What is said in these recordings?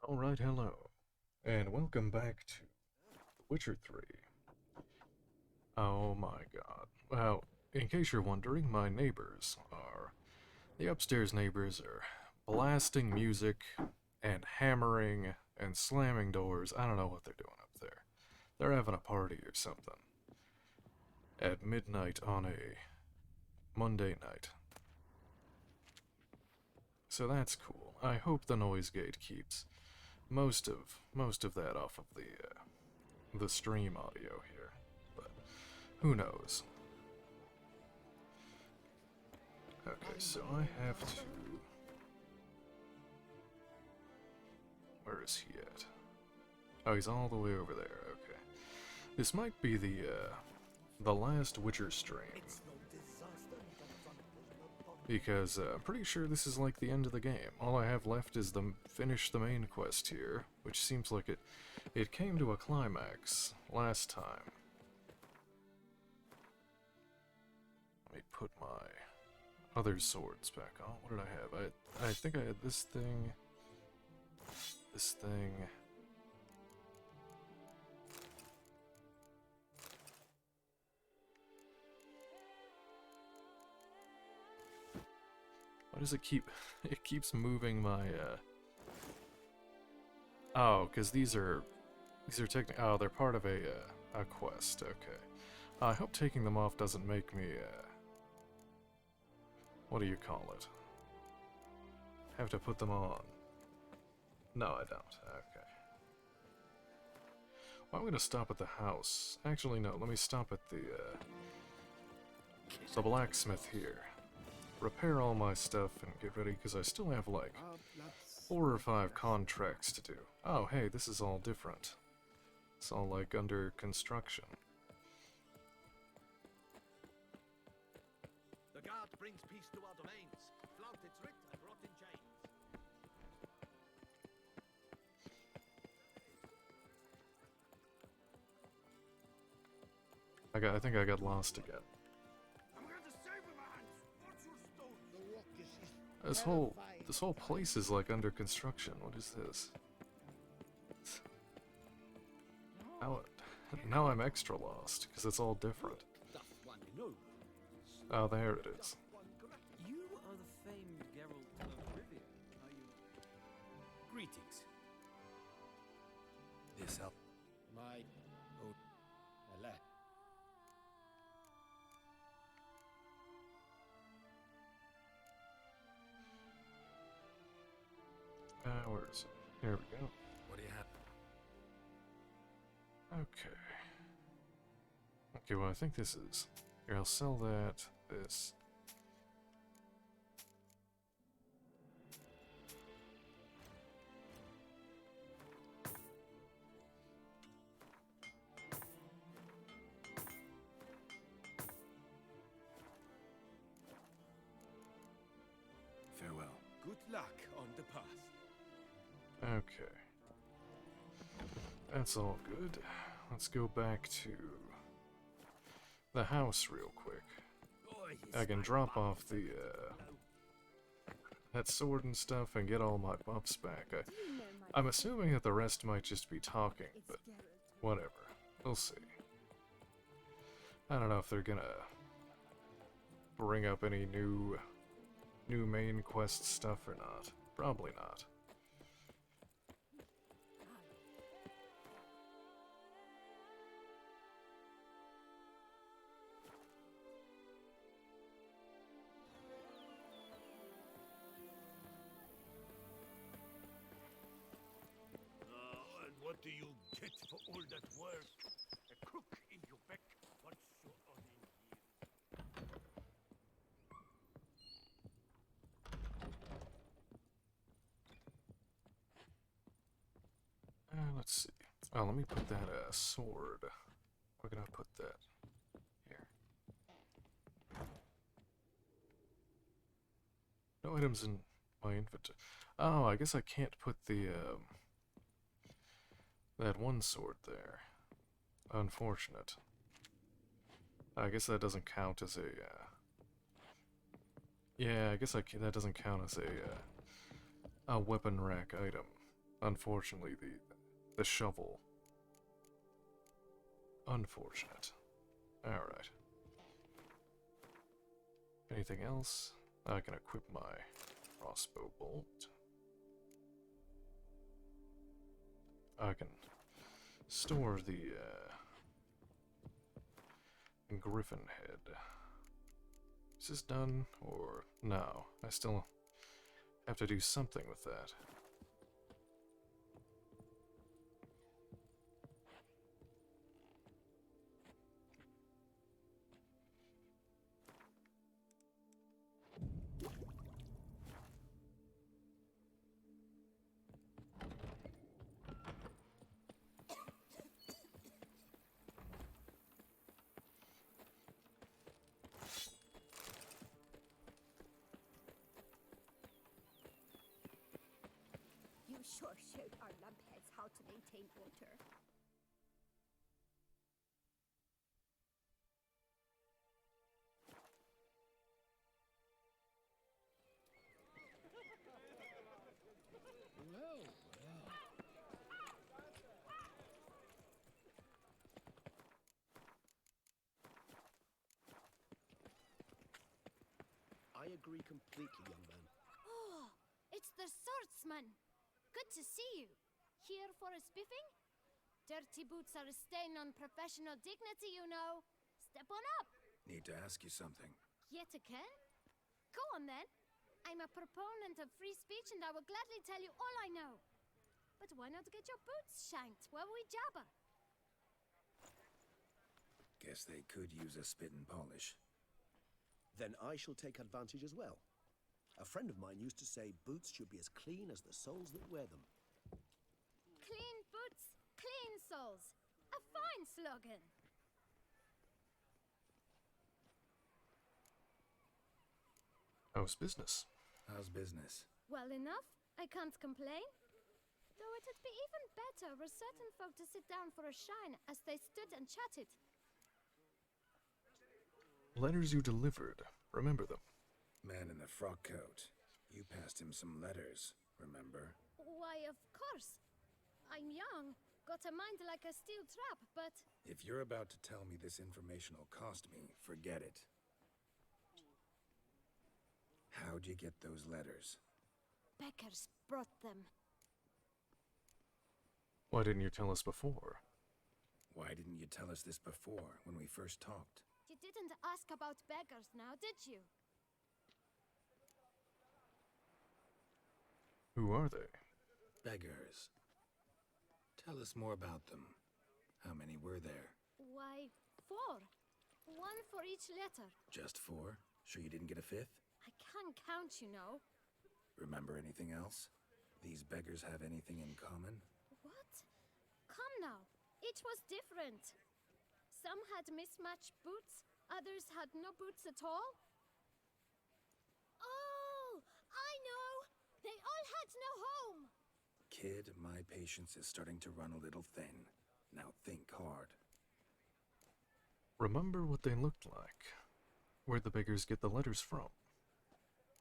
Alright, hello, and welcome back to The Witcher 3. Oh my god. Well, in case you're wondering, my neighbors are... The upstairs neighbors are blasting music and hammering and slamming doors. I don't know what they're doing up there. They're having a party or something. At midnight on a Monday night. So that's cool. I hope the noise gate keeps most of that off of the stream audio here, but who knows. Okay, so I have to... Where is he at? Oh, he's all the way over there, okay. This might be the last Witcher stream. Because I'm pretty sure this is like the end of the game. All I have left is finish the main quest here, which seems like it came to a climax last time. Let me put my other swords back on. What did I have? I think I had this thing. This thing. Why does it keep... It keeps moving my, Oh, because these are technically... Oh, they're part of a quest, okay. I hope taking them off doesn't make me, what do you call it? Have to put them on. No, I don't. Okay. Well, I'm gonna stop at the house. Actually, no, let me stop at the blacksmith here. Repair all my stuff and get ready, because I still have, like, 4 or 5 contracts to do. Oh, hey, this is all different. It's all, like, under construction. The guard brings peace to our domains. Flout its writ and rot in chains. I think I got lost again. I'm going to save him, Hans. What's your stone? This whole place is like under construction. What is this? Now I'm extra lost because it's all different. Oh, there it is. You are the famed Geralt of Rivia, are you? Greetings. This help. My... Oh... Alas. Where is it? Here we go. What do you have? Okay. Okay, well I think this is... Here, I'll sell that, this. Farewell. Good luck on the path. Okay. That's all good. Let's go back to the house real quick. I can drop off the, that sword and stuff and get all my buffs back. I'm assuming that the rest might just be talking, but whatever. We'll see. I don't know if they're gonna bring up any new main quest stuff or not. Probably not. And what do you get for all that work? A crook in your back. What's your on in here? Let's see. Oh, let me put that sword. Where can I put that? Here. No items in my inventory. Oh, I guess I can't put the that one sword there. Unfortunate. I guess that doesn't count as a yeah, I guess that doesn't count as a weapon rack item. Unfortunately, the shovel. Unfortunate. Alright. Anything else? I can equip my crossbow bolt. I can store the griffin head. Is this done? Or no? I still have to do something with that. You sure showed our lumpheads how to maintain order. I agree completely, young man. Oh, it's the swordsman. Good to see you. Here for a spiffing? Dirty boots are a stain on professional dignity, you know. Step on up. Need to ask you something. Yet again? Go on then. I'm a proponent of free speech and I will gladly tell you all I know. But why not get your boots shanked while we jabber? Guess they could use a spit and polish. Then I shall take advantage as well. A friend of mine used to say boots should be as clean as the soles that wear them. Clean boots, clean souls. A fine slogan. How's business? How's business? Well enough, I can't complain. Though it'd be even better were certain folk to sit down for a shine as they stood and chatted. Letters you delivered. Remember them. Man in the frock coat. You passed him some letters, remember? Why, of course. I'm young, got a mind like a steel trap, but If you're about to tell me this information will cost me, forget it. How'd you get those letters? beggars brought them. Why didn't you tell us before? Why didn't you tell us this before, when we first talked? You didn't ask about beggars now, did you? Who are they? Beggars. Tell us more about them. How many were there? Why, 4. One for each letter. Just 4? Sure you didn't get a 5th? I can't count, you know. Remember anything else? These beggars have anything in common? What? Come now. Each was different. Some had mismatched boots, others had no boots at all. Oh, I know! They all had no home! Kid, my patience is starting to run a little thin. Now think hard. Remember what they looked like. Where'd the beggars get the letters from?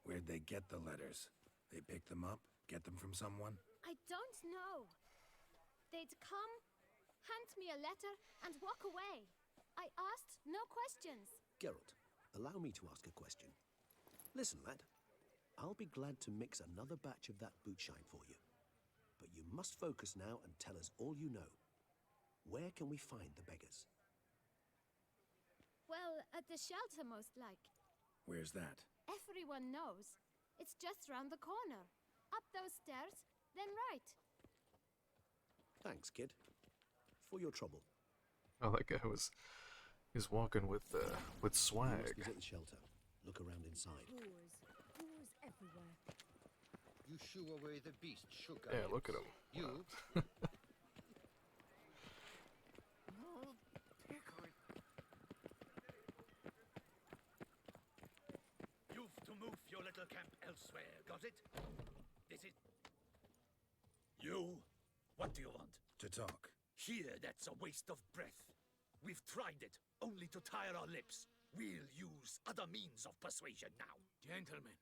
Where'd they get the letters? They pick them up? Get them from someone? I don't know. They'd come, hand me a letter, and walk away. I asked no questions. Geralt, allow me to ask a question. Listen, lad. I'll be glad to mix another batch of that boot shine for you. But you must focus now and tell us all you know. Where can we find the beggars? Well, at the shelter, most like. Where's that? Everyone knows. It's just round the corner. Up those stairs, then right. Thanks, kid. For your trouble. Oh, that guy is walking with You must swag. visit the shelter. Look around inside. Doors everywhere. You shoo away the beast, sugar. Yeah, look at him. You? You've to move your little camp elsewhere, got it? This is... You? What do you want? To talk. Here, that's a waste of breath. We've tried it, only to tire our lips. We'll use other means of persuasion now. Gentlemen,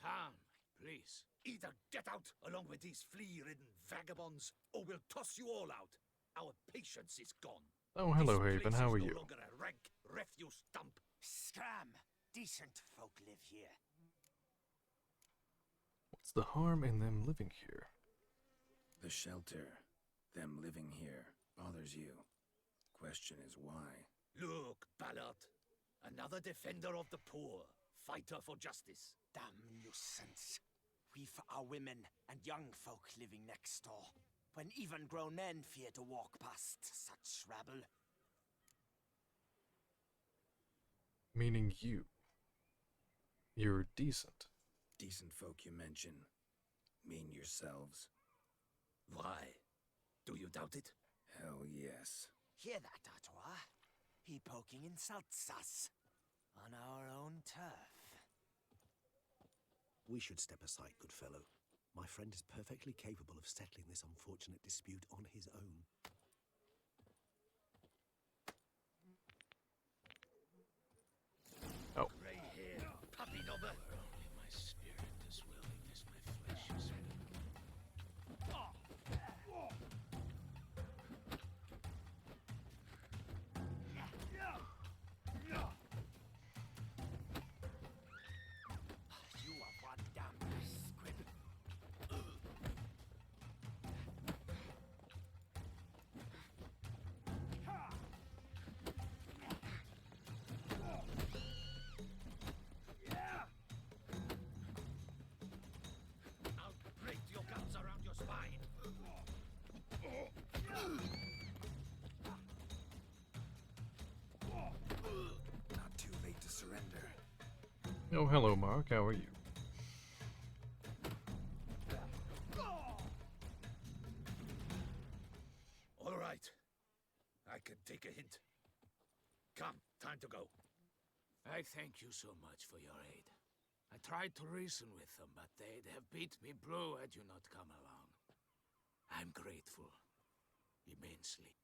calm. Please, either get out along with these flea-ridden vagabonds, or we'll toss you all out. Our patience is gone. Oh, hello, This Haven. place How is are no you? longer a rank refuse dump. Scram! Decent folk live here. What's the harm in them living here? The shelter, them living here, bothers you. Question is why? Look, Ballard. Another defender of the poor. Fighter for justice. Damn nuisance. We've our women and young folk living next door, when even grown men fear to walk past such rabble. Meaning you. You're decent. Decent folk you mention. Mean yourselves. Why? Do you doubt it? Hell yes. Hear that, Artois? He poking insults us. On our own turf. We should step aside, good fellow. My friend is perfectly capable of settling this unfortunate dispute on his own. Oh. Grey hair, puppy over. Only my spirit is willing as my flesh is You are one damn squib. I'll break your guts around your spine. Not too late to surrender. Oh, hello, Mark. How are you? All right. I can take a hint. Come, time to go. I thank you so much for your aid. I tried to reason with them, but they'd have beat me blue had you not come along. I'm grateful. Immensely.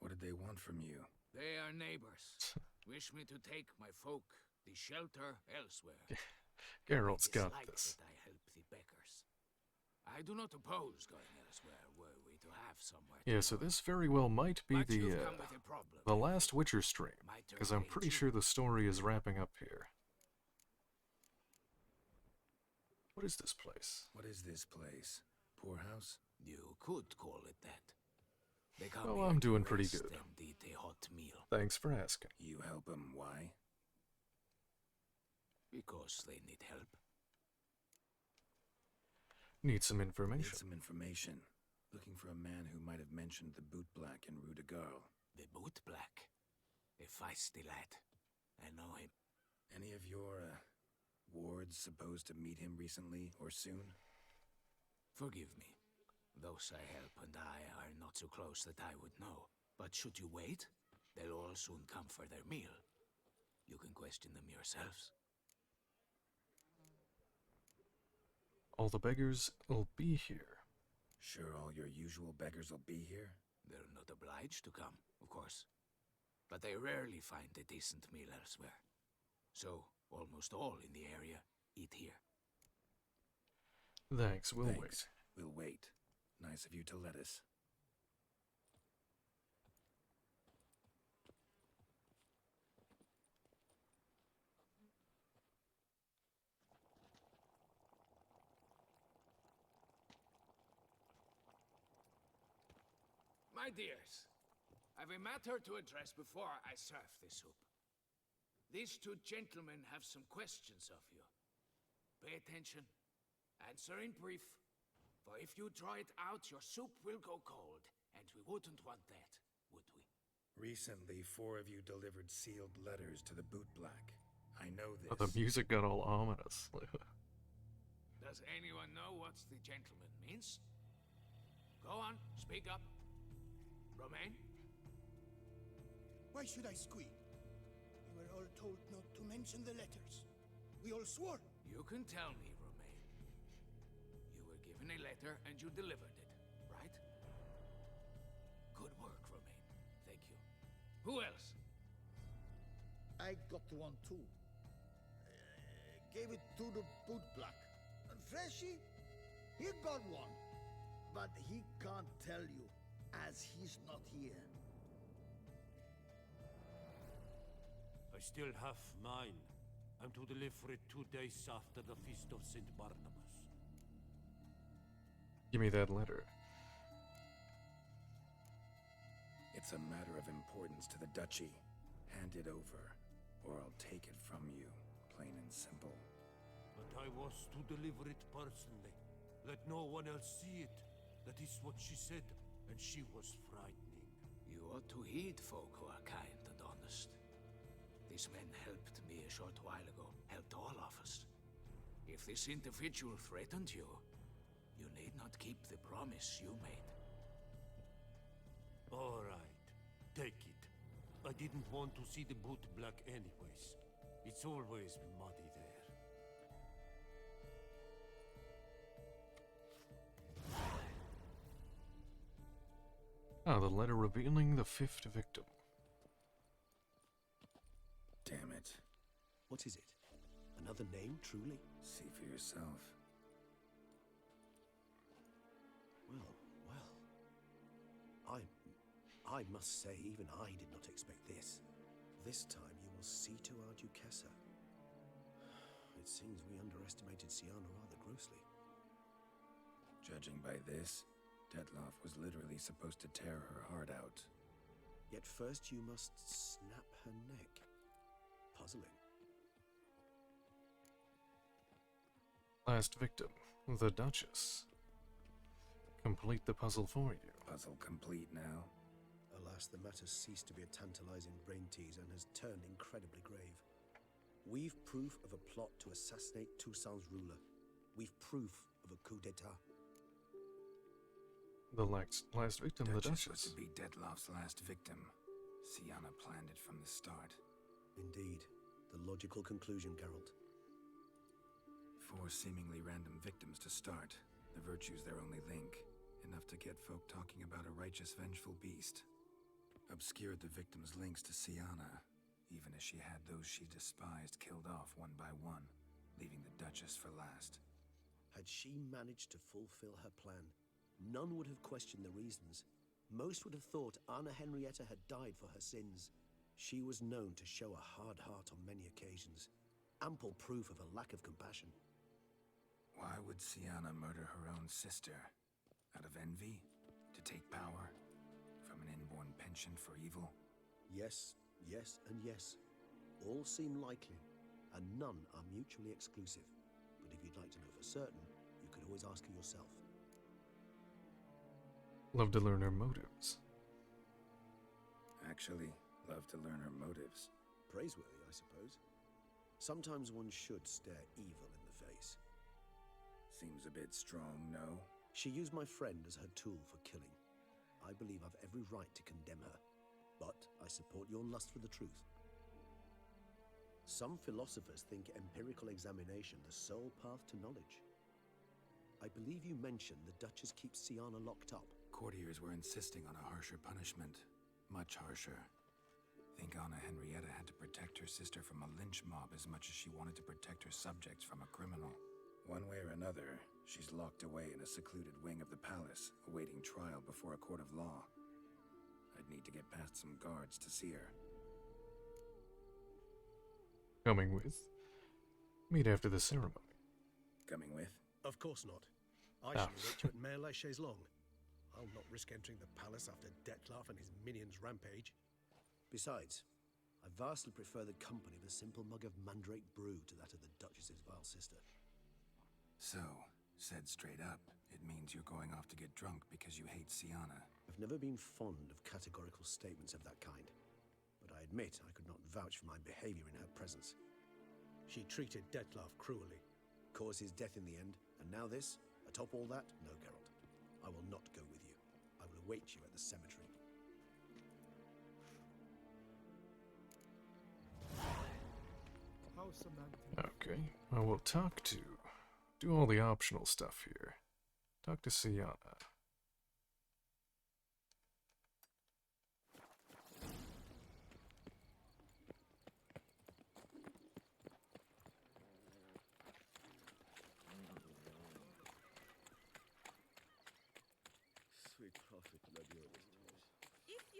What did they want from you? They are neighbors. Wish me to take my folk, the shelter, elsewhere. Geralt's They got dislike this. that I help the beggars. I do not oppose going elsewhere, were we to have somewhere to Yeah, so go. this very well might be But you've come the with a problem. last Witcher stream, My turn because I'm to pretty hit sure you. the story is wrapping up here. What is this place? What is this place? Poorhouse? You could call it that. They come Oh, here I'm to doing pretty rest good. and eat a hot meal. Thanks for asking. You help him, why? Because they need help. Need some Need information. some information. Looking for a man who might have mentioned the boot black in Rue de Garl. The boot black. A feisty lad. I know him. Any of your, wards supposed to meet him recently or soon? Forgive me. Those I help and I are not so close that I would know. But should you wait, they'll all soon come for their meal. You can question them yourselves. All the beggars will be here. Sure all your usual beggars will be here? They're not obliged to come, of course. But they rarely find a decent meal elsewhere. So, almost all in the area eat here. Thanks, we'll Thanks. wait. We'll wait. Nice of you to let us. My dears, I've a matter to address before I serve the soup. These two gentlemen have some questions of you. Pay attention. Answer in brief. For if you draw it out, your soup will go cold, and we wouldn't want that, would we? Recently, 4 of you delivered sealed letters to the boot black. I know this. Oh, the music got all ominous. Does anyone know what the gentleman means? Go on, speak up. Romain? Why should I squeak? We were all told not to mention the letters. We all swore. You can tell me, Romain. You were given a letter and you delivered it, right? Good work, Romain. Thank you. Who else? I got one too. Gave it to the boot black. Freshy, he got one. But he can't tell you, as he's not here. I still have mine. I'm to deliver it 2 days after the Feast of St. Barnabas. Give me that letter. It's a matter of importance to the duchy. Hand it over, or I'll take it from you, plain and simple. But I was to deliver it personally. Let no one else see it. That is what she said, and she was frightening. You ought to heed folk who are kind and honest. These men helped me a short while ago, helped all of us. If this individual threatened you, you need not keep the promise you made. All right, take it. I didn't want to see the boot black anyways. It's always muddy there. Ah, the letter revealing the 5th victim. Damn it. What is it? Another name, truly? See for yourself. Well. I must say, even I did not expect this. This time you will see to our Duchessa. It seems we underestimated Siana rather grossly. Judging by this, Detloff was literally supposed to tear her heart out. Yet first you must snap her neck. Puzzling. Last victim, the Duchess. Complete the puzzle for you. Puzzle complete now. Alas, the matter ceased to be a tantalizing brain tease and has turned incredibly grave. We've proof of a plot to assassinate Toussaint's ruler. We've proof of a coup d'etat. The last victim, the Duchess Duchess. was to be Detloff's last victim. Siana planned it from the start. Indeed. The logical conclusion, Geralt. 4 seemingly random victims to start. The virtue's their only link. Enough to get folk talking about a righteous, vengeful beast. Obscured the victims' links to Siana, even as she had those she despised killed off one by one, leaving the Duchess for last. Had she managed to fulfill her plan, none would have questioned the reasons. Most would have thought Anna Henrietta had died for her sins. She was known to show a hard heart on many occasions. Ample proof of a lack of compassion. Why would Siana murder her own sister? Out of envy? To take power? From an inborn penchant for evil? Yes, yes, and yes. All seem likely, and none are mutually exclusive. But if you'd like to know for certain, you could always ask her yourself. Love to learn her motives. Actually, love to learn her motives. Praiseworthy, I suppose. Sometimes one should stare evil in the face. Seems a bit strong, no? She used my friend as her tool for killing. I believe I've every right to condemn her, but I support your lust for the truth. Some philosophers think empirical examination the sole path to knowledge. I believe you mentioned the Duchess keeps Siana locked up. Courtiers were insisting on a harsher punishment. Much harsher. Think Anna Henrietta had to protect her sister from a lynch mob as much as she wanted to protect her subjects from a criminal. One way or another, she's locked away in a secluded wing of the palace, awaiting trial before a court of law. I'd need to get past some guards to see her. Coming with. Meet after the ceremony. Coming with? Of course not. I Ah. shall await you at Mare la Chaise-Longue. I'll not risk entering the palace after Detloff and his minions rampage. Besides, I vastly prefer the company of a simple mug of mandrake brew to that of the Duchess's vile sister. So, said straight up, it means you're going off to get drunk because you hate Siana. I've never been fond of categorical statements of that kind, but I admit I could not vouch for my behavior in her presence. She treated Detloff cruelly, caused his death in the end, and now this? Atop all that? No, Geralt. I will not go with you. I will await you at the cemetery. Okay, well, we'll do all the optional stuff here. Talk to Siana.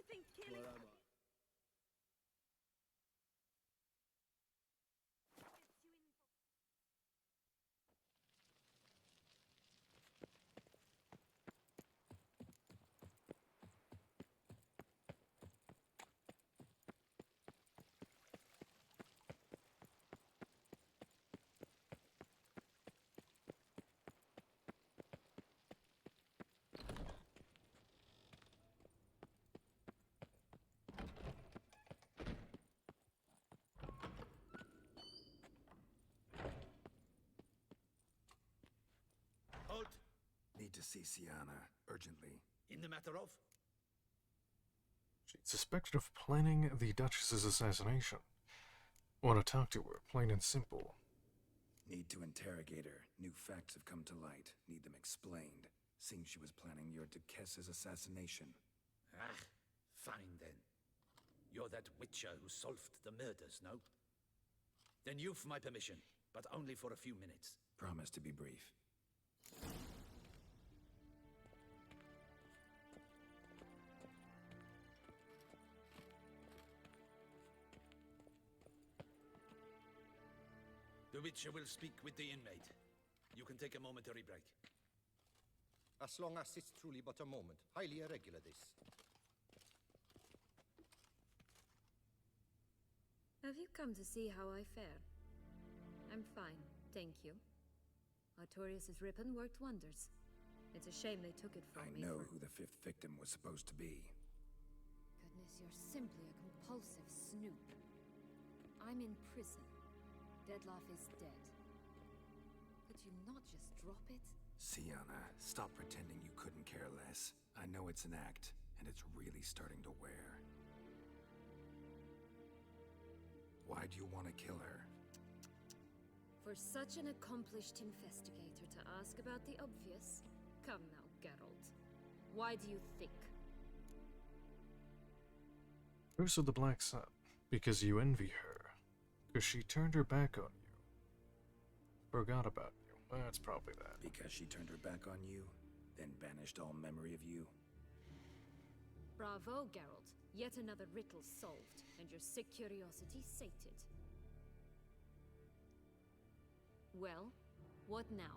you think killing... Halt! Need to see Sienna, urgently. In the matter of? She's suspected of planning the Duchess's assassination. Want to talk to her, plain and simple. Need to interrogate her. New facts have come to light. Need them explained. Seems she was planning your Duchess's assassination. Ah, fine then. You're that witcher who solved the murders, no? Then you've my permission, but only for a few minutes. Promise to be brief. The witcher will speak with the inmate. You can take a momentary break. As long as it's truly but a moment. Highly irregular, this. Have you come to see how I fare? I'm fine, thank you. Artorius' ribbon worked wonders. It's a shame they took it from I me. know who the fifth victim was supposed to be. Goodness, you're simply a compulsive snoop. I'm in prison. Deadloff is dead. Could you not just drop it? Sienna, stop pretending you couldn't care less. I know it's an act, and it's really starting to wear. Why do you want to kill her? For such an accomplished investigator to ask about the obvious? Come now, Geralt. Why do you think? Curse of the Black Sun, because you envy her. Because she turned her back on you. Forgot about you. That's probably that. Because she turned her back on you, then banished all memory of you? Bravo, Geralt. Yet another riddle solved, and your sick curiosity sated. Well, what now?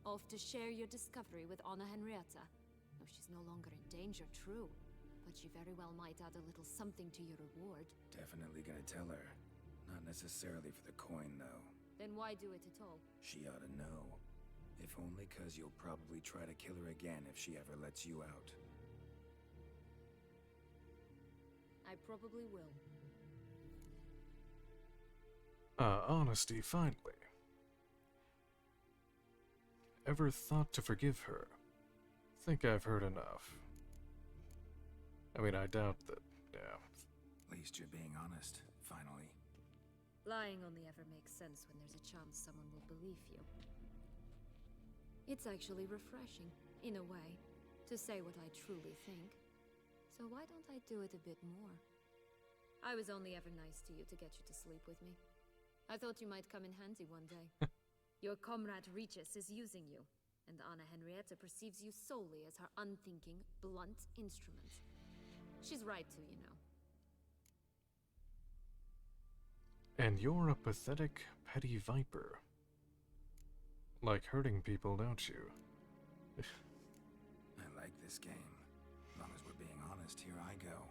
Off to share your discovery with Anna Henrietta? Oh, she's no longer in danger, true. But she very well might add a little something to your reward. Definitely gonna tell her. Not necessarily for the coin, though. Then why do it at all? She ought to know. If only 'cause you'll probably try to kill her again if she ever lets you out. I probably will. Honesty, finally. Ever thought to forgive her? Think I've heard enough. I mean, I doubt that, yeah. At least you're being honest, finally. Lying only ever makes sense when there's a chance someone will believe you. It's actually refreshing, in a way, to say what I truly think. So why don't I do it a bit more? I was only ever nice to you to get you to sleep with me. I thought you might come in handy one day. Your comrade Regis is using you, and Anna Henrietta perceives you solely as her unthinking, blunt instrument. She's right to, you know. And you're a pathetic, petty viper. Like hurting people, don't you? I like this game. As long as we're being honest, here I go.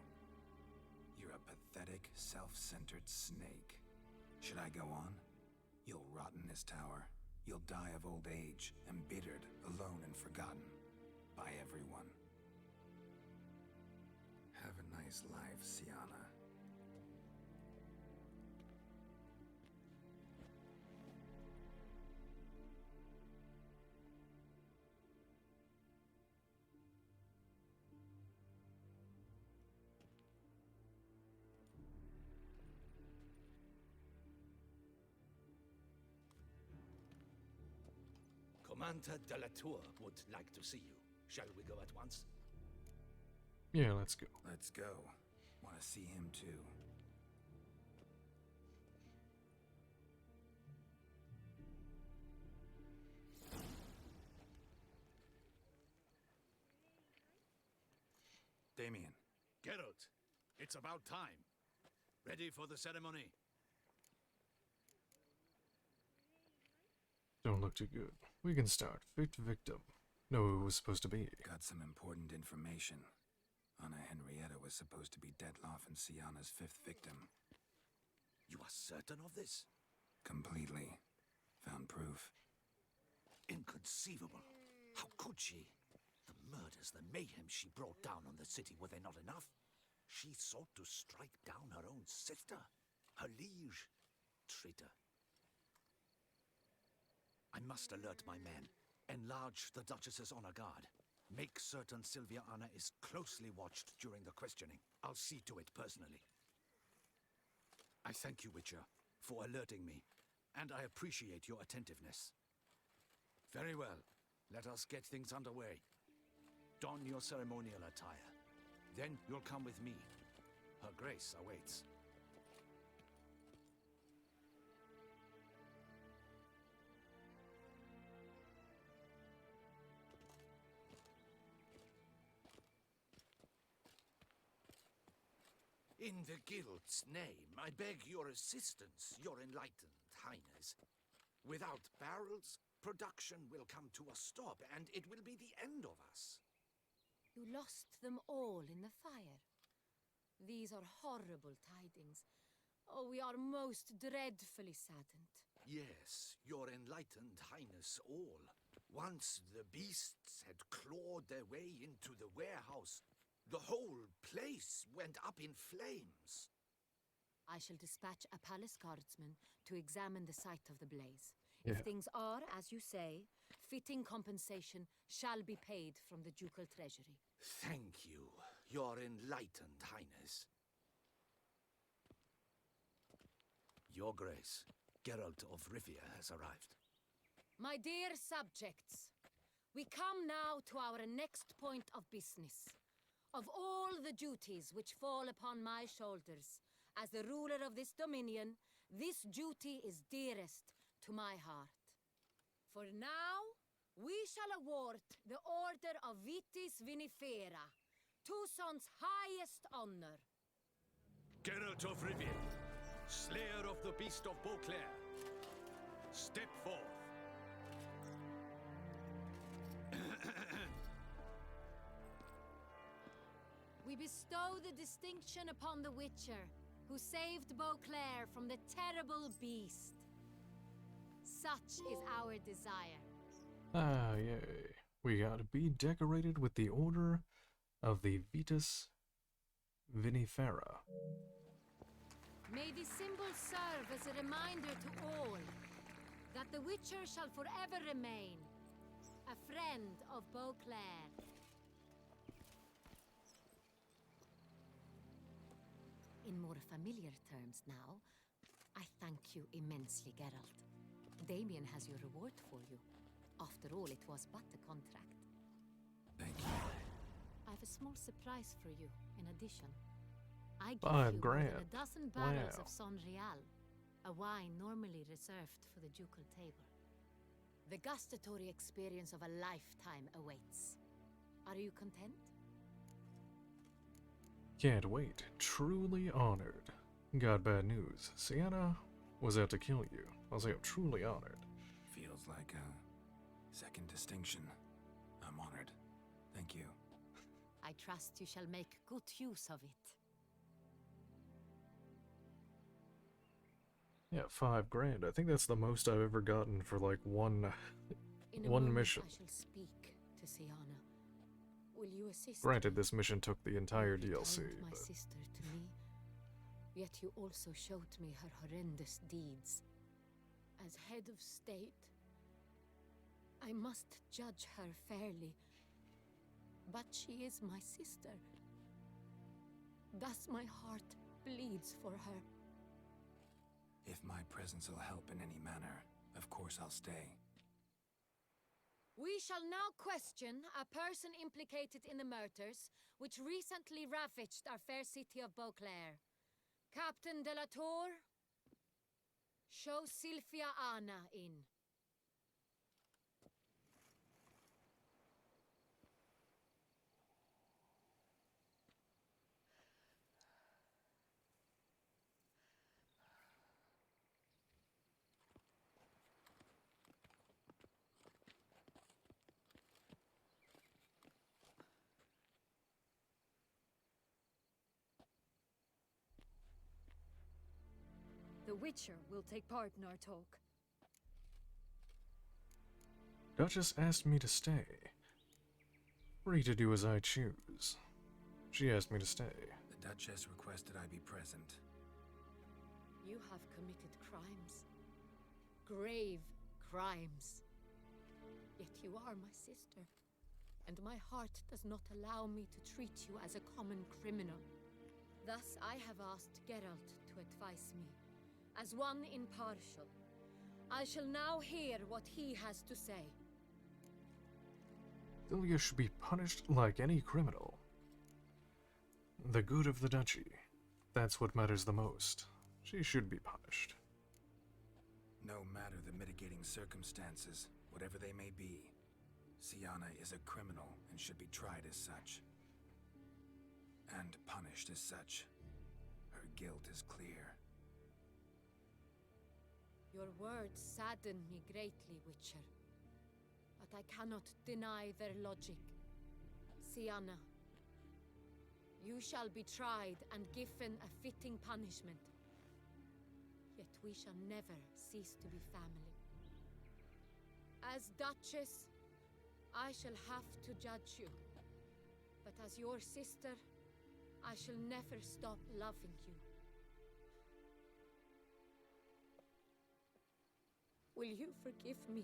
You're a pathetic, self-centered snake. Should I go on? You'll rot in this tower. You'll die of old age, embittered, alone and forgotten. By everyone. Have a nice life, Sienna. Commander de la Tour would like to see you. Shall we go at once? Yeah, let's go. Let's go. Want to see him too. Damien, Geralt, it's about time. Ready for the ceremony? Don't look too good. We can start. Picked victim. Know who it was supposed to be. Got some important information. Anna Henrietta was supposed to be Detloff and Sienna's 5th victim. You are certain of this? Completely. Found proof. Inconceivable. How could she? The murders, the mayhem she brought down on the city, were they not enough? She sought to strike down her own sister, her liege. Traitor. I must alert my men. Enlarge the Duchess's honor guard. Make certain Sylvia Anna is closely watched during the questioning. I'll see to it personally. I thank you, Witcher, for alerting me, and I appreciate your attentiveness. Very well. Let us get things underway. Don your ceremonial attire. Then you'll come with me. Her Grace awaits. In the Guild's name, I beg your assistance, your enlightened highness. Without barrels, production will come to a stop, and it will be the end of us. You lost them all in the fire. These are horrible tidings. Oh, we are most dreadfully saddened. Yes, your enlightened highness all. Once the beasts had clawed their way into the warehouse, the whole place went up in flames. I shall dispatch a palace guardsman to examine the site of the blaze. Yeah. If things are, as you say, fitting compensation shall be paid from the ducal treasury. Thank you, your enlightened highness. Your Grace, Geralt of Rivia has arrived. My dear subjects, we come now to our next point of business. Of all the duties which fall upon my shoulders, as the ruler of this dominion, this duty is dearest to my heart. For now, we shall award the Order of Vitis Vinifera, Tucson's highest honor. Geralt of Rivia, slayer of the beast of Beauclair, step forth. We bestow the distinction upon the Witcher, who saved Beauclair from the terrible beast. Such is our desire. Ah, yay. We gotta be decorated with the Order of the Vitis Vinifera. May this symbol serve as a reminder to all that the Witcher shall forever remain a friend of Beauclair. In more familiar terms now, I thank you immensely, Geralt. Damien has your reward for you. After all, it was but a contract. Thank you. I have a small surprise for you, in addition. I give $5 you more grand. than a dozen barrels Wow. of Son Real, a wine normally reserved for the ducal table. The gustatory experience of a lifetime awaits. Are you content? Can't wait. Truly honored. Got bad news. Sienna was out to kill you. I'll say I'm truly honored. Feels like a second distinction. I'm honored. Thank you. I trust you shall make good use of it. Yeah, $5 grand. I think that's the most I've ever gotten for like one In a one moment mission. I shall speak to Sienna. Will you assist? Granted, this mission took the entire You DLC, returned my but sister to me, yet you also showed me her horrendous deeds. As head of state, I must judge her fairly. But she is my sister. Thus my heart bleeds for her. If my presence will help in any manner, of course I'll stay. We shall now question a person implicated in the murders which recently ravaged our fair city of Beauclair. Captain de la Tour, show Sylvia Anna in. The Witcher will take part in our talk. Duchess asked me to stay. Free to do as I choose. She asked me to stay. The Duchess requested I be present. You have committed crimes. Grave crimes. Yet you are my sister, and my heart does not allow me to treat you as a common criminal. Thus I have asked Geralt to advise me, as one impartial. I shall now hear what he has to say. Ilya should be punished like any criminal. The good of the duchy. That's what matters the most. She should be punished. No matter the mitigating circumstances, whatever they may be, Siana is a criminal and should be tried as such. And punished as such. Her guilt is clear. Your words sadden me greatly, Witcher. But I cannot deny their logic. Siana, you shall be tried and given a fitting punishment. Yet we shall never cease to be family. As Duchess, I shall have to judge you. But as your sister, I shall never stop loving you. Will you forgive me?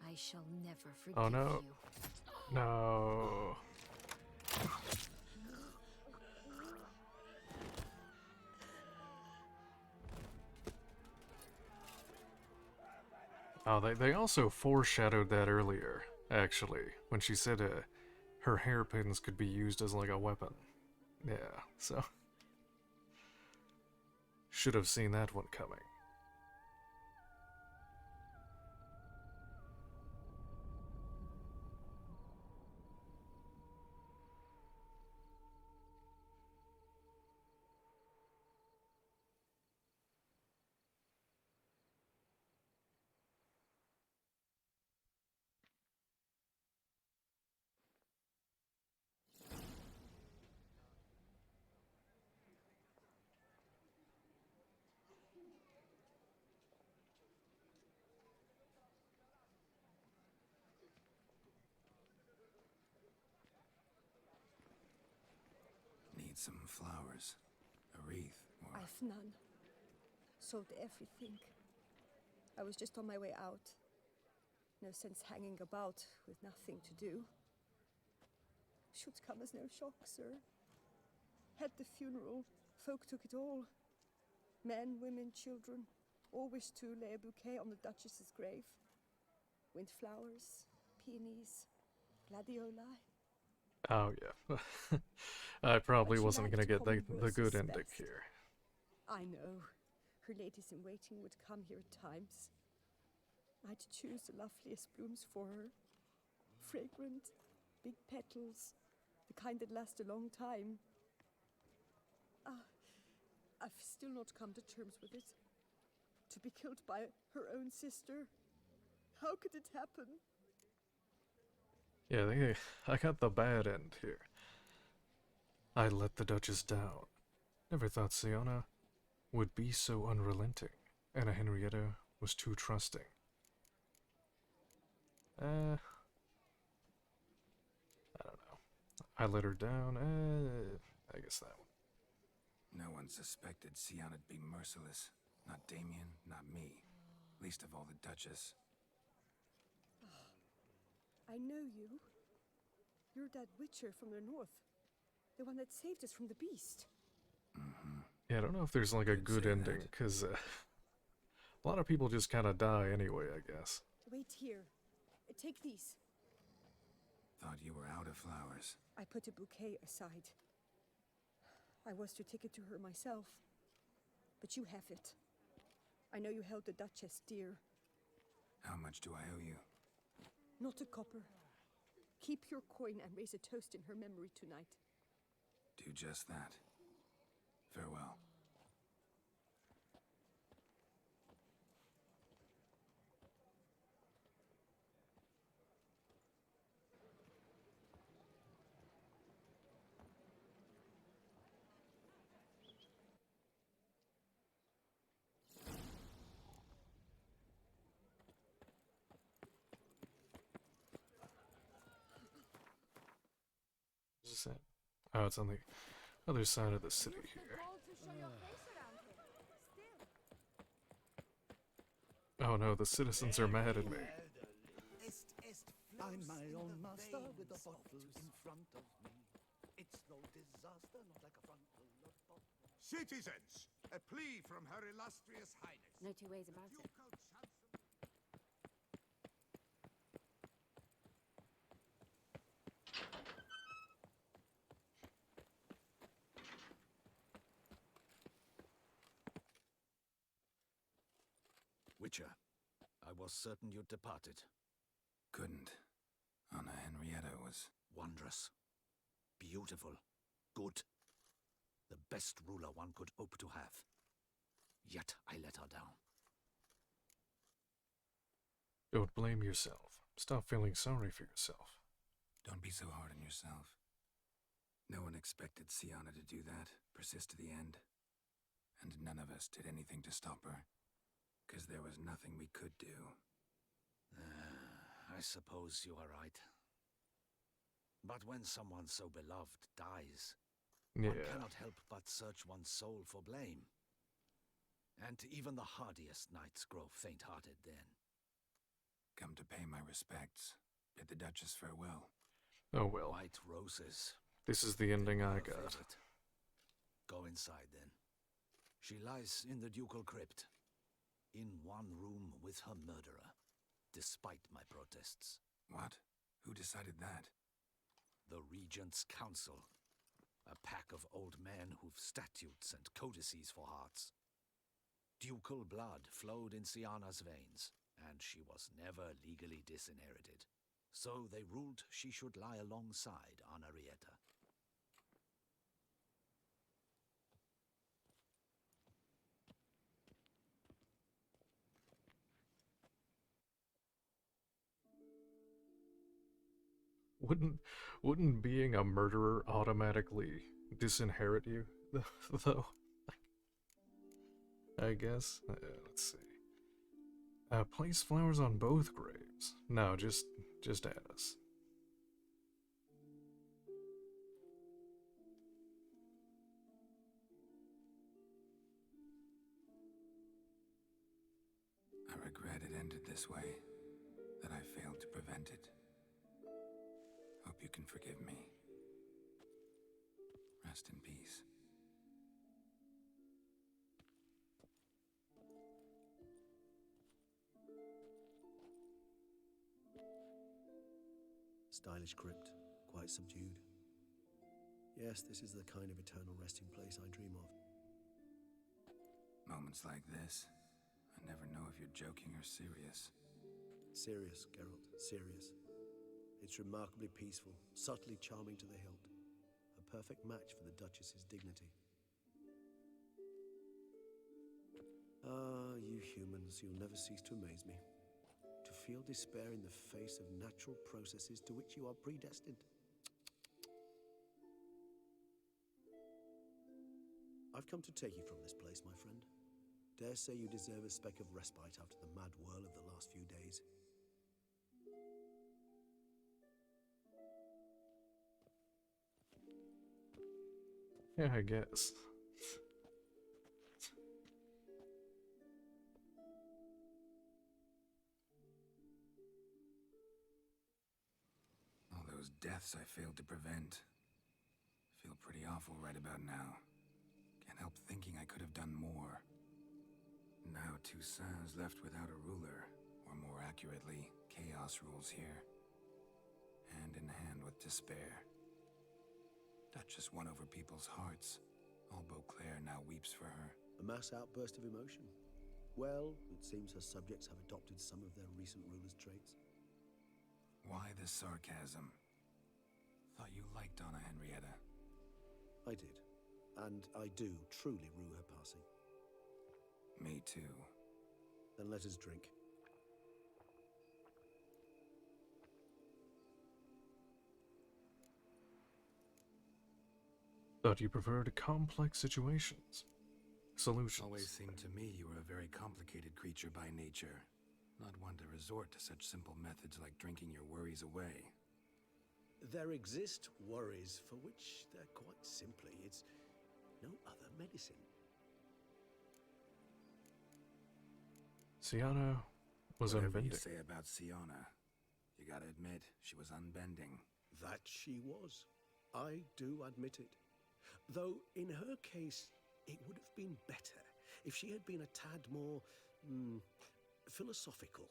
I shall never forgive Oh no. you. No. Oh, they also foreshadowed that earlier, actually, when she said her hairpins could be used as like a weapon. Yeah, so should have seen that one coming. Need some flowers. A wreath, or... I've none. Sold everything. I was just on my way out. No sense hanging about with nothing to do. Should come as no shock, sir. Had the funeral. Folk took it all. Men, women, children. All wished to lay a bouquet on the Duchess's grave. Windflowers, peonies, gladioli. Oh yeah. I probably But she wasn't gonna liked get the common good verses ending best. here. I know. Her ladies-in-waiting would come here at times. I'd choose the loveliest blooms for her. Fragrant, big petals, the kind that last a long time. I've still not come to terms with it. To be killed by her own sister. How could it happen? Yeah, I got the bad end here. I let the Duchess down. Never thought Siana would be so unrelenting. Anna Henrietta was too trusting. I don't know. I let her down. I guess that one. No one suspected Siana'd be merciless. Not Damien, not me. Least of all the Duchess. I know you. You're that Witcher from the north. The one that saved us from the beast. Mm-hmm. Yeah, I don't know if there's like a Could good say ending, that. because a lot of people just kind of die anyway, I guess. Wait here. Take these. Thought you were out of flowers. I put a bouquet aside. I was to take it to her myself. But you have it. I know you held the Duchess dear. How much do I owe you? Not a copper. Keep your coin and raise a toast in her memory tonight. Do just that. Farewell. What is that? Oh, it's on the other side of the city here. Oh no, the citizens are mad at me. I'm my own master with a bottle in front of me. It's no disaster, not like a frontal look. Citizens, a plea from Her Illustrious Highness. No two ways about it. Witcher, I was certain you'd departed. Couldn't. Anna Henrietta was... Wondrous. Beautiful. Good. The best ruler one could hope to have. Yet I let her down. Don't blame yourself. Stop feeling sorry for yourself. Don't be so hard on yourself. No one expected Sienna to do that, persist to the end. And none of us did anything to stop her. 'Cause there was nothing we could do. I suppose you are right. But when someone so beloved dies, Yeah. one cannot help but search one's soul for blame. And even the hardiest knights grow faint-hearted then. Come to pay my respects. Bid the Duchess farewell. Oh well. White roses. This is the ending I Her got. favorite. Go inside then. She lies in the ducal crypt. In one room with her murderer, despite my protests. What? Who decided that? The Regent's Council. A pack of old men who've statutes and codices for hearts. Ducal blood flowed in Sienna's veins, and she was never legally disinherited. So they ruled she should lie alongside Anarietta. Wouldn't being a murderer automatically disinherit you, though? I guess. Let's see. Place flowers on both graves. No, just Anna's. I regret it ended this way, that I failed to prevent it. Hope you can forgive me. Rest in peace. Stylish crypt, quite subdued. Yes, this is the kind of eternal resting place I dream of. Moments like this, I never know if you're joking or serious. Serious, Geralt, serious. It's remarkably peaceful, subtly charming to the hilt. A perfect match for the Duchess's dignity. Ah, you humans, you'll never cease to amaze me. To feel despair in the face of natural processes to which you are predestined. I've come to take you from this place, my friend. Dare say you deserve a speck of respite after the mad whirl of the last few days. Yeah, I guess. All those deaths I failed to prevent. Feel pretty awful right about now. Can't help thinking I could have done more. Now Toussaint's left without a ruler, or more accurately, chaos rules here. Hand in hand with despair. Duchess won over people's hearts. All Beauclair now weeps for her. A mass outburst of emotion. Well, it seems her subjects have adopted some of their recent ruler's traits. Why the sarcasm? Thought you liked Donna Henrietta. I did. And I do truly rue her passing. Me too. Then let us drink. Thought you preferred complex situations. Solutions. Always seemed to me you were a very complicated creature by nature. Not one to resort to such simple methods like drinking your worries away. There exist worries for which they're quite simply, it's no other medicine. Sienna was Whatever unbending. you say about Sienna, you gotta admit, she was unbending. That she was. I do admit it. Though, in her case, it would have been better if she had been a tad more, philosophical,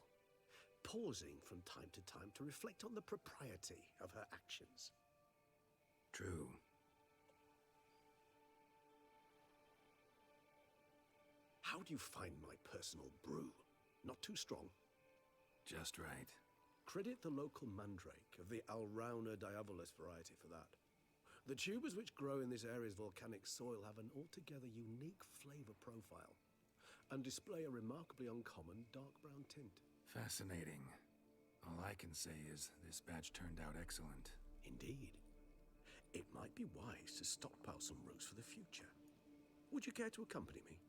pausing from time to time to reflect on the propriety of her actions. True. How do you find my personal brew? Not too strong? Just right. Credit the local mandrake of the Alrauna diabolus variety for that. The tubers which grow in this area's volcanic soil have an altogether unique flavor profile and display a remarkably uncommon dark brown tint. Fascinating. All I can say is this batch turned out excellent. Indeed. It might be wise to stockpile some roots for the future. Would you care to accompany me?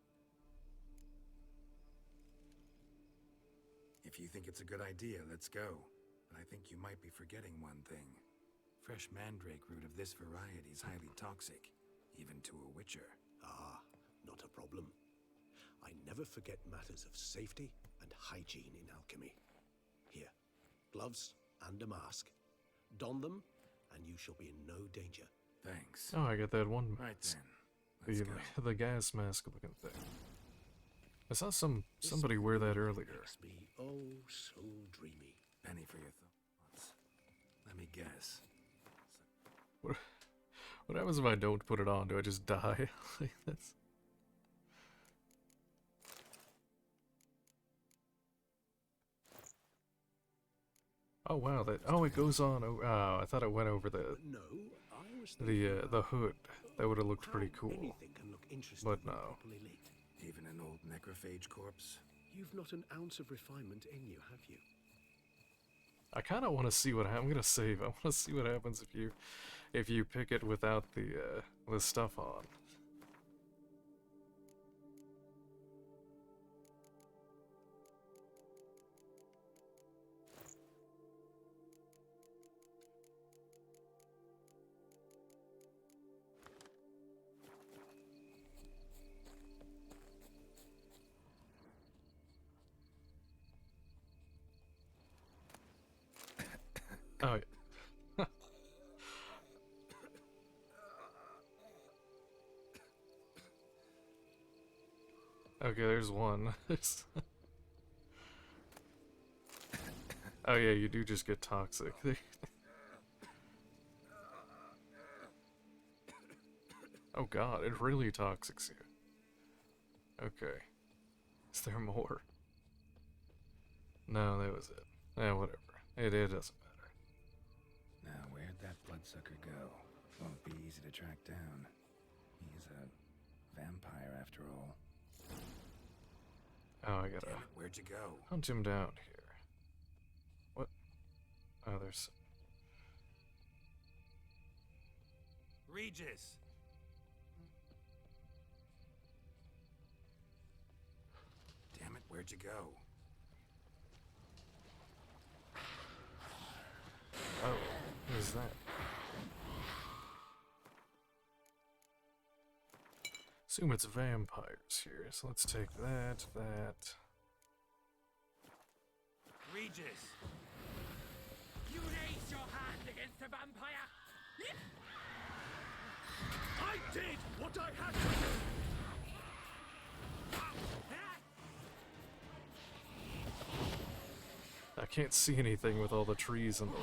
If you think it's a good idea, let's go. But I think you might be forgetting one thing. Fresh mandrake root of this variety is highly toxic, even to a witcher. Ah, not a problem. I never forget matters of safety and hygiene in alchemy. Here, gloves and a mask. Don them, and you shall be in no danger. Thanks. Oh, I got that one Right mask. then. Let's go. The gas mask looking thing. I saw somebody wear that earlier. Makes me oh so dreamy. Penny for your thoughts. Let me guess. What happens if I don't put it on? Do I just die? Like, that's... Oh wow, that it goes on. Oh, I thought it went over the No, I was thinking the hood. That would have looked pretty how cool. anything can look interesting But when no. properly lit. Even an old necrophage corpse? You've not an ounce of refinement in you, have you? I kind of want to see what I'm gonna save. I want to see what happens if you pick it without the stuff on. Oh, yeah. Okay, there's one. Oh yeah, you do just get toxic. Oh god, it really toxics you. Okay. Is there more? No, that was it. Yeah, whatever. It doesn't matter. Now, where'd that bloodsucker go? Won't be easy to track down. He's a vampire, after all. Oh, I gotta Damn it, where'd you go? hunt him down here. What? Oh, there's... Regis! Damn it, where'd you go? Oh, what is that? Assume it's vampires here, so let's take that. Regis! You raised your hand against a vampire! I did what I had to do! I can't see anything with all the trees in the way.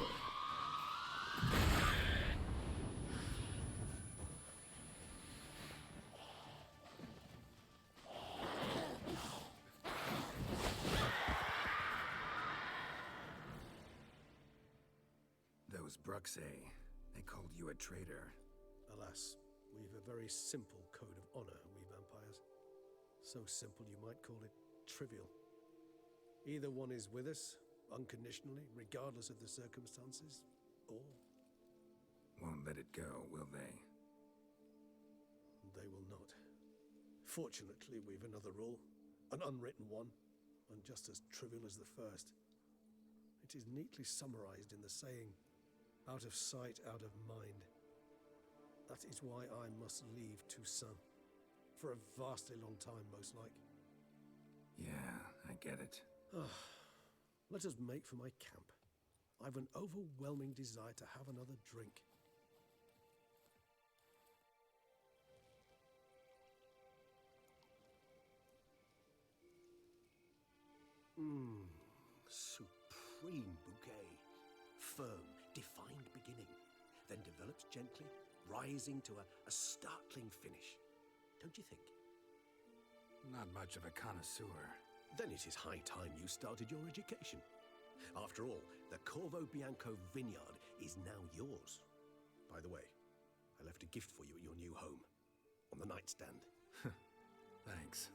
Those Bruxae, they called you a traitor. Alas, we've a very simple code of honor, we vampires. So simple you might call it trivial. Either one is with us, unconditionally, regardless of the circumstances, or... Won't let it go, will they? They will not. Fortunately, we've another rule, an unwritten one, and just as trivial as the first. It is neatly summarized in the saying, out of sight, out of mind. That is why I must leave Toussaint. For a vastly long time, most like. Yeah, I get it. Let us make for my camp. I've an overwhelming desire to have another drink. Supreme bouquet. Firm, defined beginning, then develops gently, rising to a startling finish. Don't you think? Not much of a connoisseur. Then it is high time you started your education. After all, the Corvo Bianco vineyard is now yours. By the way, I left a gift for you at your new home, on the nightstand. Thanks.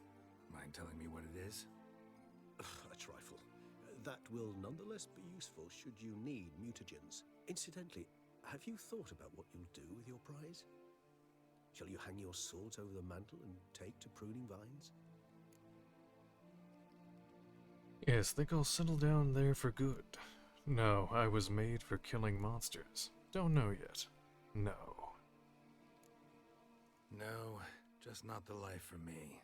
Mind telling me what it is? A trifle. That will nonetheless be useful should you need mutagens. Incidentally, have you thought about what you'll do with your prize? Shall you hang your swords over the mantle and take to pruning vines? Yes, think I'll settle down there for good. No, I was made for killing monsters. Don't know yet. No. No, just not the life for me.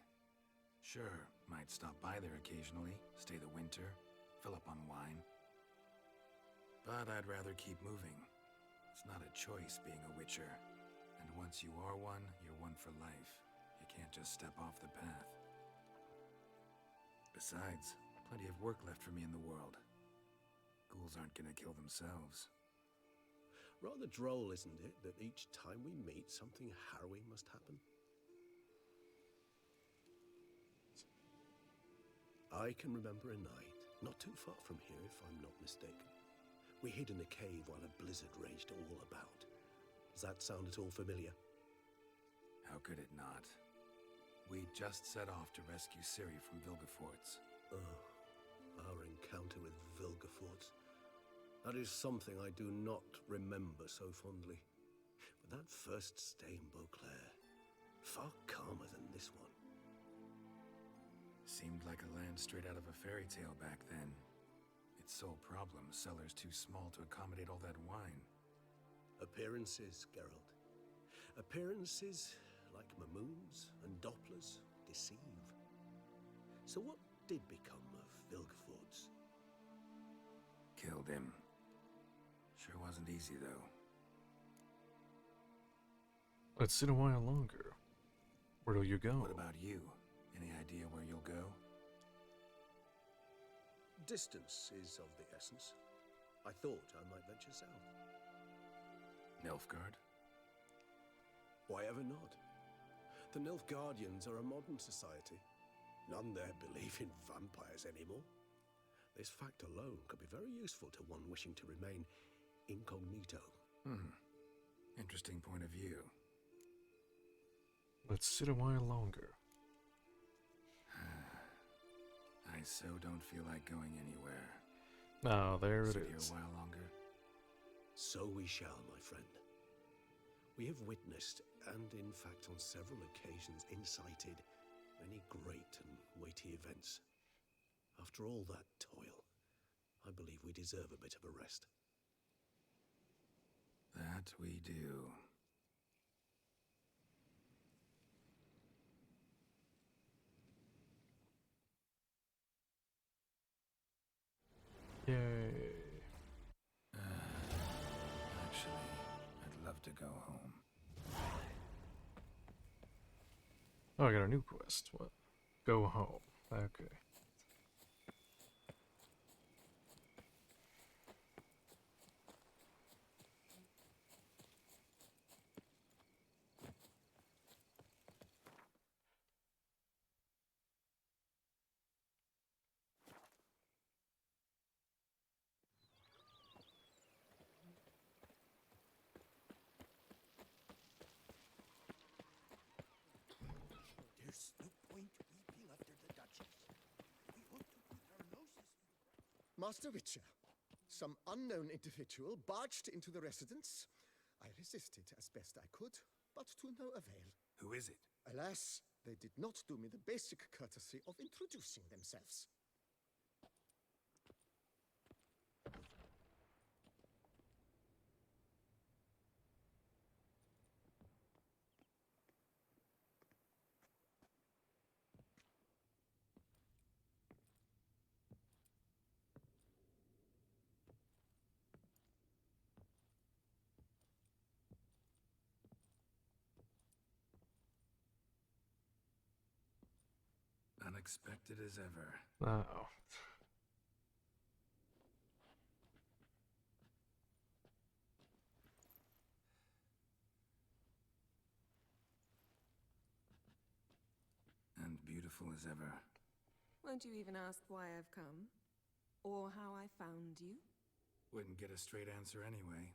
Sure, might stop by there occasionally, stay the winter, fill up on wine. But I'd rather keep moving. It's not a choice being a witcher. And once you are one, you're one for life. You can't just step off the path. Besides, plenty of work left for me in the world. Ghouls aren't gonna kill themselves. Rather droll, isn't it, that each time we meet, something harrowing must happen? I can remember a night, not too far from here if I'm not mistaken. We hid in a cave while a blizzard raged all about. Does that sound at all familiar? How could it not? We just set off to rescue Ciri from Vilgefortz. Oh, our encounter with Vilgefortz. That is something I do not remember so fondly. But that first stay in Beauclair, far calmer than this one. Seemed like a land straight out of a fairy tale back then. Its sole problem, cellars too small to accommodate all that wine. Appearances, Geralt. Appearances, like Mamoons and Dopplers, deceive. So what did become of Vilgefortz? Killed him. Sure wasn't easy, though. Let's sit a while longer. Where'll you go? What about you? Any idea where you'll go? Distance is of the essence. I thought I might venture south. Nilfgaard? Why ever not? The Nilfgaardians are a modern society. None there believe in vampires anymore. This fact alone could be very useful to one wishing to remain incognito. Interesting point of view. Let's sit a while longer. I so don't feel like going anywhere. Ah, there it Sit here is. a while longer. So we shall, my friend. We have witnessed, and in fact on several occasions incited, many great and weighty events. After all that toil, I believe we deserve a bit of a rest. That we do. Yay. Actually, I'd love to go home. Oh, I got a new quest. What? Go home. Okay. Master Witcher, some unknown individual barged into the residence. I resisted as best I could, but to no avail. Who is it? Alas, they did not do me the basic courtesy of introducing themselves. Unexpected as ever. Uh-oh. And beautiful as ever. Won't you even ask why I've come? Or how I found you? Wouldn't get a straight answer anyway.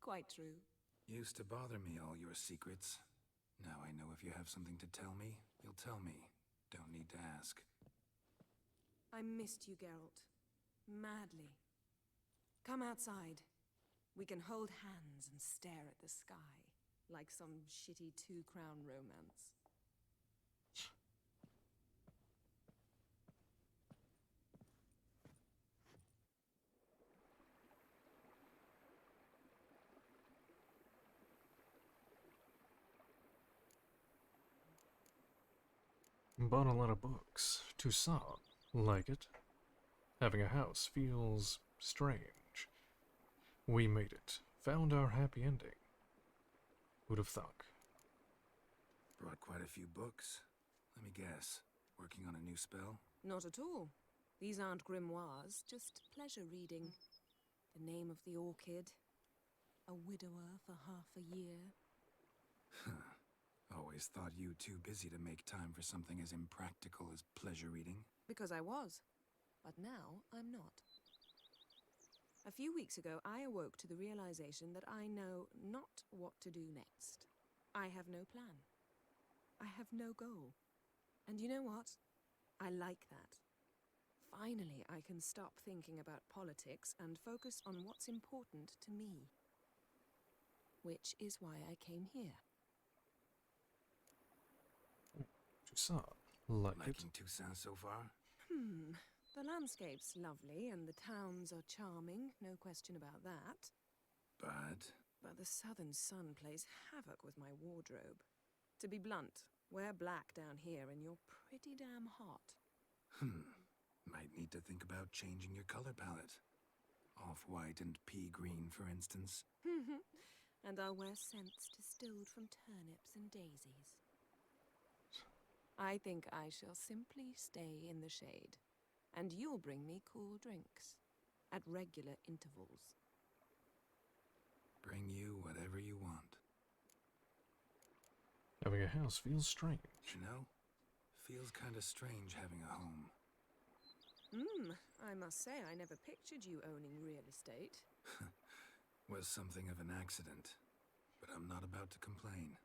Quite true. Used to bother me, all your secrets. Now I know if you have something to tell me, you'll tell me. Don't need to ask. I missed you, Geralt. Madly. Come outside. We can hold hands and stare at the sky, like some shitty two-crown romance. Bought a lot of books. Toussaint. Like it. Having a house feels strange. We made it. Found our happy ending. Who'd have thunk? Brought quite a few books. Let me guess. Working on a new spell? Not at all. These aren't grimoires, just pleasure reading. The name of the orchid. A widower for half a year. Always thought you too busy to make time for something as impractical as pleasure reading. Because I was. But now I'm not. A few weeks ago, I awoke to the realization that I know not what to do next. I have no plan. I have no goal. And you know what? I like that. Finally, I can stop thinking about politics and focus on what's important to me. Which is why I came here. Toussaint. Like it. Liking Toussaint so far? The landscape's lovely and the towns are charming, no question about that. But the southern sun plays havoc with my wardrobe. To be blunt, wear black down here and you're pretty damn hot. Might need to think about changing your color palette. Off-white and pea green, for instance. And I'll wear scents distilled from turnips and daisies. I think I shall simply stay in the shade. And you'll bring me cool drinks. At regular intervals. Bring you whatever you want. Having a house feels strange. You know? Feels kinda strange having a home. I must say I never pictured you owning real estate. Was something of an accident. But I'm not about to complain.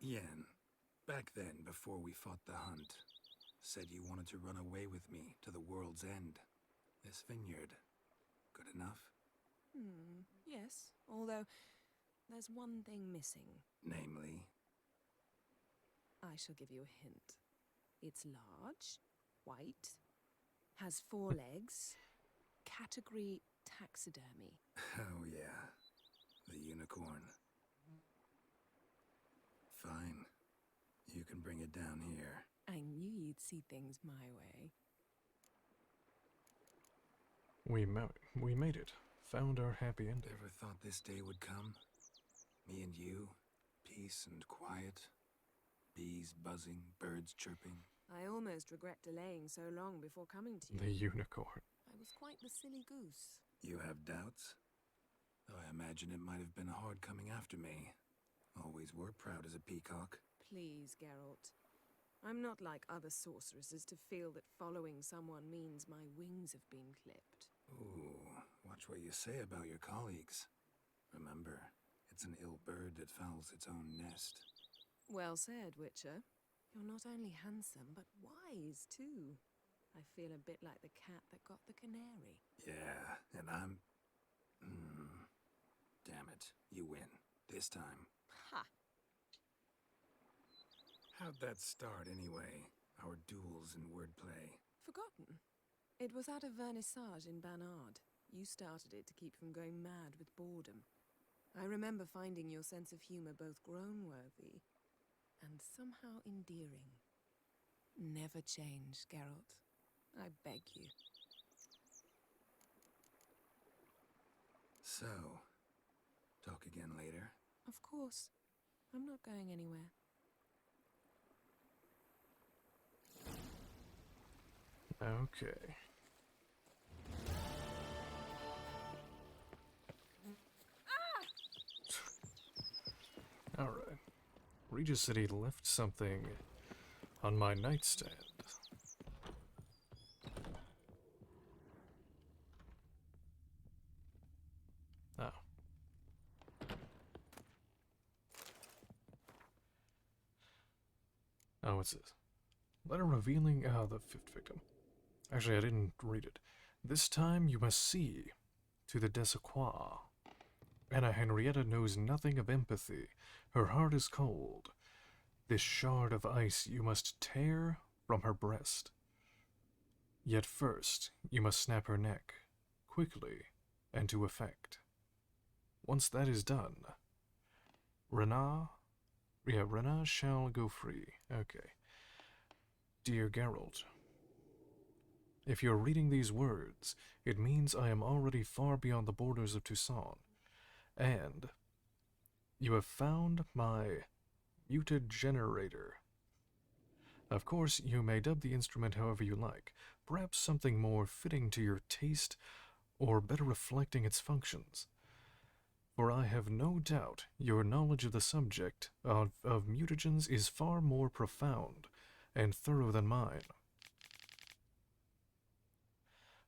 Yen, back then, before we fought the hunt, said you wanted to run away with me to the world's end. This vineyard. Good enough? Yes. Although, there's one thing missing. Namely? I shall give you a hint. It's large, white, has 4 legs, category taxidermy. Oh yeah, the unicorn. Fine. You can bring it down here. I knew you'd see things my way. We made it. Found our happy ending. Ever thought this day would come? Me and you, peace and quiet. Bees buzzing, birds chirping. I almost regret delaying so long before coming to you. The unicorn. I was quite the silly goose. You have doubts? Though I imagine it might have been hard coming after me. Always were proud as a peacock. Please, Geralt. I'm not like other sorceresses to feel that following someone means my wings have been clipped. Ooh, watch what you say about your colleagues. Remember, it's an ill bird that fouls its own nest. Well said, Witcher. You're not only handsome, but wise, too. I feel a bit like the cat that got the canary. Yeah, and I'm... Damn it. You win. This time. Ha! How'd that start, anyway? Our duels and wordplay. Forgotten. It was at a vernissage in Barnard. You started it to keep from going mad with boredom. I remember finding your sense of humor both groan-worthy and somehow endearing. Never change, Geralt. I beg you. So, talk again later? Of course. I'm not going anywhere. Okay. Alright. Regis said he left something on my nightstand. Oh. Oh, what's this? Letter revealing, the fifth victim. Actually, I didn't read it. This time you must see to the Dessequois. Anna Henrietta knows nothing of empathy. Her heart is cold. This shard of ice you must tear from her breast. Yet first you must snap her neck, quickly and to effect. Once that is done, Renna shall go free. Okay. Dear Geralt, if you're reading these words, it means I am already far beyond the borders of Toussaint, and you have found my mutagenerator. Of course, you may dub the instrument however you like, perhaps something more fitting to your taste or better reflecting its functions. For I have no doubt your knowledge of the subject of mutagens is far more profound and thorough than mine.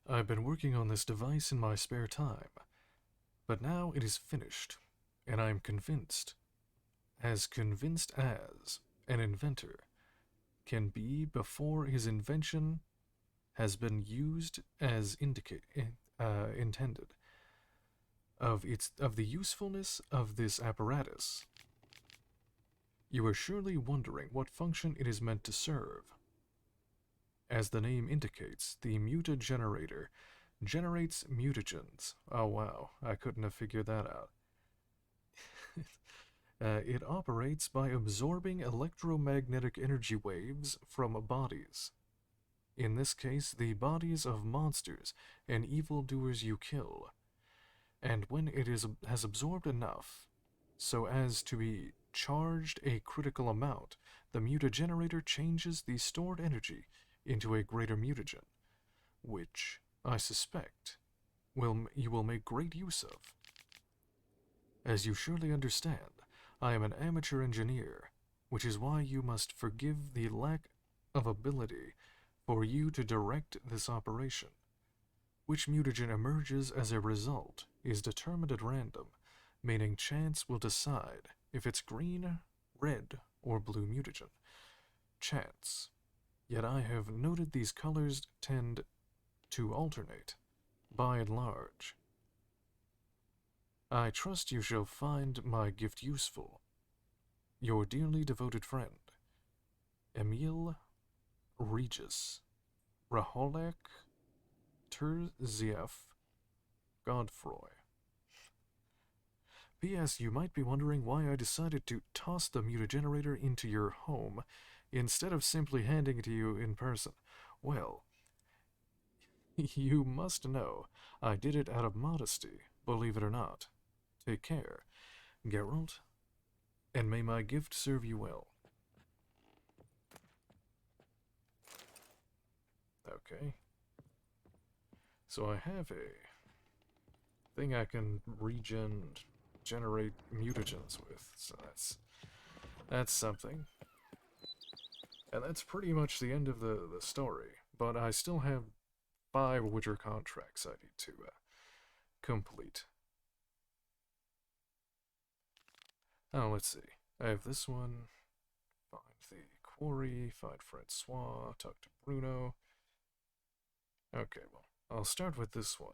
I've been working on this device in my spare time, but now it is finished, and I am convinced, as convinced as an inventor can be before his invention has been used as intended, of the usefulness of this apparatus. You are surely wondering what function it is meant to serve. As the name indicates, the mutagenerator generates mutagens. Oh wow, I couldn't have figured that out. It operates by absorbing electromagnetic energy waves from bodies. In this case, the bodies of monsters and evildoers you kill. And when it has absorbed enough, so as to be charged a critical amount, the mutagenerator changes the stored energy into a greater mutagen, which, I suspect, you will make great use of. As you surely understand, I am an amateur engineer, which is why you must forgive the lack of ability for you to direct this operation. Which mutagen emerges as a result is determined at random, meaning chance will decide if it's green, red, or blue mutagen. Chance. Yet I have noted these colors tend to alternate, by and large. I trust you shall find my gift useful. Your dearly devoted friend, Emil Regis Raholek Terzief Godfroy. P.S. You might be wondering why I decided to toss the mutagenerator into your home instead of simply handing it to you in person. Well, you must know I did it out of modesty, believe it or not. Take care, Geralt, and may my gift serve you well. Okay. So I have a thing I can generate mutagens with, so that's something. And that's pretty much the end of the story, but I still have 5 Witcher contracts I need to complete. Oh, let's see. I have this one. Find the quarry, find Francois, talk to Bruno. Okay, well, I'll start with this one.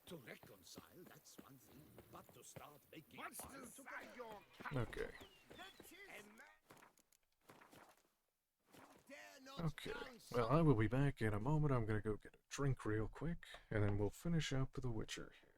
To reconcile, that's one thing, but to start making Monsters fun by your Okay. Okay. Well, I will be back in a moment. I'm gonna go get a drink real quick, and then we'll finish up The Witcher here.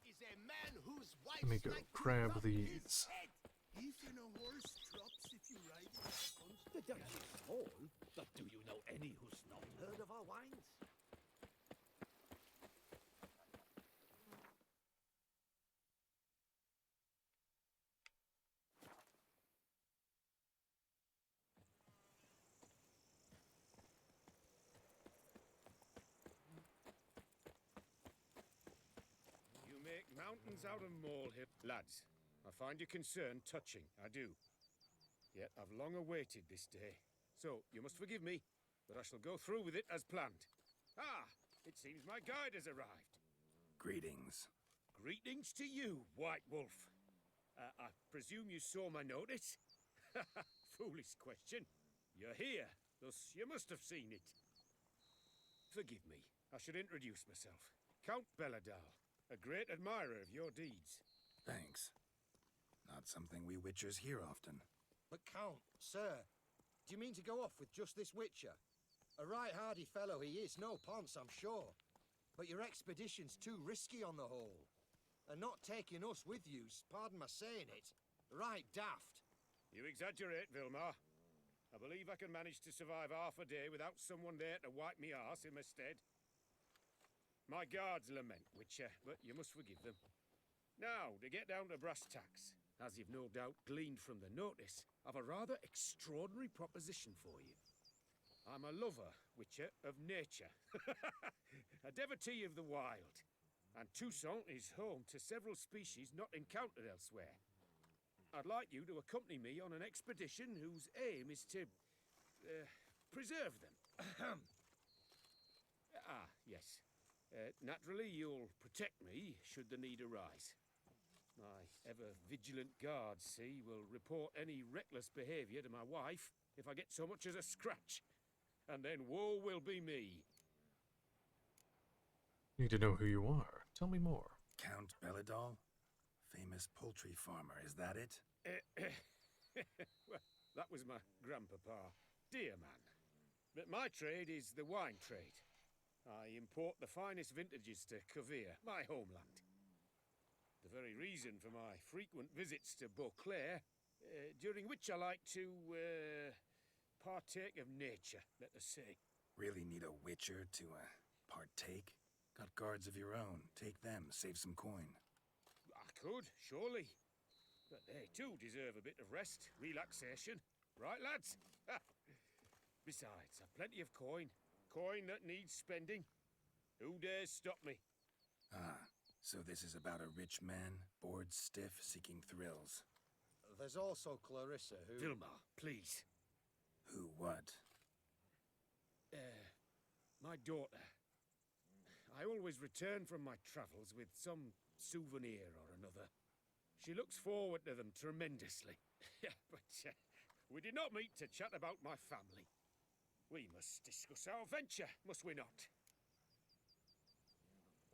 Is a man whose Let me go grab these. If in a horse drops if you ride it. The Dutch is small, but do you know any who's not heard of our wines? You make mountains out of molehill. Lads, I find your concern touching, I do. Yet I've long awaited this day. So, you must forgive me, but I shall go through with it as planned. Ah, it seems my guide has arrived. Greetings. Greetings to you, White Wolf. I presume you saw my notice? Foolish question. You're here, thus you must have seen it. Forgive me, I should introduce myself. Count Belladal, a great admirer of your deeds. Thanks. Not something we Witchers hear often. But Count, sir, do you mean to go off with just this Witcher? A right hardy fellow he is, no ponce, I'm sure. But your expedition's too risky on the whole. And not taking us with you's, pardon my saying it, right daft. You exaggerate, Vilmar. I believe I can manage to survive half a day without someone there to wipe me arse in my stead. My guards lament, Witcher, but you must forgive them. Now, to get down to brass tacks, as you've no doubt gleaned from the notice, I've a rather extraordinary proposition for you. I'm a lover, Witcher, of nature. A devotee of the wild. And Toussaint is home to several species not encountered elsewhere. I'd like you to accompany me on an expedition whose aim is to preserve them. Yes. Naturally, you'll protect me should the need arise. My ever-vigilant guards, see, will report any reckless behavior to my wife if I get so much as a scratch. And then woe will be me. Need to know who you are. Tell me more. Count Belladal? Famous poultry farmer, is that it? Well, that was my grandpapa. Dear man. But my trade is the wine trade. I import the finest vintages to Cavere, my homeland. The very reason for my frequent visits to Beauclair, during which I like to, partake of nature, let us say. Really need a Witcher to, partake? Got guards of your own. Take them, save some coin. I could, surely. But they too deserve a bit of rest, relaxation. Right, lads? Besides, I've plenty of coin. Coin that needs spending. Who dares stop me? Ah, so this is about a rich man, bored stiff, seeking thrills. There's also Clarissa who... Vilmar, please. Who what? My daughter. I always return from my travels with some souvenir or another. She looks forward to them tremendously. But we did not meet to chat about my family. We must discuss our venture, must we not?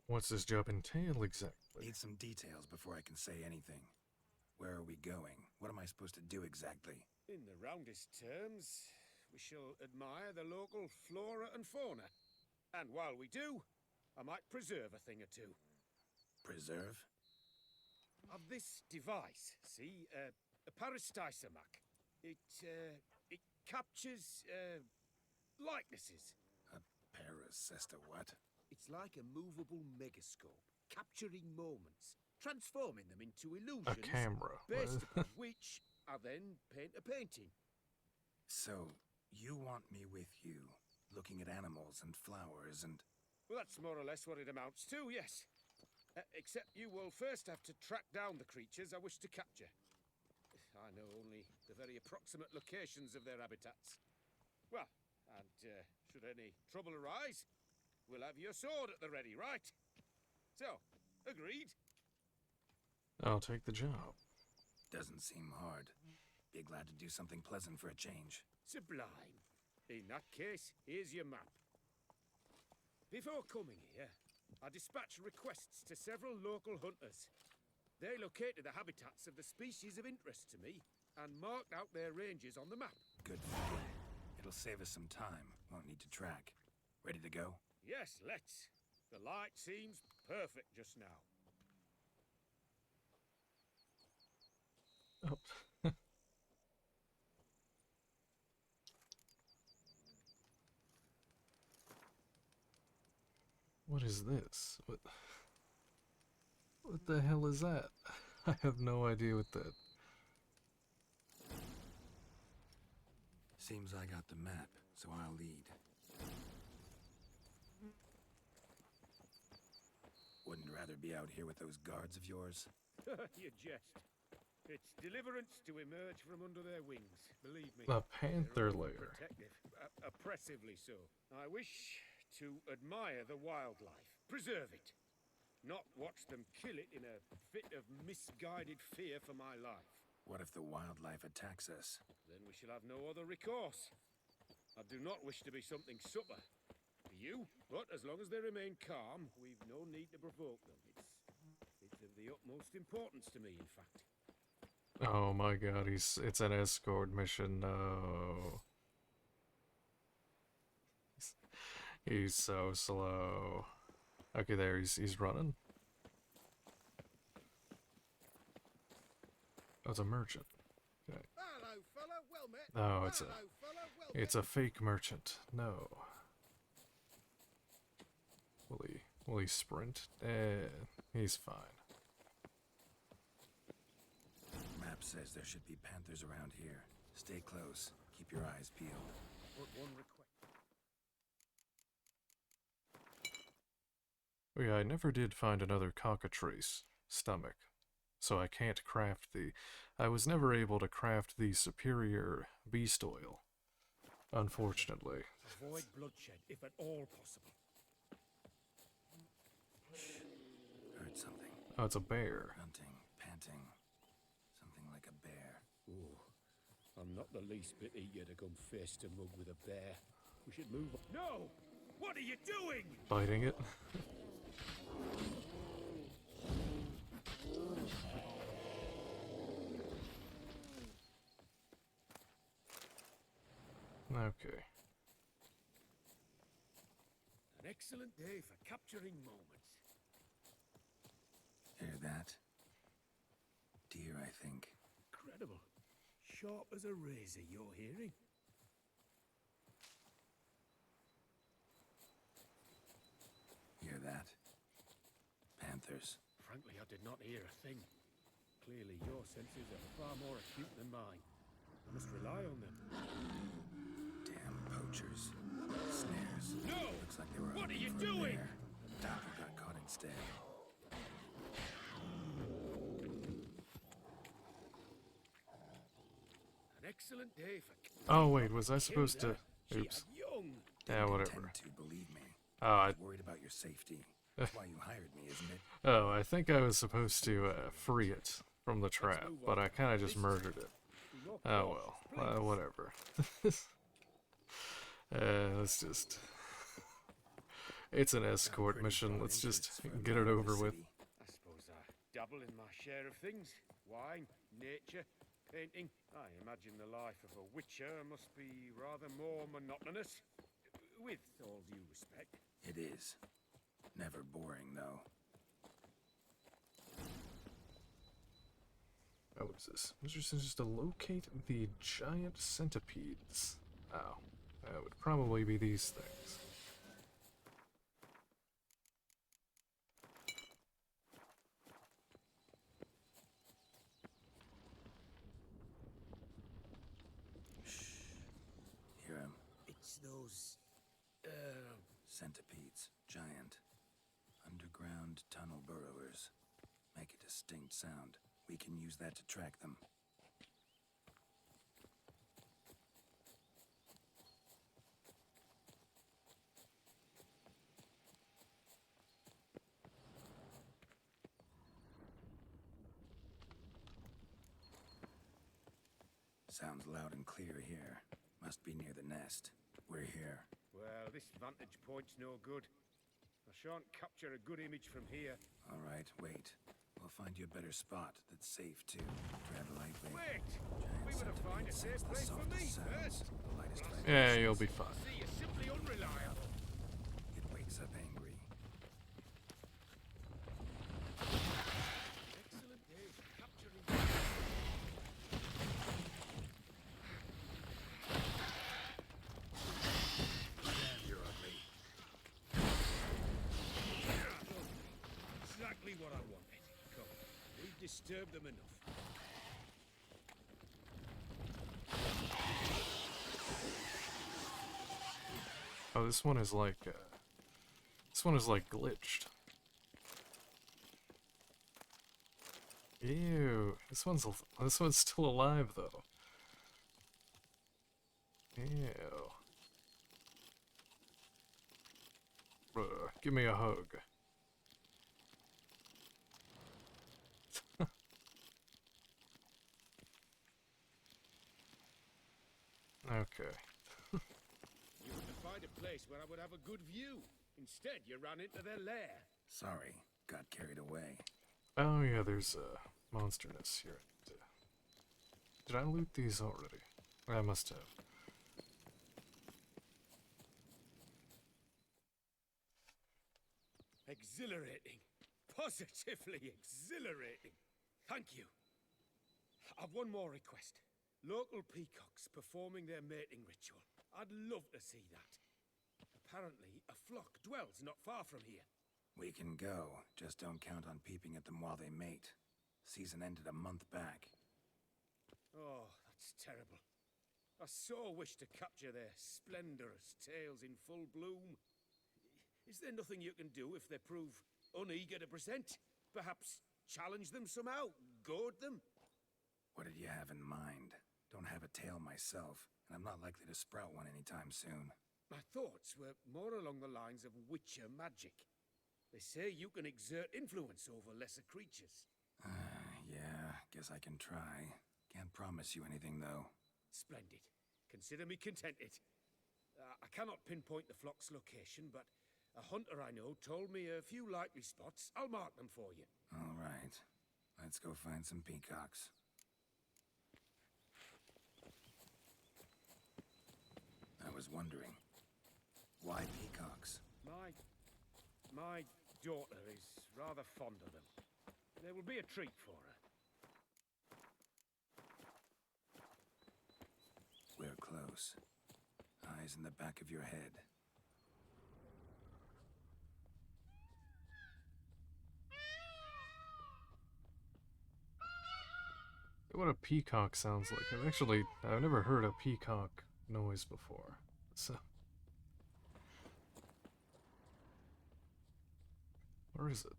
What's this job entail exactly? Need some details before I can say anything. Where are we going? What am I supposed to do exactly? In the roundest terms, we shall admire the local flora and fauna. And while we do, I might preserve a thing or two. Preserve? Of this device, see? A parastisomac. It captures, likenesses. A parasesta what? It's like a movable megascope, capturing moments, transforming them into illusions. A camera. Based upon which I then paint a painting. So, you want me with you, looking at animals and flowers and... Well, that's more or less what it amounts to, yes. Except you will first have to track down the creatures I wish to capture. I know only the very approximate locations of their habitats. Well, and should any trouble arise, we'll have your sword at the ready, right? So, agreed? I'll take the job. Doesn't seem hard. Be glad to do something pleasant for a change. Sublime. In that case, here's your map. Before coming here, I dispatched requests to several local hunters. They located the habitats of the species of interest to me and marked out their ranges on the map. Good thinking. It'll save us some time. Won't need to track. Ready to go? Yes, let's. The light seems perfect just now. Oh. What is this? What the hell is that? I have no idea what that... Seems I got the map, so I'll lead. Wouldn't rather be out here with those guards of yours? You jest. It's deliverance to emerge from under their wings, believe me. A panther They're lair. protective, oppressively so. I wish to admire the wildlife, preserve it, not watch them kill it in a fit of misguided fear for my life. What if the wildlife attacks us? Then we shall have no other recourse. I do not wish to be something supper to you, but as long as they remain calm, we've no need to provoke them. It's of the utmost importance to me, in fact. Oh my god, it's an escort mission, no. He's so slow. Okay, there, he's running. Oh, it's a merchant. Okay. Hello, fella. Well met. Oh, Hello, fella. Well met. it's a fake merchant. No. Will he sprint? He's fine. Map says there should be panthers around here. Stay close. Keep your eyes peeled. But one request. Oh yeah, I never did find another cockatrice stomach, so I can't craft I was never able to craft the superior beast oil, unfortunately. Avoid bloodshed, if at all possible. Heard something. Oh, it's a bear. Grunting, panting. Something like a bear. Ooh, I'm not the least bit eager to come face to mug with a bear. We should move on. No! What are you doing? Biting it. Okay. An excellent day for capturing moments. Hear that? Deer, I think. Incredible. Sharp as a razor, you're hearing. Hear that? Panthers. Frankly, I did not hear a thing. Clearly, your senses are far more acute than mine. I must rely on them. Damn poachers. Snares. No! Looks like they were What are hoping you for a doing? bear. Doctor got caught instead. An excellent day for... Oh wait, was I supposed to... She Oops. had young. Yeah, whatever. Tend to believe me. Oh, I... Worried about your safety. That's why you hired me, isn't it? Oh, I think I was supposed to free it from the trap, but I kind of just murdered it. No Oh cautious, well, please. whatever. Let's just. It's an escort mission. Let's just get it over with. I suppose I dabble in my share of things. Wine, nature, painting. I imagine the life of a witcher must be rather more monotonous. With all due respect. It is. Never boring, though. Oh, what is this? Interesting, just to locate the giant centipedes. Oh, that would probably be these things. Hear him? It's those... Centipedes. Giant. Underground tunnel burrowers. Make a distinct sound. We can use that to track them. Sounds loud and clear here. Must be near the nest. We're here. Well, this vantage point's no good. I shan't capture a good image from here. All right, wait. We'll find you a better spot that's safe too. Tread lightly. Wait! Giant We would have found a centipedes safe sense the place for me softest sounds. first. The lightest vibration. Yeah, you'll be fine. See, you're simply unreliable. It wakes up angry. Excellent day for capturing. You're ugly. Exactly what I wanted. Come, we've disturbed them enough. Oh, this one is like glitched. Ew, this one's still alive though. Ew. Give me a hug. Okay. You were to find a place where I would have a good view. Instead, you ran into their lair. Sorry, got carried away. Oh yeah, there's monster nests here. Did I loot these already? I must have. Exhilarating. Positively exhilarating. Thank you. I've one more request. Local peacocks performing their mating ritual. I'd love to see that. Apparently, a flock dwells not far from here. We can go, just don't count on peeping at them while they mate. Season ended a month back. Oh, that's terrible. I so wish to capture their splendorous tails in full bloom. Is there nothing you can do if they prove uneager to present? Perhaps challenge them somehow? Goad them? What did you have in mind? Don't have a tail myself, and I'm not likely to sprout one anytime soon. My thoughts were more along the lines of witcher magic. They say you can exert influence over lesser creatures. Yeah, guess I can try. Can't promise you anything, though. Splendid. Consider me contented. I cannot pinpoint the flock's location, but a hunter I know told me a few likely spots. I'll mark them for you. All right. Let's go find some peacocks. I was wondering, why peacocks? My daughter is rather fond of them. They will be a treat for her. We're close. Eyes in the back of your head. What a peacock sounds like. I've never heard a peacock noise before. So, where is it?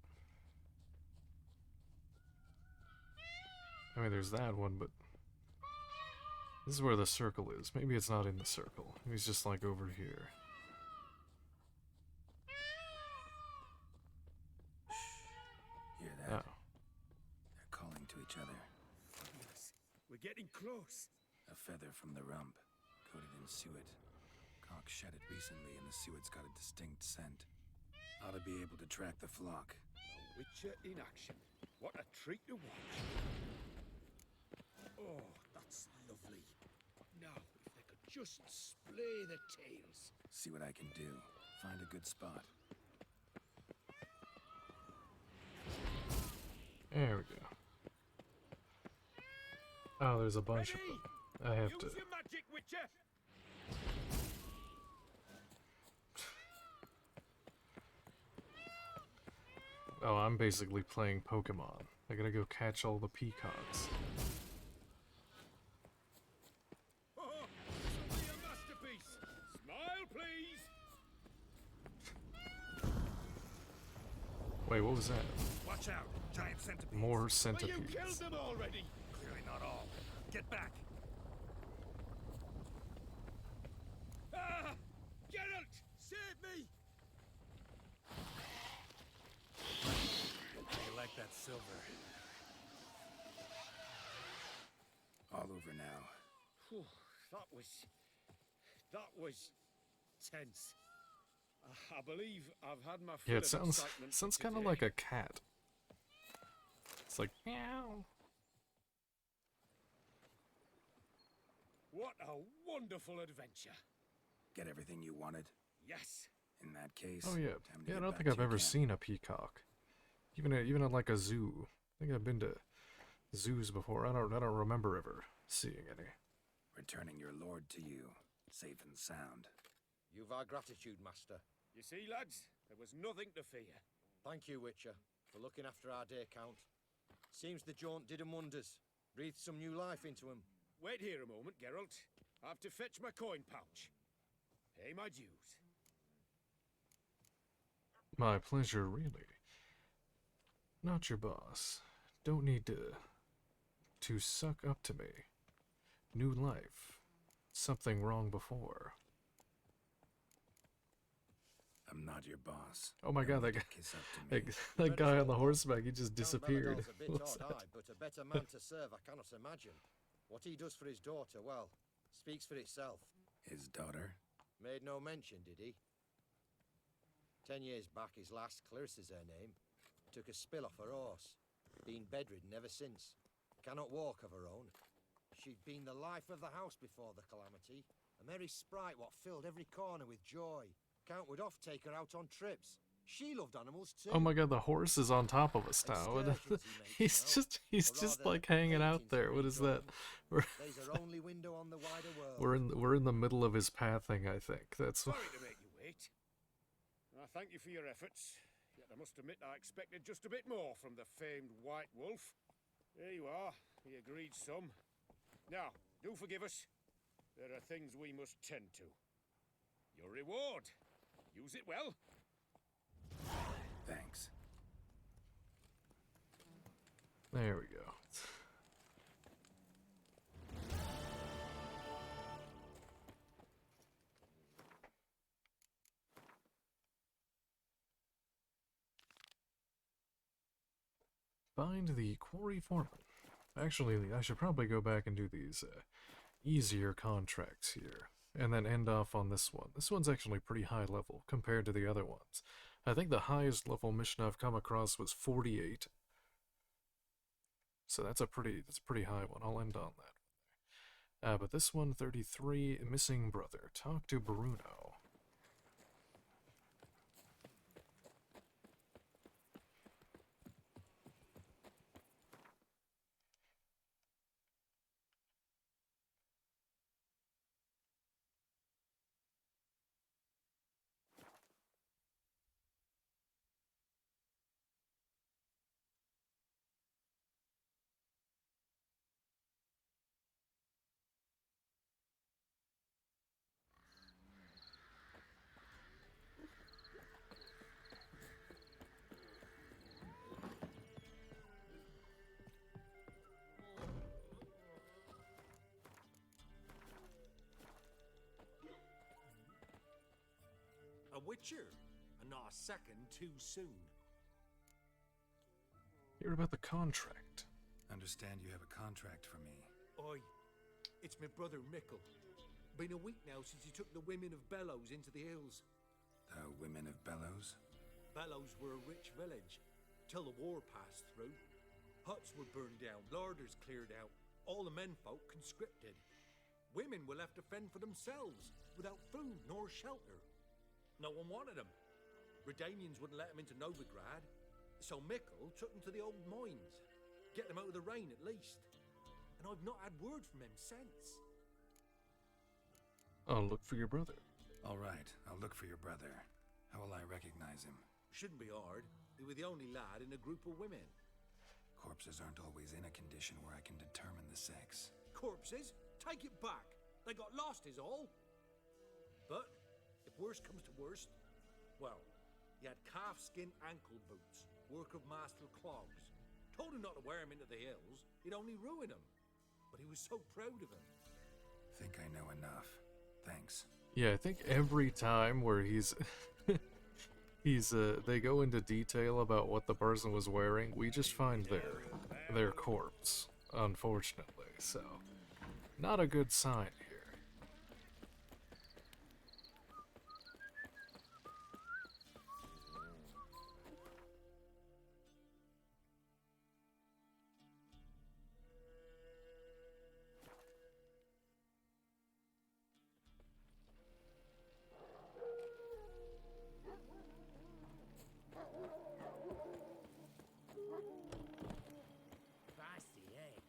I mean, there's that one, but this is where the circle is. Maybe it's not in the circle. Maybe it's just like over here. Hear that? Oh. They're calling to each other. Fabulous. We're getting close. A feather from the rump, coated in suet. Cock shed it recently, and the suet's got a distinct scent. Ought to be able to track the flock. A witcher in action. What a treat to watch. Oh, that's lovely. Now, if they could just splay the tails. See what I can do. Find a good spot. There we go. Oh, there's a bunch of them. I have to... Use your magic, witcher! Oh, I'm basically playing Pokemon. I gotta go catch all the peacocks. Oh, this'll be a masterpiece! Smile, please! Wait, what was that? Watch out! Giant centipede. More Well, you centipedes. killed them already! Clearly not all. Get back! Ah! Geralt! Save me! I like that silver. All over now. Whew, that was tense. I believe I've had my fill Yeah, of it sounds excitement kind of today. like a cat. It's like meow. What a wonderful adventure! Get everything you wanted? Yes. In that case... Oh yeah, time to yeah. I get don't back think to I've your ever camp. seen a peacock. Even at like a zoo. I think I've been to zoos before. I don't remember ever seeing any. Returning your lord to you, safe and sound. You've our gratitude, Master. You see, lads, there was nothing to fear. Thank you, Witcher, for looking after our day count. Seems the jaunt did 'em wonders. Breathed some new life into 'em. Wait here a moment, Geralt. I have to fetch my coin pouch. Pay my dues. My pleasure, really. Not your boss. Don't need to suck up to me. New life. Something wrong before. I'm not your boss. Oh my god, that guy, Kiss up to me. that guy on the horseback, he just disappeared. Count Beledal's a bit What's odd, that? aye, but a better man to serve I cannot imagine. What he does for his daughter, well, speaks for itself. His daughter? Made no mention, did he? 10 years back, his last, Clarissa's her name, took a spill off her horse. Been bedridden ever since. Cannot walk of her own. She'd been the life of the house before the calamity. A merry sprite what filled every corner with joy. Count would oft take her out on trips. She loved animals too. Oh my god, the horse is on top of us now. Excursions he makes, he's or just rather, like hanging out paintings there. to What read is that? We're, There's her only window on the wider world. we're in the middle of his pathing, I think. That's Sorry to make you wait. I thank you for your efforts. Yet I must admit I expected just a bit more from the famed White Wolf. There you are. He agreed some. Now, do forgive us. There are things we must tend to. Your reward. Use it well. Thanks. There we go. Find the quarry foreman. Actually, I should probably go back and do these easier contracts here, and then end off on this one. This one's actually pretty high level compared to the other ones. I think the highest level mission I've come across was 48. So that's a pretty high one. I'll end on that. But this one, 33, missing brother. Talk to Bruno. A witcher, and not a second too soon. Hear about the contract. Understand you have a contract for me. Oi, It's my brother Mickle. Been a week now since he took the women of Bellows into the hills. The women of Bellows? Bellows were a rich village, till the war passed through. Huts were burned down, larders cleared out, all the menfolk conscripted. Women were left to fend for themselves, without food nor shelter. No one wanted them. Redanians wouldn't let them into Novigrad, so Mickle took them to the old mines. Get them out of the rain at least. And I've not had word from him since. I'll look for your brother. All right, I'll look for your brother. How will I recognize him? Shouldn't be hard. They were the only lad in a group of women. Corpses aren't always in a condition where I can determine the sex. Corpses? Take it back. They got lost is all. But, if worst comes to worst, well, he had calfskin ankle boots, work of Master Clogs. Told him not to wear him into the hills, he'd only ruin him. But he was so proud of him. Think I know enough. Thanks. Yeah, I think every time where he's they go into detail about what the person was wearing, we just find their corpse, unfortunately. So, not a good sign here. Feisty, eh?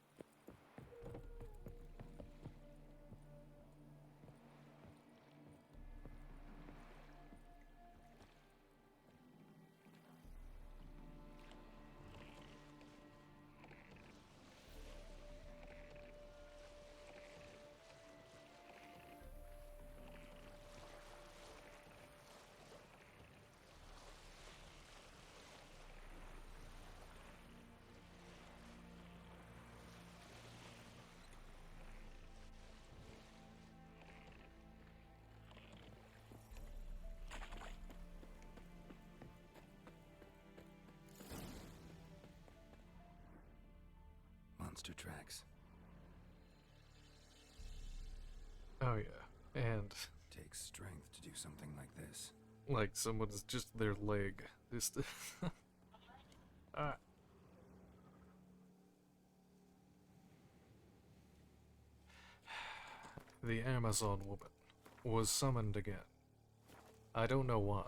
Monster tracks. Oh yeah, and Takes strength to do something like this. like someone's just their leg. Just The Amazon woman was summoned again. I don't know why.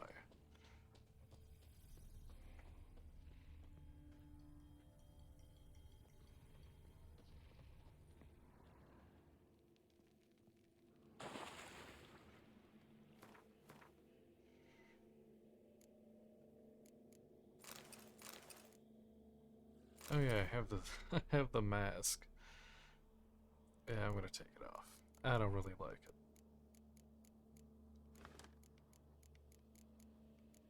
Oh yeah, I have the I have the mask. Yeah, I'm gonna take it off. I don't really like it.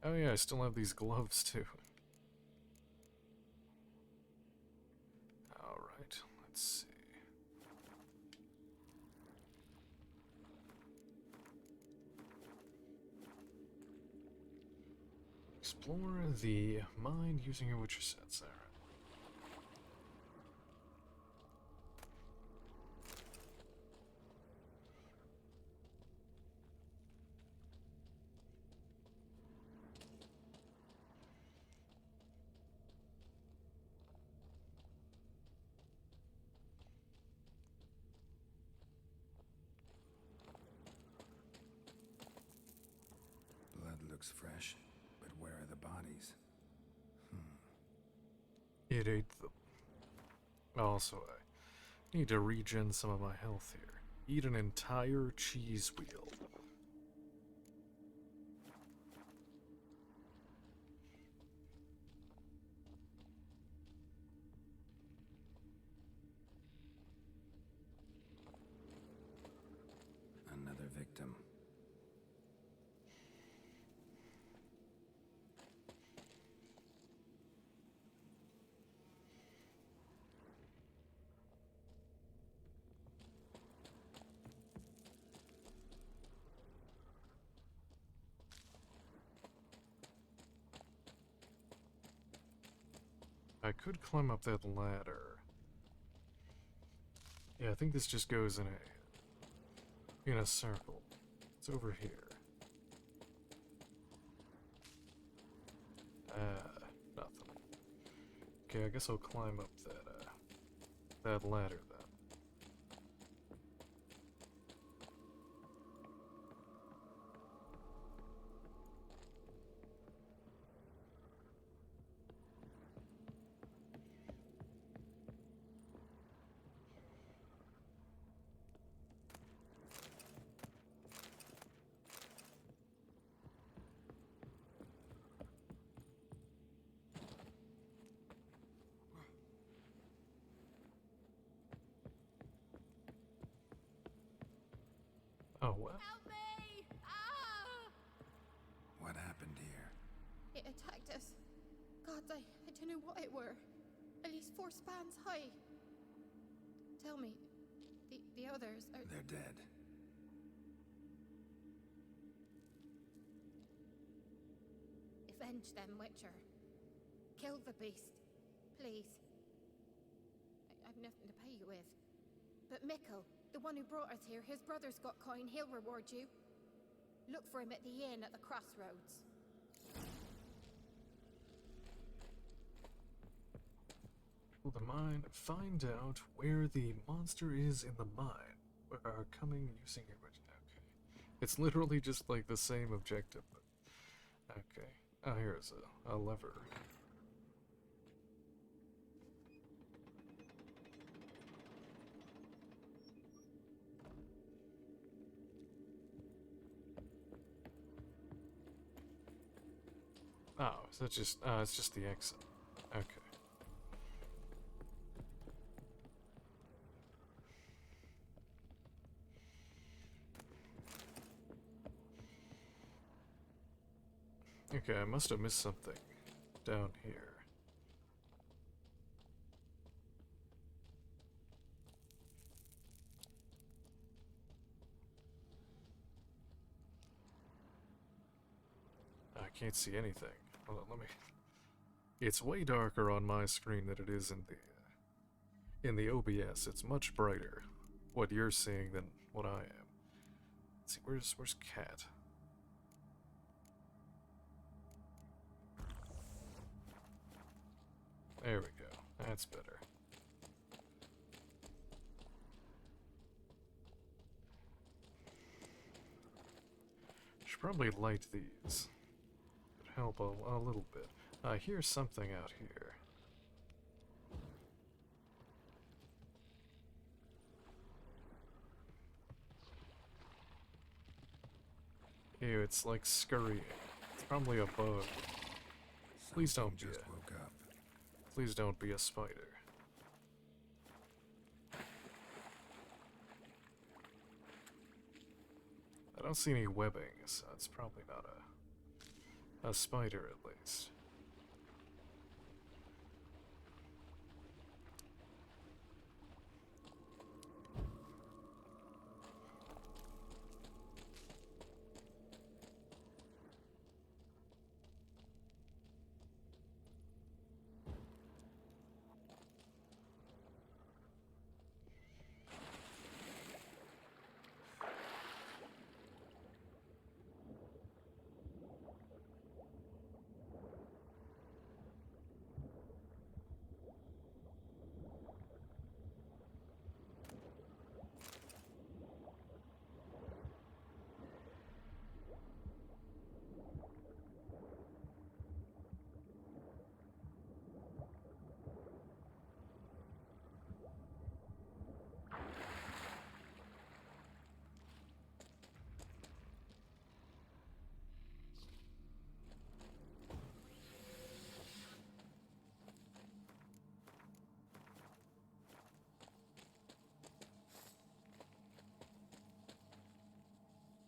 Oh yeah, I still have these gloves too. Alright, let's see. Explore the mind using your Witcher sets, Aaron. Blood looks fresh, but where are the bodies? It ate them. Also, I need to regen some of my health here. Eat an entire cheese wheel. Another victim. I could climb up that ladder. Yeah, Yeah, I think this just goes in a circle. It's over here. Nothing. Okay, I guess I'll climb up that ladder then. Oh, what? Help me! Ah! What happened here? It attacked us. God, I don't know what it were. At least 4 spans high. Tell me, the others are... They're dead. Avenge them, Witcher. Kill the beast. Please. I've nothing to pay you with. But Mikkel, the one who brought us here, his brother's got coin, he'll reward you. Look for him at the inn at the crossroads. Will the mine find out where the monster is in the mine? We are coming using your budget. Okay. It's literally just like the same objective. But okay. Oh, here's a lever. Oh, so it's just the exit. Okay. Okay, I must have missed something down here. I can't see anything. Hold on, let me. It's way darker on my screen than it is in the OBS. It's much brighter what you're seeing than what I am. Let's see, where's Cat? There we go. That's better. Should probably light these. Would help a little bit. Here's something out here. Ew, it's like scurrying. It's probably a bug. Please don't be just woke up. Please don't be a spider. I don't see any webbing, so it's probably not a spider at least.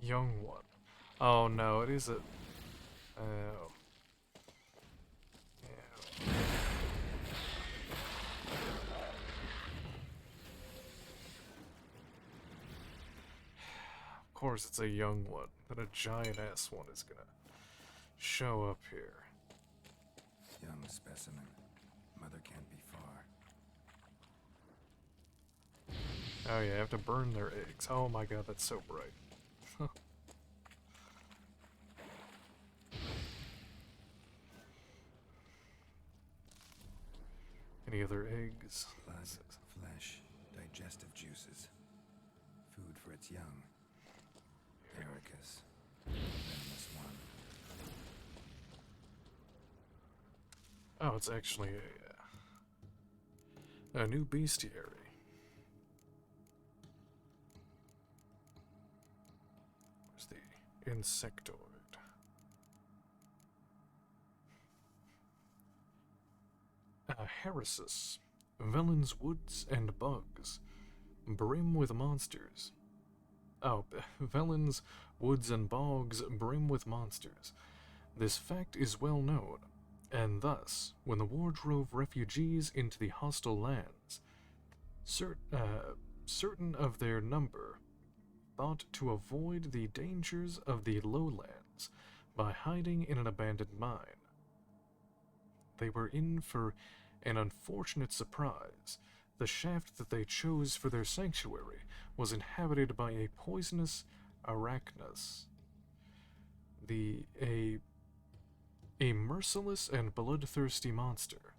Young one. Oh no, it is a... Oh. Yeah. Of course it's a young one, but a giant-ass one is gonna show up here. Young specimen. Mother can't be far. Oh yeah, I have to burn their eggs. Oh my god, that's so bright. Any other eggs? Blood, flesh, digestive juices. Food for its young. Ericus. Venomous one. Oh, it's actually a new bestiary. Where's the insectoid? Heresius. Velen's woods and bugs. Brim with monsters. Oh, Velen's woods and bogs brim with monsters. This fact is well known, and thus, when the war drove refugees into the hostile lands, certain of their number thought to avoid the dangers of the lowlands by hiding in an abandoned mine. They were in for an unfortunate surprise. The shaft that they chose for their sanctuary was inhabited by a poisonous arachnus. A merciless and bloodthirsty monster.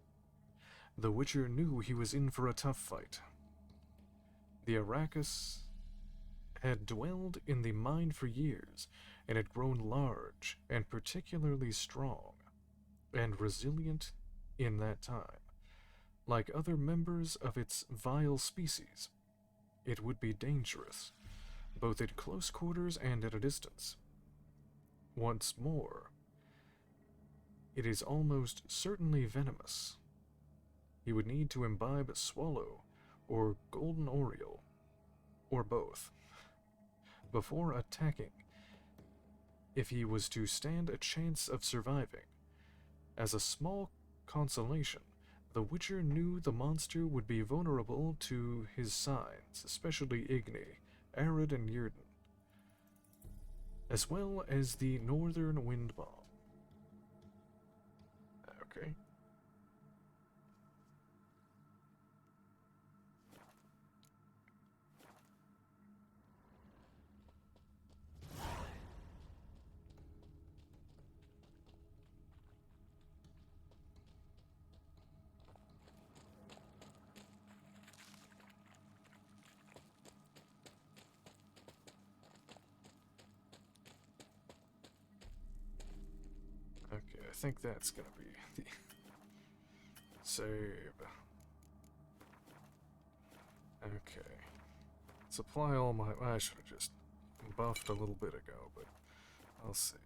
The Witcher knew he was in for a tough fight. The arachnus had dwelled in the mine for years and had grown large and particularly strong and resilient in that time. Like other members of its vile species, it would be dangerous, both at close quarters and at a distance. Once more, it is almost certainly venomous. He would need to imbibe Swallow or Golden Oriole, or both, before attacking, if he was to stand a chance of surviving. As a small consolation, the Witcher knew the monster would be vulnerable to his signs, especially Igni, Arid, and Yrden, as well as the Northern Wind Bomb. Okay. Okay, I think that's gonna be the save. Okay. Supply all my... I should have just buffed a little bit ago, but I'll see.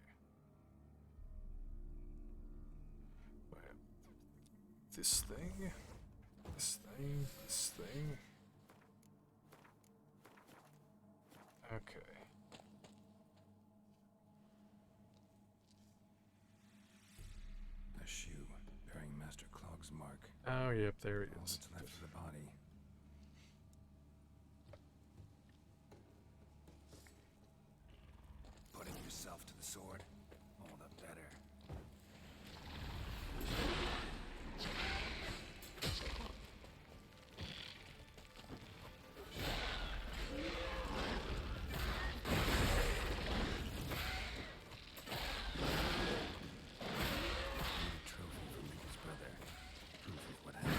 Wait. This thing? This thing? This thing? Okay. A shoe bearing Master Clog's mark. Oh, yep, there he All is. that's left of the body. Putting yourself to the sword, all the better. Trophy from Mickey's brother. Proof of what happened.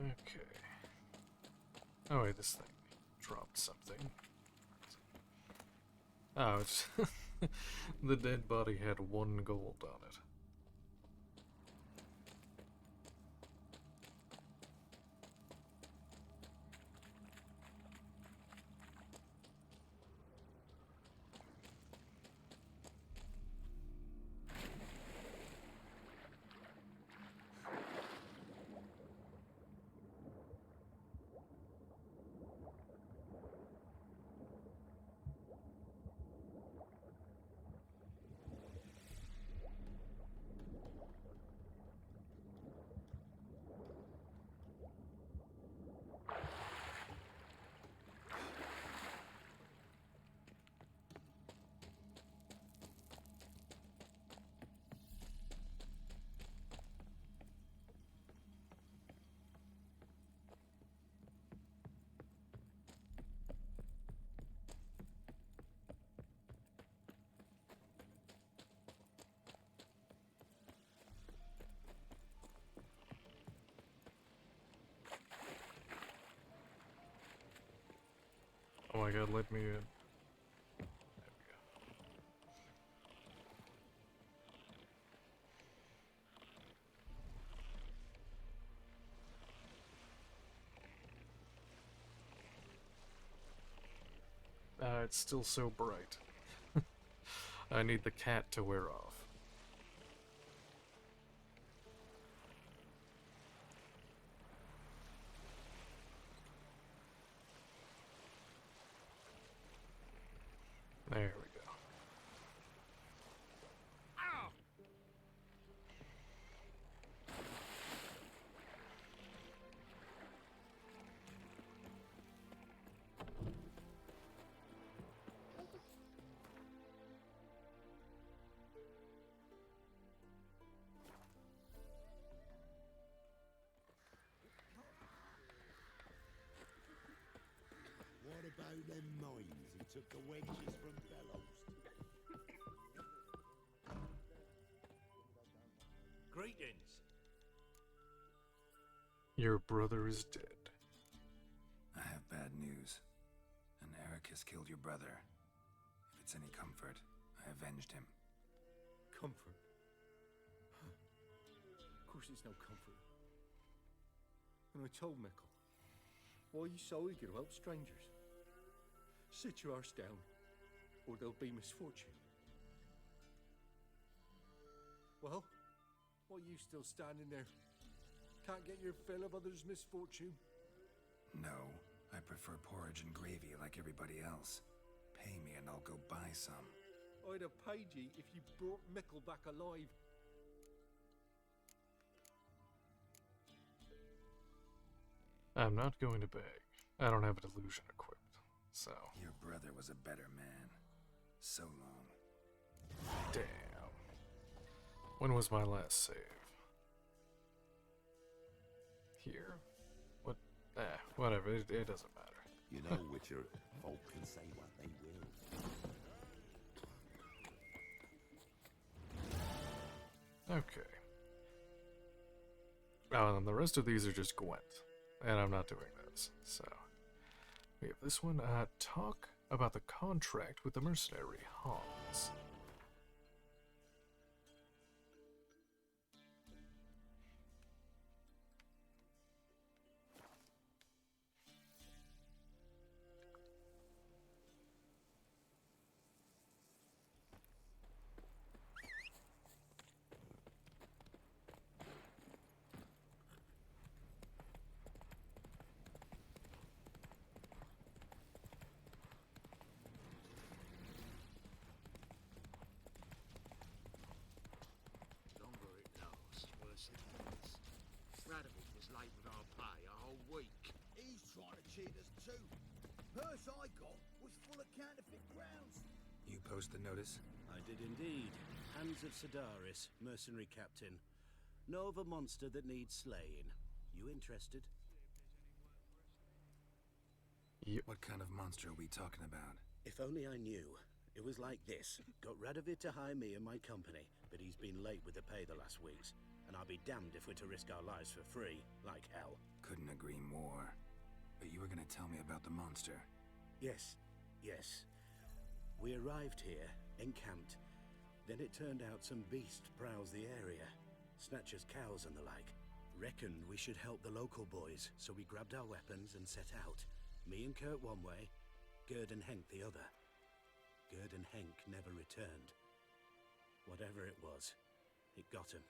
Okay. Oh wait, this thing dropped something. Oh, it's the dead body had 1 gold on it. my god, let me in. It's still so bright. I need the cat to wear off. There we go. Ow! What about them mines who took the wedges from Bellows? Greetings. Your brother is dead. I have bad news. An Eric has killed your brother. If it's any comfort, I avenged him. Comfort? Of course it's no comfort. And I told Mickle, why are you so eager to help strangers? Sit your arse down, or there'll be misfortune. Well, why are you still standing there? Can't get your fill of others' misfortune? No, I prefer porridge and gravy like everybody else. Pay me and I'll go buy some. I'd have paid ye if you brought Mickle back alive. I'm not going to beg. I don't have a delusion equipped, so... Your brother was a better man. So long. Damn. When was my last save? Here? What? Whatever. It doesn't matter. You know, Witcher, folk can say what they will. Okay. Oh, and the rest of these are just Gwent. And I'm not doing those, so... We have this one. Talk about the contract with the mercenary Hans. Longer it lasts, worse it gets. Radovid was late with our pay a whole week. He's trying to cheat us too. Purse I got was full of counterfeit crowns. You post the notice? I did indeed. Hands of Sedaris, mercenary captain. Know of a monster that needs slaying. You interested? Yep. What kind of monster are we talking about? If only I knew. It was like this. Got Radovid to hire me and my company, but he's been late with the pay the last weeks. And I'll be damned if we're to risk our lives for free, like hell. Couldn't agree more. But you were gonna tell me about the monster. Yes, yes. We arrived here, encamped. Then it turned out some beast prowls the area. Snatchers cows and the like. Reckoned we should help the local boys, so we grabbed our weapons and set out. Me and Kurt one way, Gerd and Henk the other. Gerd and Henk never returned. Whatever it was, it got him.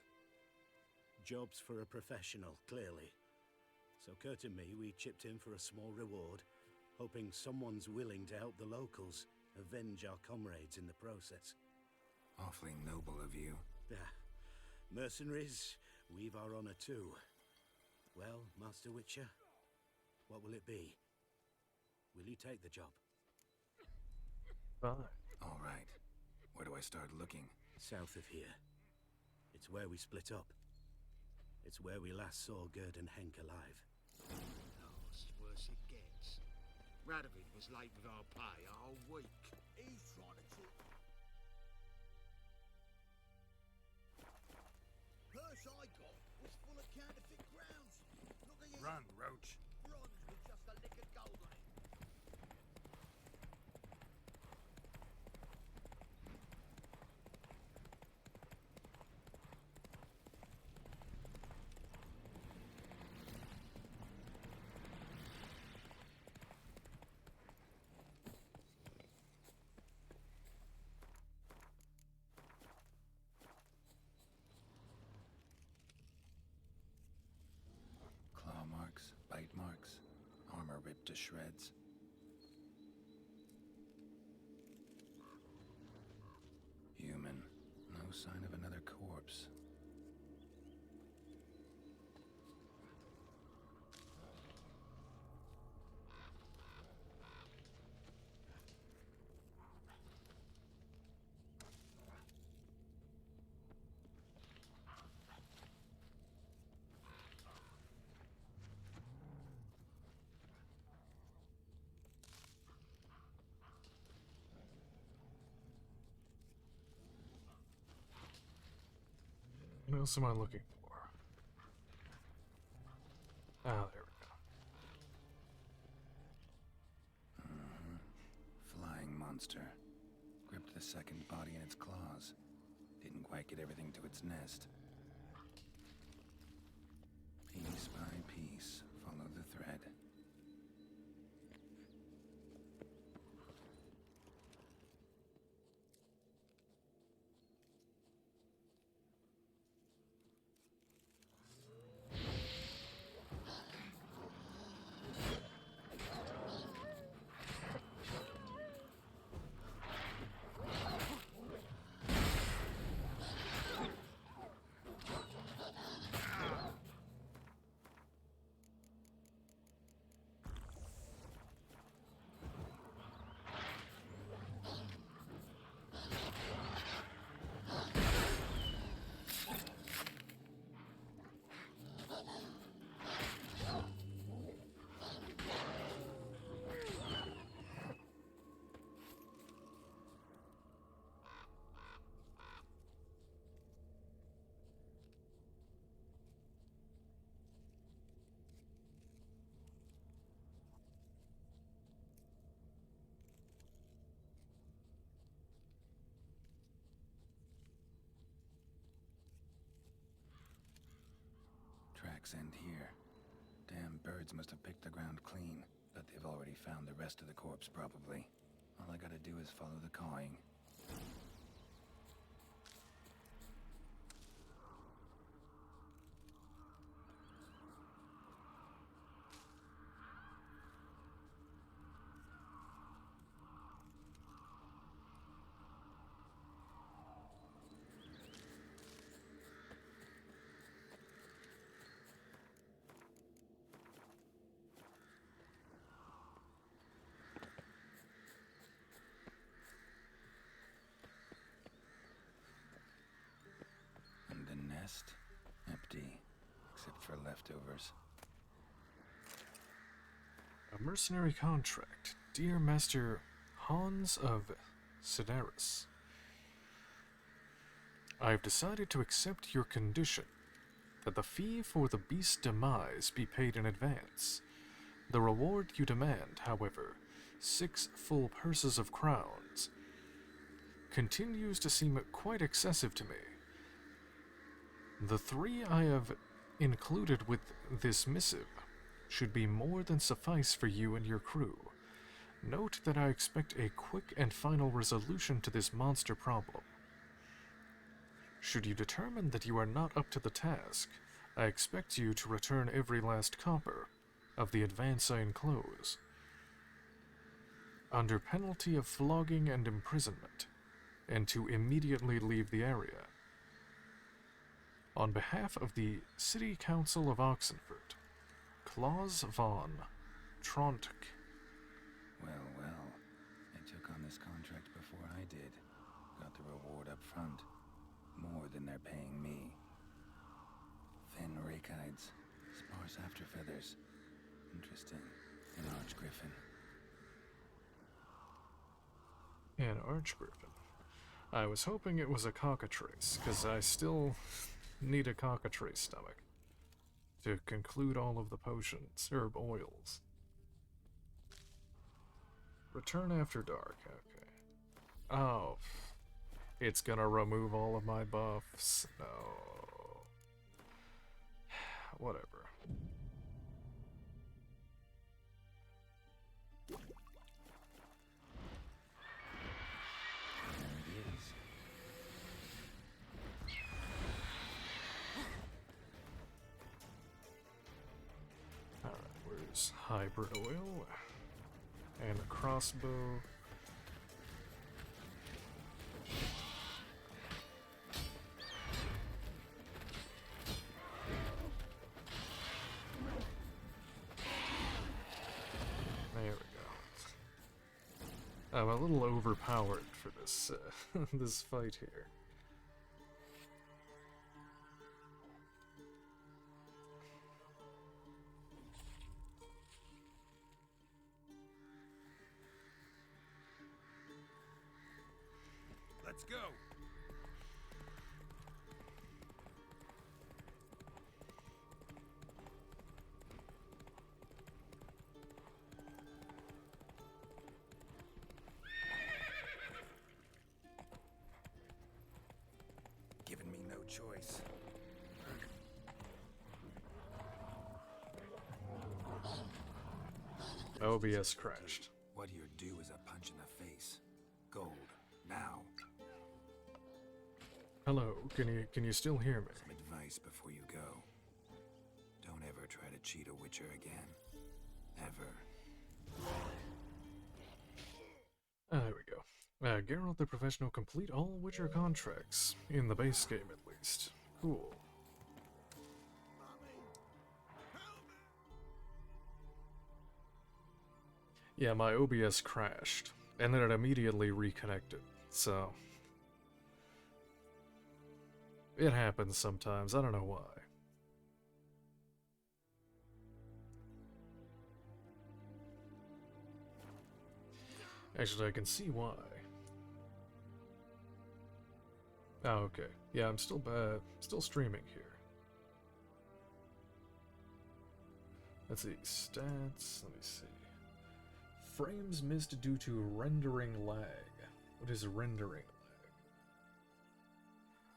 Jobs for a professional, clearly. So Kurt and me, we chipped in for a small reward, hoping someone's willing to help the locals avenge our comrades in the process. Awfully noble of you. Mercenaries, we've our honor too. Well, Master Witcher, what will it be? Will you take the job? Fine. All right. Where do I start looking? South of here. It's where we split up. It's where we last saw Gerd and Henk alive. Last, worse it gets. Radovid was late with our pay a whole week. He's trying to cheat. Purse I got was full of counterfeit crowns. Look at you. Run, Roach. Bronze with just a lick of gold on it. shreds. Human. No sign of another corpse. What else am I looking for? Ah, there we go. Flying monster. Gripped the second body in its claws. Didn't quite get everything to its nest. Piece by piece, follow the thread. Tracks end here. Damn birds must have picked the ground clean, but they've already found the rest of the corpse, probably. All I gotta do is follow the cawing. Empty, except for leftovers. A mercenary contract. Dear Master Hans of Sedaris, I've decided to accept your condition that the fee for the beast's demise be paid in advance. The reward you demand, however, 6 full purses of crowns, continues to seem quite excessive to me. The 3 I have included with this missive should be more than suffice for you and your crew. Note that I expect a quick and final resolution to this monster problem. Should you determine that you are not up to the task, I expect you to return every last copper of the advance I enclose, under penalty of flogging and imprisonment, and to immediately leave the area. On behalf of the City Council of Oxenford, Klaus von Trontek. Well, well. They took on this contract before I did. Got the reward up front. More than they're paying me. Thin rakides. Sparse afterfeathers. Interesting. An archgriffin. An archgriffin. I was hoping it was a cockatrice, because I still need a cockatrice stomach to conclude all of the potions, herb oils. Return after dark, okay. Oh, it's gonna remove all of my buffs. No. Whatever. Alright, where's hybrid oil? And a crossbow. There we go. I'm a little overpowered for this this fight here. Let's go. Giving me no choice. OBS crashed. What you're due is a punch in the face. Gold. Now. Hello, can you still hear me? Some advice before you go. Don't ever try to cheat a Witcher again. Ever. There we go. Geralt the Professional complete all Witcher contracts. In the base game, at least. Cool. Yeah, my OBS crashed, and then it immediately reconnected, so... It happens sometimes, I don't know why. Actually, I can see why. Oh, okay. Yeah, I'm still streaming here. Let's see, stats, let me see. Frames missed due to rendering lag. What is rendering lag?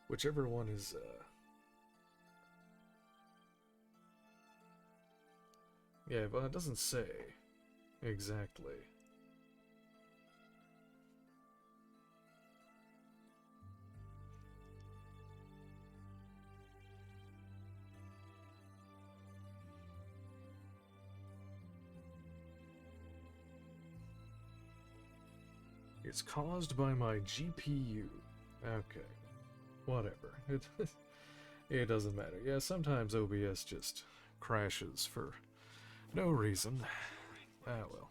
Whichever one is, yeah, but it doesn't say exactly. It's caused by my GPU. Okay. Whatever. It doesn't matter. Yeah, sometimes OBS just crashes for no reason. Ah, well.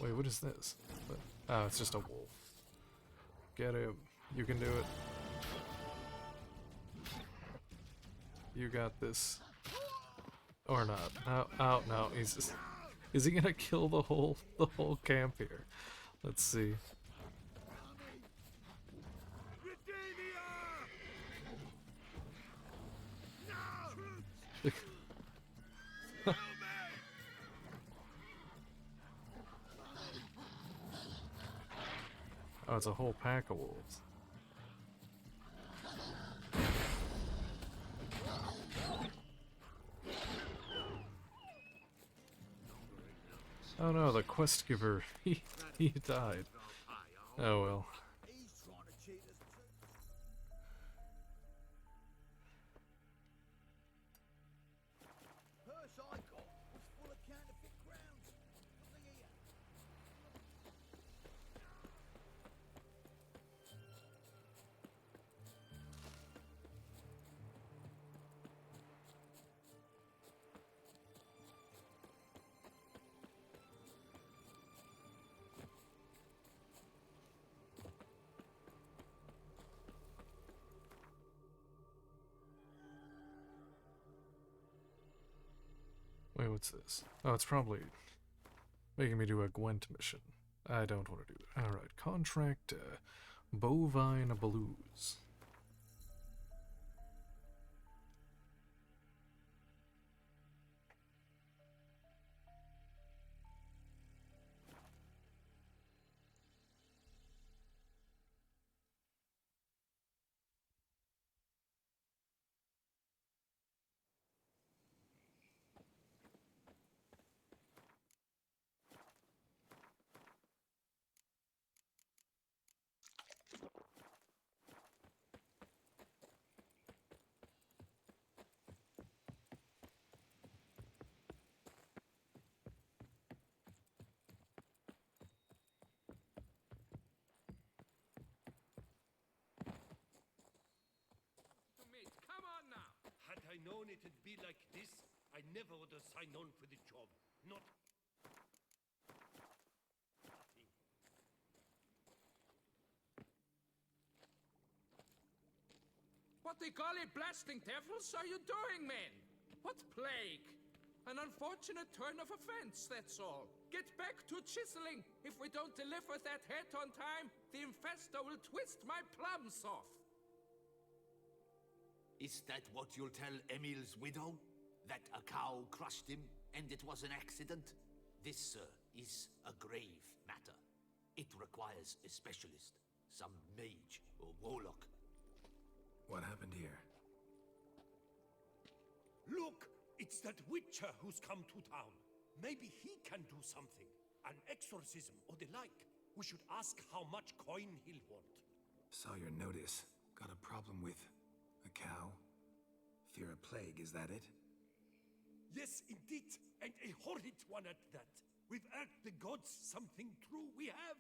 Wait, what is this? Oh, it's just a wolf. Get him. You can do it. You got this. Or not. No, oh, no. He's just... Is he gonna kill the whole camp here? Let's see. Oh, it's a whole pack of wolves. Oh no, the quest giver, he died. Oh well. Wait, what's this? Oh, it's probably making me do a Gwent mission. I don't want to do that. Alright, contract Bovine Blues. known it'd be like this, I never would have signed on for the job. Not... nothing. What the golly blasting devils are you doing, men? What plague? An unfortunate turn of events, that's all. Get back to chiseling. If we don't deliver that head on time, the infestor will twist my plums off. Is that what you'll tell Emil's widow? That a cow crushed him and it was an accident? This, sir, is a grave matter. It requires a specialist, some mage or warlock. What happened here? Look! It's that witcher who's come to town. Maybe he can do something. An exorcism or the like. We should ask how much coin he'll want. Saw your notice. Got a problem with a cow? Fear a plague, is that it? Yes, indeed. And a horrid one at that. We've earned the gods something true, we have.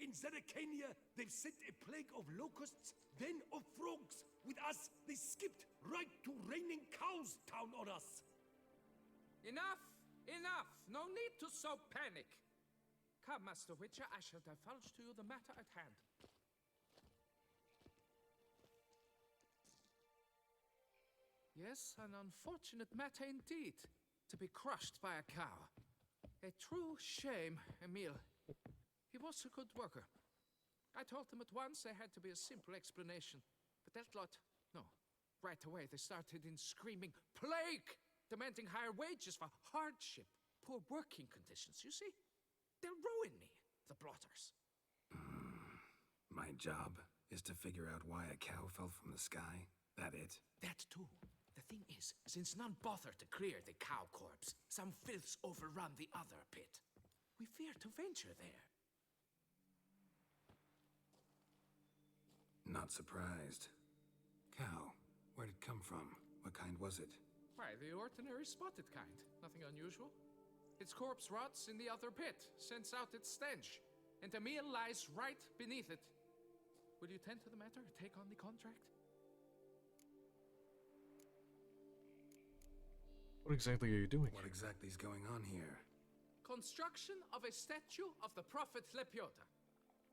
In Zeracania, they've sent a plague of locusts, then of frogs. With us, they skipped right to raining cows down on us. Enough! Enough! No need to so panic. Come, Master Witcher, I shall divulge to you the matter at hand. Yes, an unfortunate matter indeed, to be crushed by a cow. A true shame, Emil. He was a good worker. I told them at once there had to be a simple explanation. But that lot, no. Right away they started in screaming, "Plague!" demanding higher wages for hardship, poor working conditions, you see? They'll ruin me, the blotters. My job is to figure out why a cow fell from the sky? That it? That too. The thing is, since none bothered to clear the cow corpse, some filths overrun the other pit. We fear to venture there. Not surprised. Cow, where'd it come from? What kind was it? Why, the ordinary spotted kind. Nothing unusual. Its corpse rots in the other pit, sends out its stench, and Emil lies right beneath it. Will you tend to the matter, take on the contract? What exactly are you doing? What exactly is going on here? Construction of a statue of the prophet Lepiota.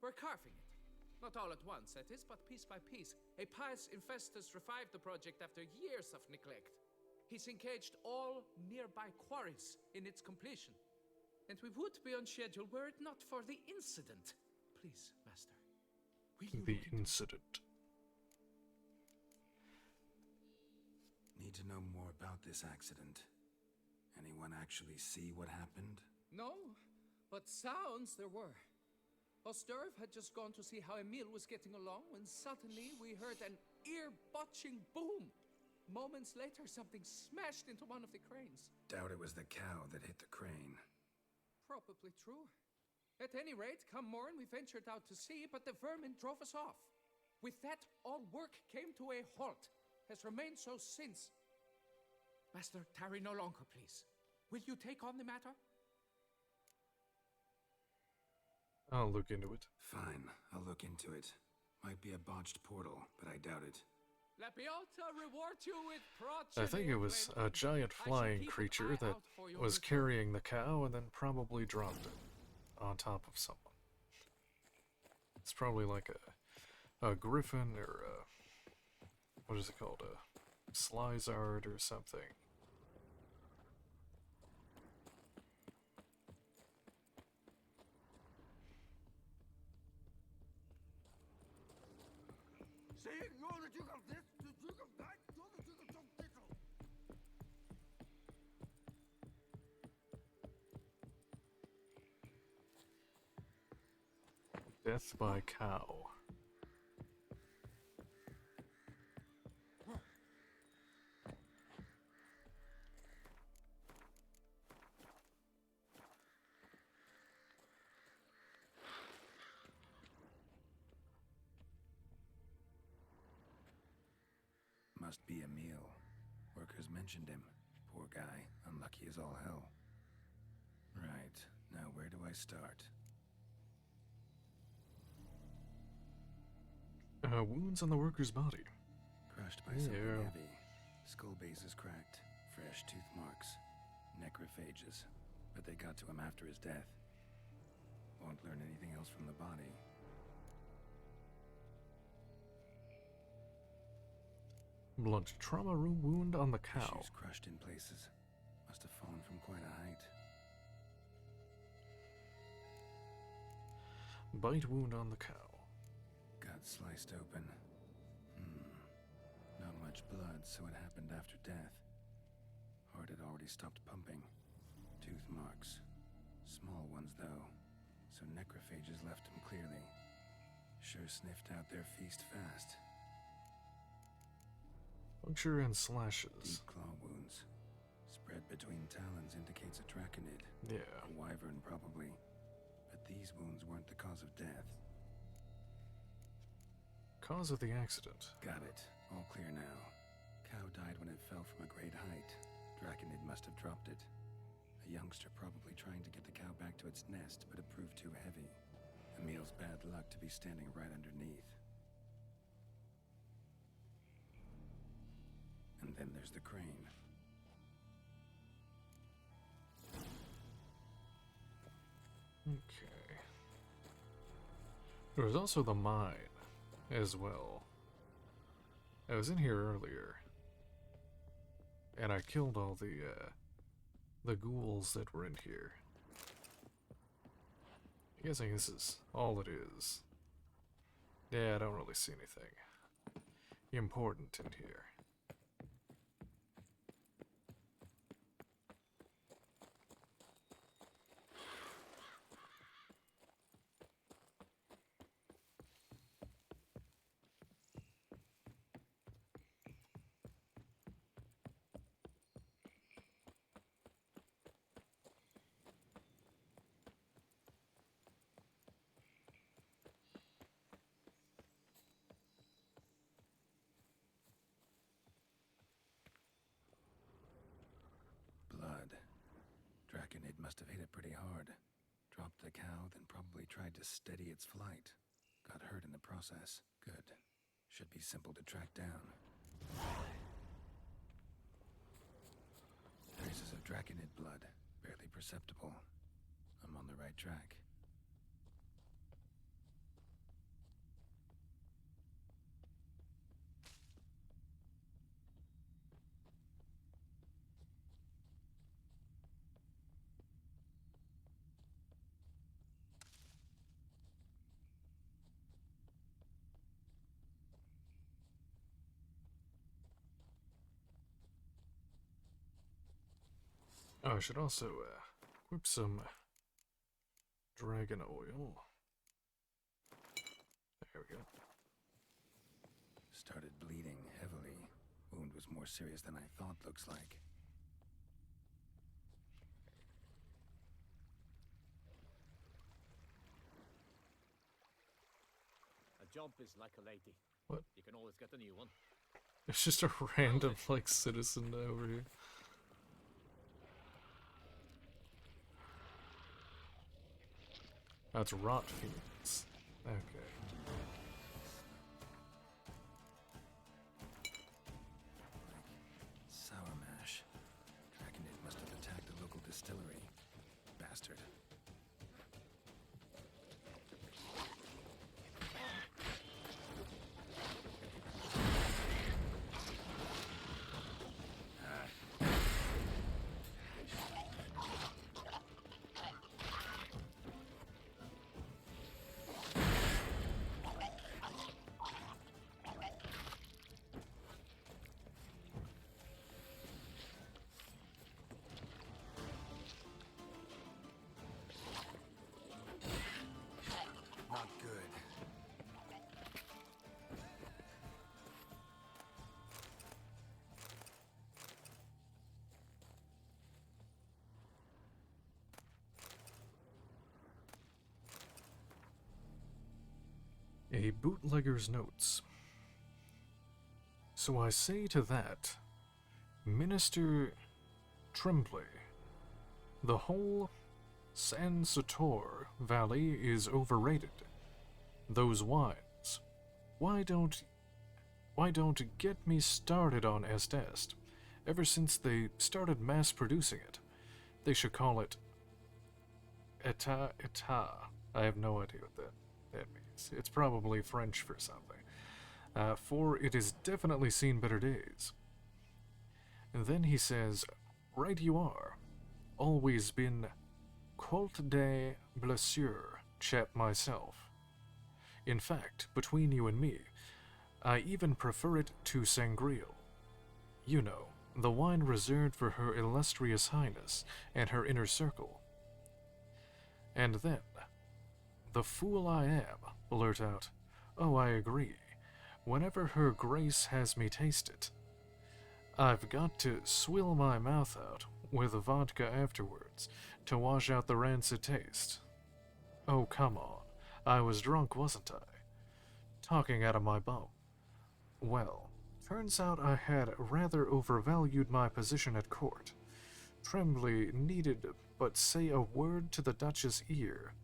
We're carving it. Not all at once, that is, but piece by piece. A pious infestus revived the project after years of neglect. He's engaged all nearby quarries in its completion. And we would be on schedule were it not for the incident. Please, Master. Will you The incident. Need to know more about this accident. Anyone actually see what happened? No, but sounds there were. Osterv had just gone to see how Emil was getting along when suddenly we heard an ear-botching boom. Moments later, something smashed into one of the cranes. Doubt it was the cow that hit the crane. Probably true. At any rate, come morn, we ventured out to sea, but the vermin drove us off. With that, all work came to a halt. Has remained so since. Master, tarry no longer, please. Will you take on the matter? I'll look into it. Fine, I'll look into it. Might be a botched portal, but I doubt it. Lepiota reward you with progeny. I think it was a giant flying creature that was carrying the cow and then probably dropped it on top of someone. It's probably like a griffin or a, what is it called, a slizard or something. Saying no the Duke of this, the Duke of that, the Duke of some tickle. Death by cow. Must be Emil. Workers mentioned him. Poor guy, unlucky as all hell. Right, now where do I start? Wounds on the worker's body. Crushed by something heavy. Skull base is cracked, fresh tooth marks, necrophages. But they got to him after his death. Won't learn anything else from the body. Blunt trauma wound on the cow. Shoes crushed in places. Must have fallen from quite a height. Bite wound on the cow. Gut sliced open. Not much blood, so it happened after death. Heart had already stopped pumping. Tooth marks. Small ones, though, so necrophages left him clearly. Sure sniffed out their feast fast. Puncture and slashes. Deep claw wounds. Spread between talons indicates a draconid. Yeah. A wyvern, probably. But these wounds weren't the cause of death. Cause of the accident. Got it. All clear now. Cow died when it fell from a great height. Draconid must have dropped it. A youngster probably trying to get the cow back to its nest, but it proved too heavy. Emil's bad luck to be standing right underneath. And then there's the crane. Okay. There was also the mine as well. I was in here earlier, and I killed all the ghouls that were in here. I'm guessing this is all it is. Yeah, I don't really see anything important in here. Draconid must have hit it pretty hard. Dropped the cow, then probably tried to steady its flight. Got hurt in the process. Good. Should be simple to track down. Traces of Draconid blood. Barely perceptible. I'm on the right track. Oh, I should also equip some dragon oil. There we go. Started bleeding heavily. Wound was more serious than I thought, looks like. A jump is like a lady. What? You can always get a new one. It's just a random, like, citizen over here. That's rot fiends. Okay. Sour mash. Draconid must have attacked a local distillery. Bastard. Not good. A bootlegger's notes. So I say to that, Minister Tremblay, the whole San Sator Valley is overrated. Those wines, why don't why don't get me started on Estest? Ever since they started mass producing it, they should call it Etat. I have no idea what that means. It's probably French for something. For it has definitely seen better days. And then he says, right you are. Always been Colt de Blessure chap myself. In fact, between you and me, I even prefer it to Sangreal. You know, the wine reserved for Her Illustrious Highness and her inner circle. And then, the fool I am, blurt out, oh, I agree. Whenever Her Grace has me taste it, I've got to swill my mouth out with vodka afterwards to wash out the rancid taste. Oh, come on. I was drunk, wasn't I? Talking out of my bum. Well, turns out I had rather overvalued my position at court. Trembly needed but say a word to the Duchess' ear,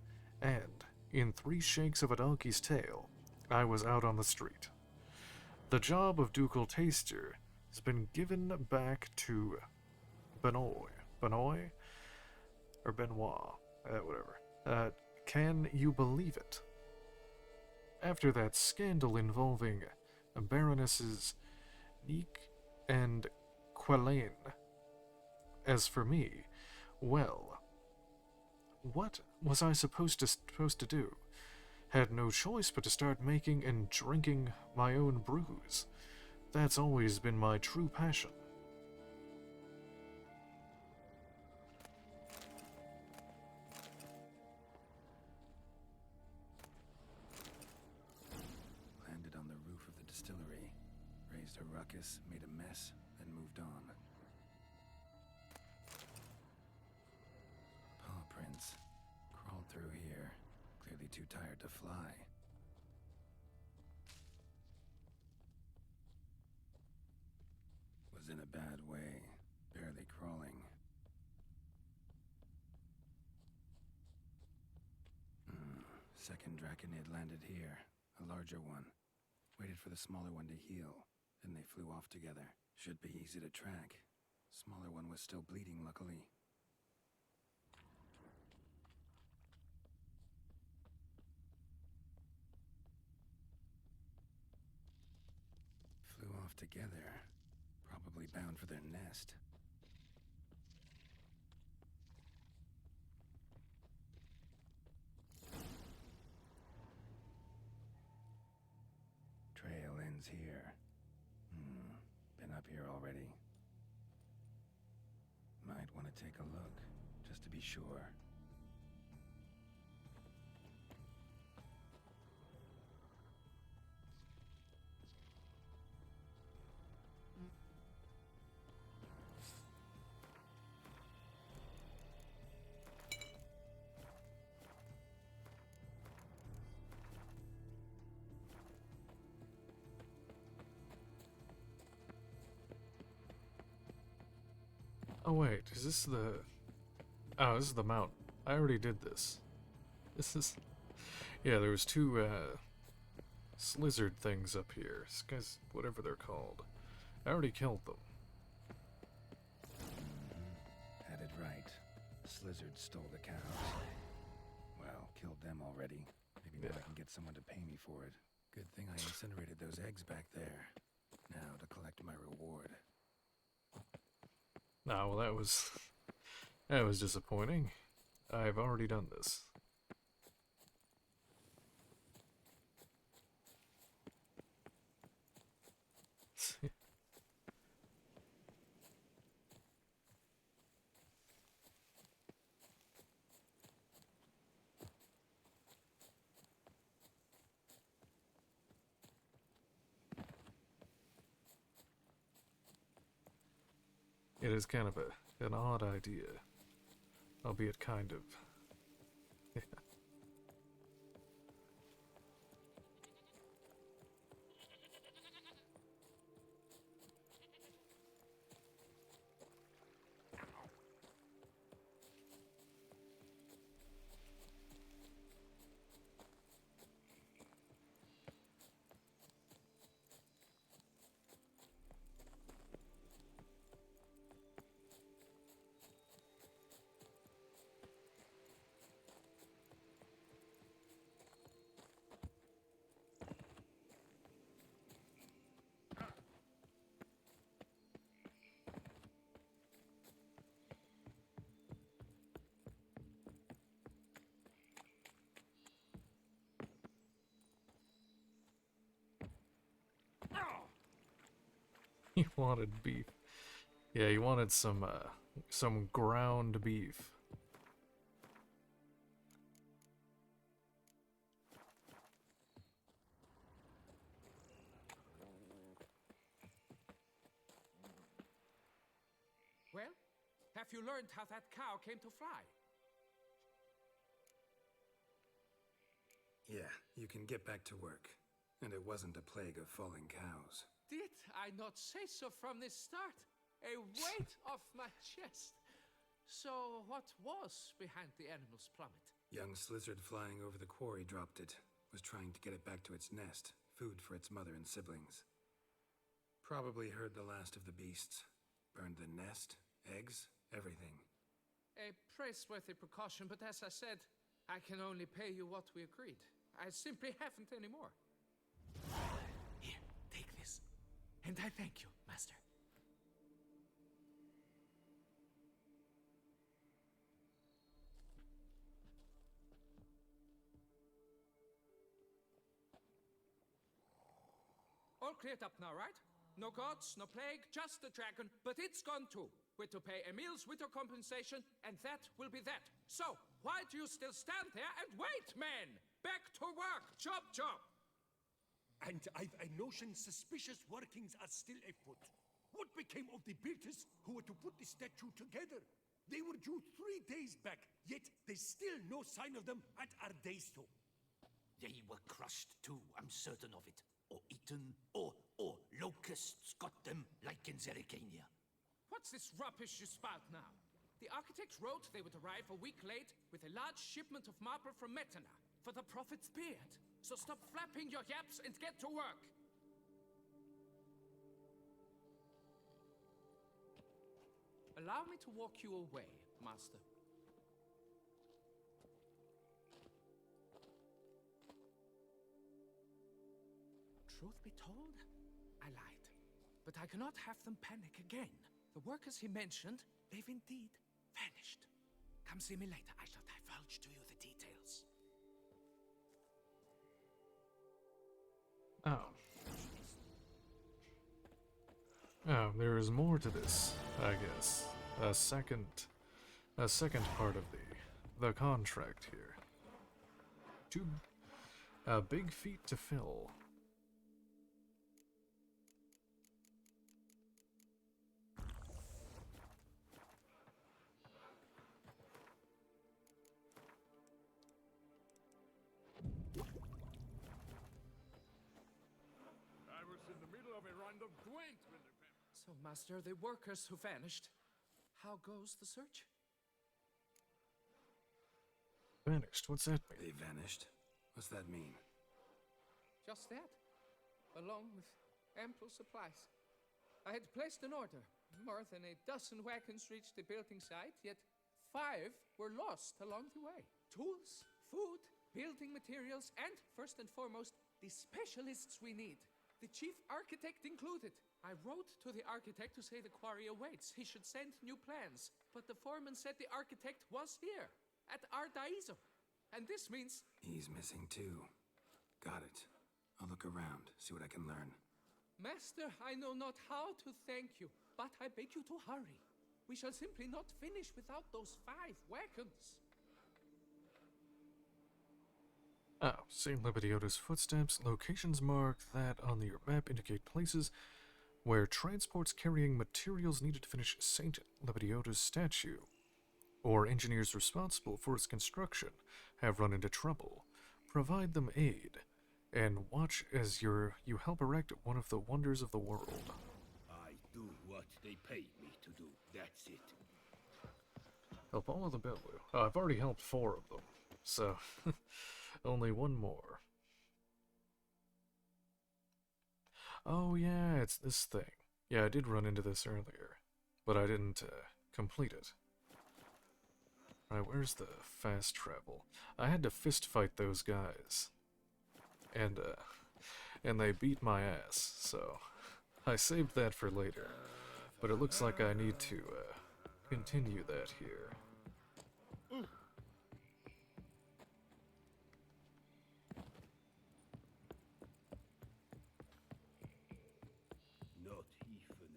and, in 3 shakes of a donkey's tail, I was out on the street. The job of ducal taster has been given back to Benoit. Benoit? Or Benoit? Whatever. Can you believe it? After that scandal involving Baronesses Nique and Quelaine. As for me, well, what was I supposed to do? Had no choice but to start making and drinking my own brews. That's always been my true passion. Landed on the roof of the distillery, raised a ruckus, made a mess, then moved on. Paw prints. Crawled through here, clearly too tired to fly. Was in a bad way, barely crawling. Second Draconid landed here, a larger one. Waited for the smaller one to heal, then they flew off together. Should be easy to track. Smaller one was still bleeding, luckily. Flew off together. Probably bound for their nest. Trail ends here. Been up here already. Might want to take a look, just to be sure. Oh wait, is this the... Oh, this is the mountain. I already did this. This is... Yeah, there was 2, slizzard things up here. This guy's... whatever they're called. I already killed them. Had it right. Slizzard stole the cows. Well, killed them already. Maybe now I can get someone to pay me for it. Good thing I incinerated those eggs back there. Now to collect my reward. Ah, well that was disappointing. I've already done this. It is kind of an odd idea, albeit kind of. Yeah. He wanted beef. Yeah, he wanted some ground beef. Well, have you learned how that cow came to fly? Yeah, you can get back to work. And it wasn't a plague of falling cows. Did I not say so from the start? A weight off my chest. So what was behind the animal's plummet? Young lizard flying over the quarry dropped it. Was trying to get it back to its nest. Food for its mother and siblings. Probably heard the last of the beasts. Burned the nest, eggs, everything. A praiseworthy precaution, but as I said, I can only pay you what we agreed. I simply haven't any more. Here, take this. And I thank you, Master. All cleared up now, right? No gods, no plague, just the dragon, but it's gone too. We're to pay Emil's winter compensation, and that will be that. So, why do you still stand there and wait, man? Back to work! Chop, chop! And I've a notion suspicious workings are still afoot. What became of the builders who were to put the statue together? They were due 3 days back, yet there's still no sign of them at Ardeisto. They were crushed too, I'm certain of it. Or eaten, or locusts got them, like in Zerikania. What's this rubbish you spout now? The architects wrote they would arrive a week late with a large shipment of marble from Metana for the prophet's beard. So stop flapping your yaps and get to work. Allow me to walk you away, Master. Truth be told, I lied. But I cannot have them panic again. The workers he mentioned, they've indeed vanished. Come see me later. I shall divulge to you the details. Oh. Oh, there is more to this, I guess. A second part of the contract here. Big feet to fill. So, Master, the workers who vanished, how goes the search? Vanished? What's that mean? They vanished? What's that mean? Just that, along with ample supplies. I had placed an order. More than a dozen wagons reached the building site, yet 5 were lost along the way. Tools, food, building materials, and, first and foremost, the specialists we need. The chief architect included. I wrote to the architect to say the quarry awaits. He should send new plans. But the foreman said the architect was here, at Ardeisto. And this means... He's missing too. Got it. I'll look around, see what I can learn. Master, I know not how to thank you, but I beg you to hurry. We shall simply not finish without those 5 wagons. Oh, St. Lepidiota's footsteps. Locations marked that on your map indicate places where transports carrying materials needed to finish St. Lepidiota's statue, or engineers responsible for its construction, have run into trouble. Provide them aid, and watch as you help erect one of the wonders of the world. I do what they paid me to do, that's it. Help all of the Belu. Oh, I've already helped 4 of them, so only 1 more. Oh yeah, it's this thing. Yeah, I did run into this earlier, but I didn't complete it. Right, where's the fast travel? I had to fist fight those guys, and they beat my ass, so I saved that for later. But it looks like I need to continue that here. Not even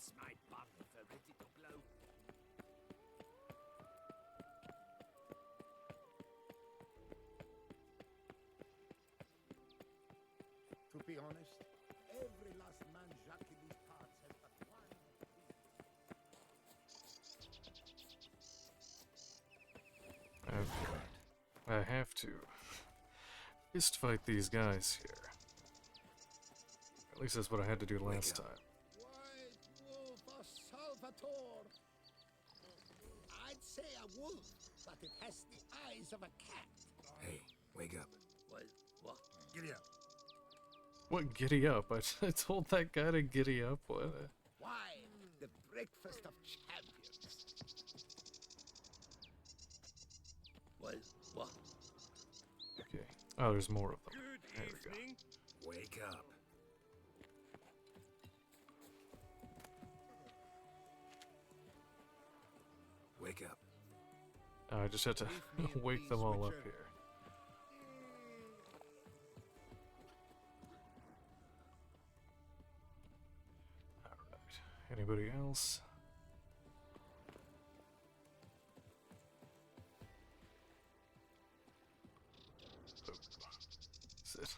Is my bonfire ready to blow? To be honest, every last man Jacques in these parts has but one. Okay. I have to fist fight these guys here. At least that's what I had to do last time. White wolf of Salvatore. I'd say a wolf, but it has the eyes of a cat. Hey, wake up. What? Giddy up. What giddy up? I told that guy to giddy up. What? Why? The breakfast of champions. What? Okay. Oh, there's more of them. There we go. Wake up. Wake up. Oh, I just had to wake them all up here. Alright. Anybody else? Oh. Sit.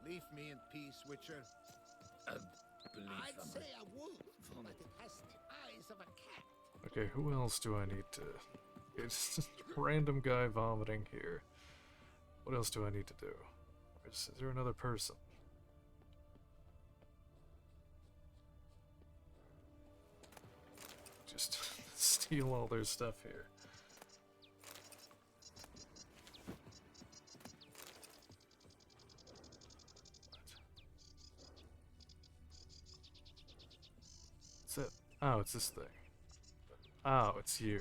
Leave me in peace, Witcher. I'd say a wolf, but it has the eyes of a cat. Okay, who else do I need to... It's just a random guy vomiting here. What else do I need to do? Is there another person? Just steal all their stuff here. What's that? Oh, it's this thing. Oh, it's you.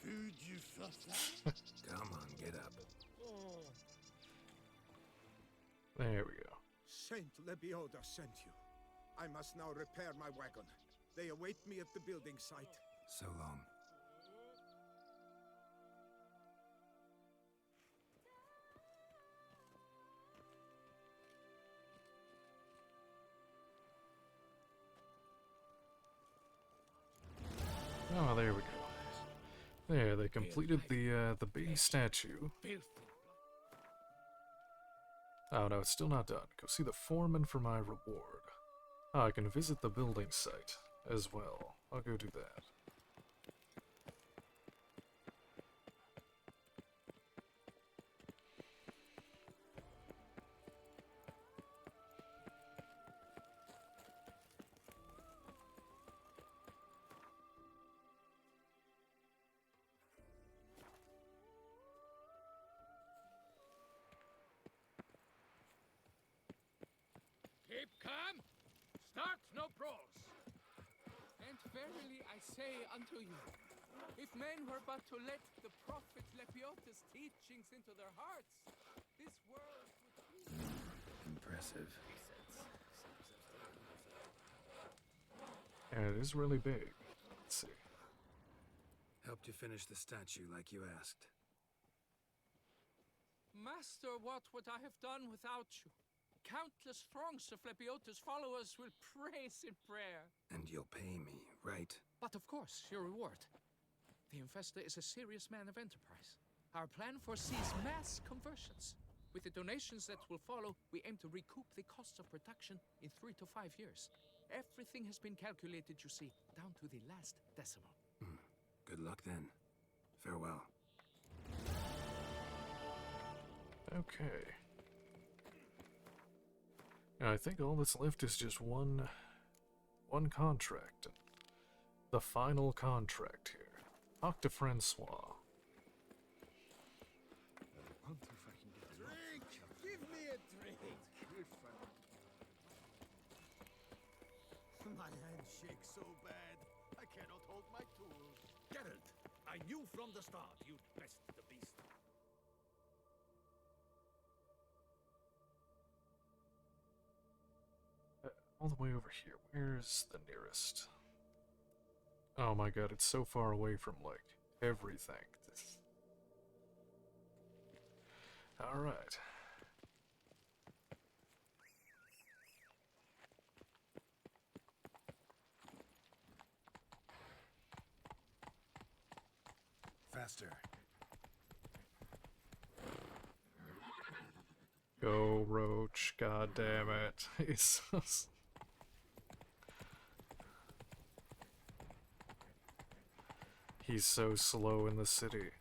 Food you suffer. Come on, get up. There we go. Saint Lebioda sent you. I must now repair my wagon. They await me at the building site. So long. Oh, there we go. There, they completed the big statue. Oh no, it's still not done. Go see the foreman for my reward. Oh, I can visit the building site as well. I'll go do that. Keep calm. Start no brawls. And verily I say unto you, if men were but to let the prophet Lepiota's teachings into their hearts, this world would be... Impressive. And it is really big. Let's see. Helped you finish the statue like you asked. Master, what would I have done without you? Countless throngs of Lepiota's followers will praise in prayer. And you'll pay me, right? But of course, your reward. The Infesta is a serious man of enterprise. Our plan foresees mass conversions. With the donations that will follow, we aim to recoup the costs of production in 3 to 5 years. Everything has been calculated, you see, down to the last decimal. Good luck then. Farewell. Okay. Now, I think all that's left is just one contract. The final contract here. Talk to Francois. Drink! Give me a drink! Good fellow. My hand shakes so bad, I cannot hold my tools. Geralt, I knew from the start you'd best the beast. All the way over here. Where's the nearest? Oh my god, it's so far away from, like, everything. Alright. faster. Go, Roach. God damn it. He's so He's so slow in the city.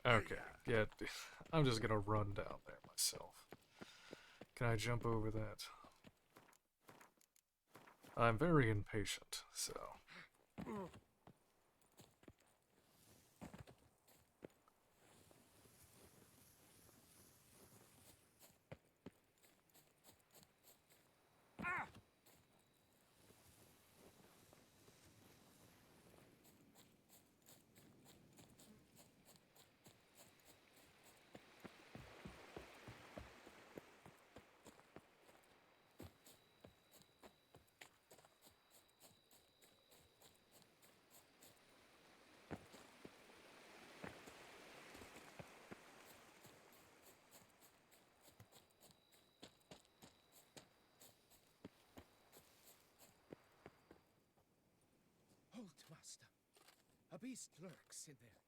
Okay, yeah, I'm just gonna run down there myself. Can I jump over that? I'm very impatient, so... Halt, master. A beast lurks in there.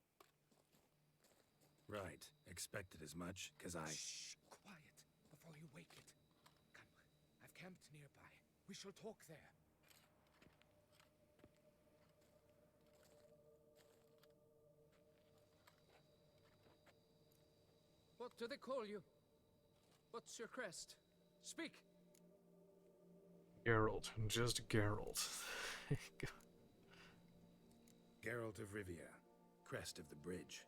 Right. Expected as much, 'cause I... Shh, quiet, before you wake it. Come, I've camped nearby. We shall talk there. What do they call you? What's your crest? Speak! Geralt, just Geralt. Geralt of Rivia, crest of the bridge.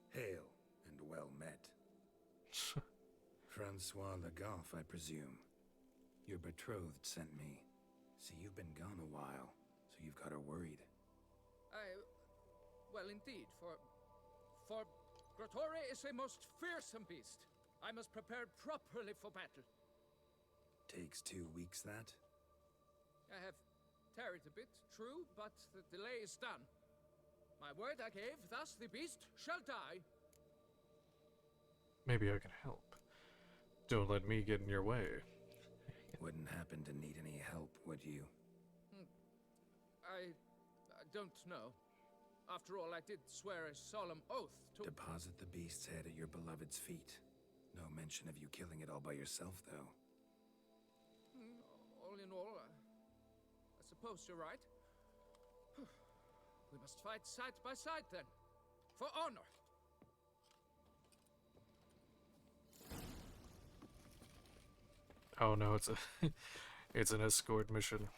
Hail and well met. Francois Le Goff, I presume. Your betrothed sent me. See, you've been gone a while, so you've got her worried. Well, indeed, for Grotore is a most fearsome beast. I must prepare properly for battle. Takes 2 weeks, that? I have tarried a bit, true, but the delay is done. My word I gave, thus the beast shall die. Maybe I can help. Don't let me get in your way. Wouldn't happen to need any help, would you? I don't know. After all, I did swear a solemn oath to... Deposit the beast's head at your beloved's feet. No mention of you killing it all by yourself, though. All in all, I suppose you're right. We must fight side by side, then. For honor. Oh no, it's an escort mission.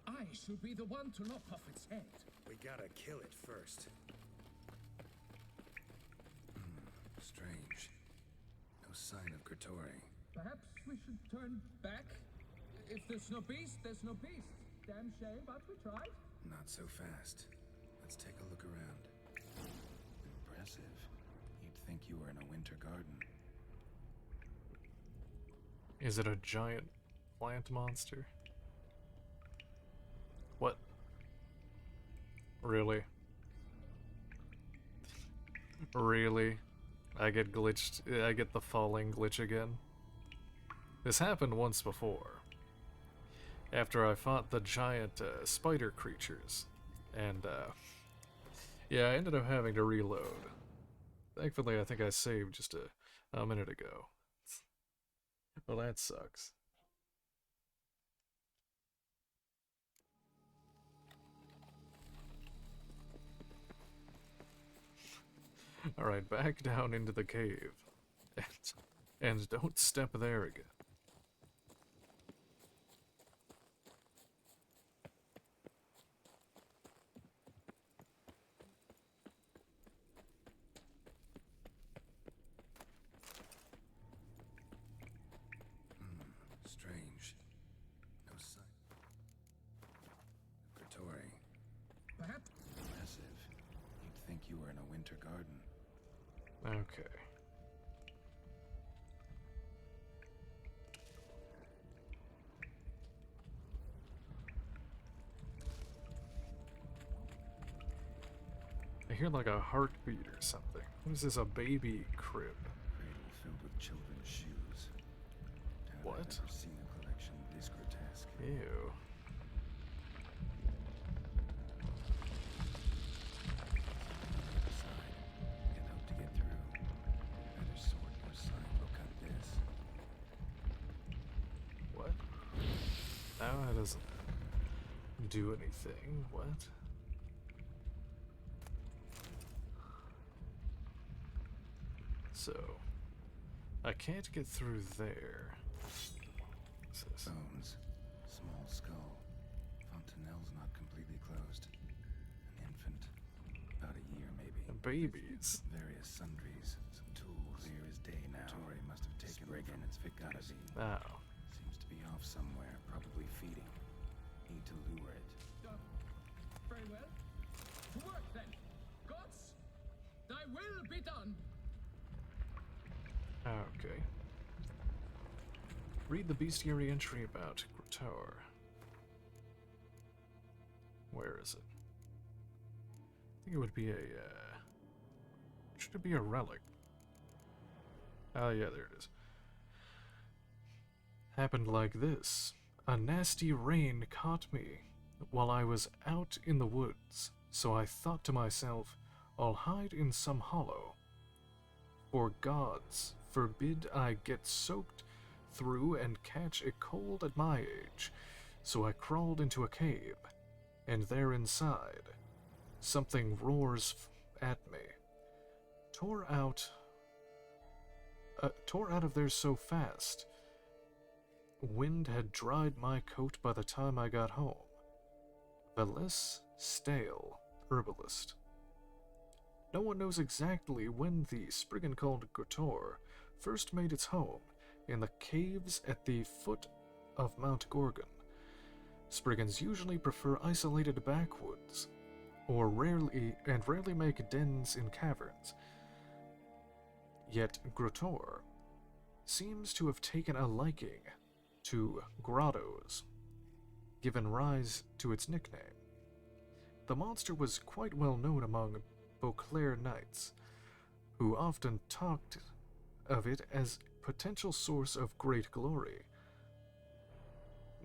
I shall be the one to lop off its head. We gotta kill it first. Strange. No sign of Grotore. Perhaps we should turn back? If there's no beast, there's no beast. Damn shame, but we tried. Not so fast. Let's take a look around. Impressive. You'd think you were in a winter garden. Is it a giant plant monster? What? Really? Really? I get glitched. I get the falling glitch again. This happened once before. After I fought the giant spider creatures. And, yeah, I ended up having to reload. Thankfully, I think I saved just a minute ago. Well, that sucks. Alright, back down into the cave. And don't step there again. Strange. No sign. Okay. I hear like a heartbeat or something. What is this, a baby crib? Cradle filled with children's shoes. What? I've never seen a collection this grotesque. Ew. And hope to get through. Neither sword nor sign will cut this. What? No, that doesn't do anything. What? So, I can't get through there. What's this? Bones. Small skull. Fontanelle's not completely closed. An infant. About a year, maybe. Babies. Various sundries. Some tools. Clear as day now. Tori must have taken it from its victims. Oh. Seems to be off somewhere, probably feeding. Need to lure it. Very well. To work then. Gods, thy will be done. Okay. Read the bestiary entry about Grotor. Where is it? I think it would be a, should it be a relic? Oh yeah, there it is. Happened like this. A nasty rain caught me while I was out in the woods, so I thought to myself, I'll hide in some hollow. For gods forbid I get soaked through and catch a cold at my age, so I crawled into a cave, and there inside, something roars at me. Tore out of there so fast. Wind had dried my coat by the time I got home. Veles Stale, herbalist. No one knows exactly when the spriggan called Grotor first made its home in the caves at the foot of Mount Gorgon. Spriggans usually prefer isolated backwoods, or rarely make dens in caverns. Yet Grotor seems to have taken a liking to grottos, given rise to its nickname. The monster was quite well known among Beauclair knights, who often talked of it as a potential source of great glory.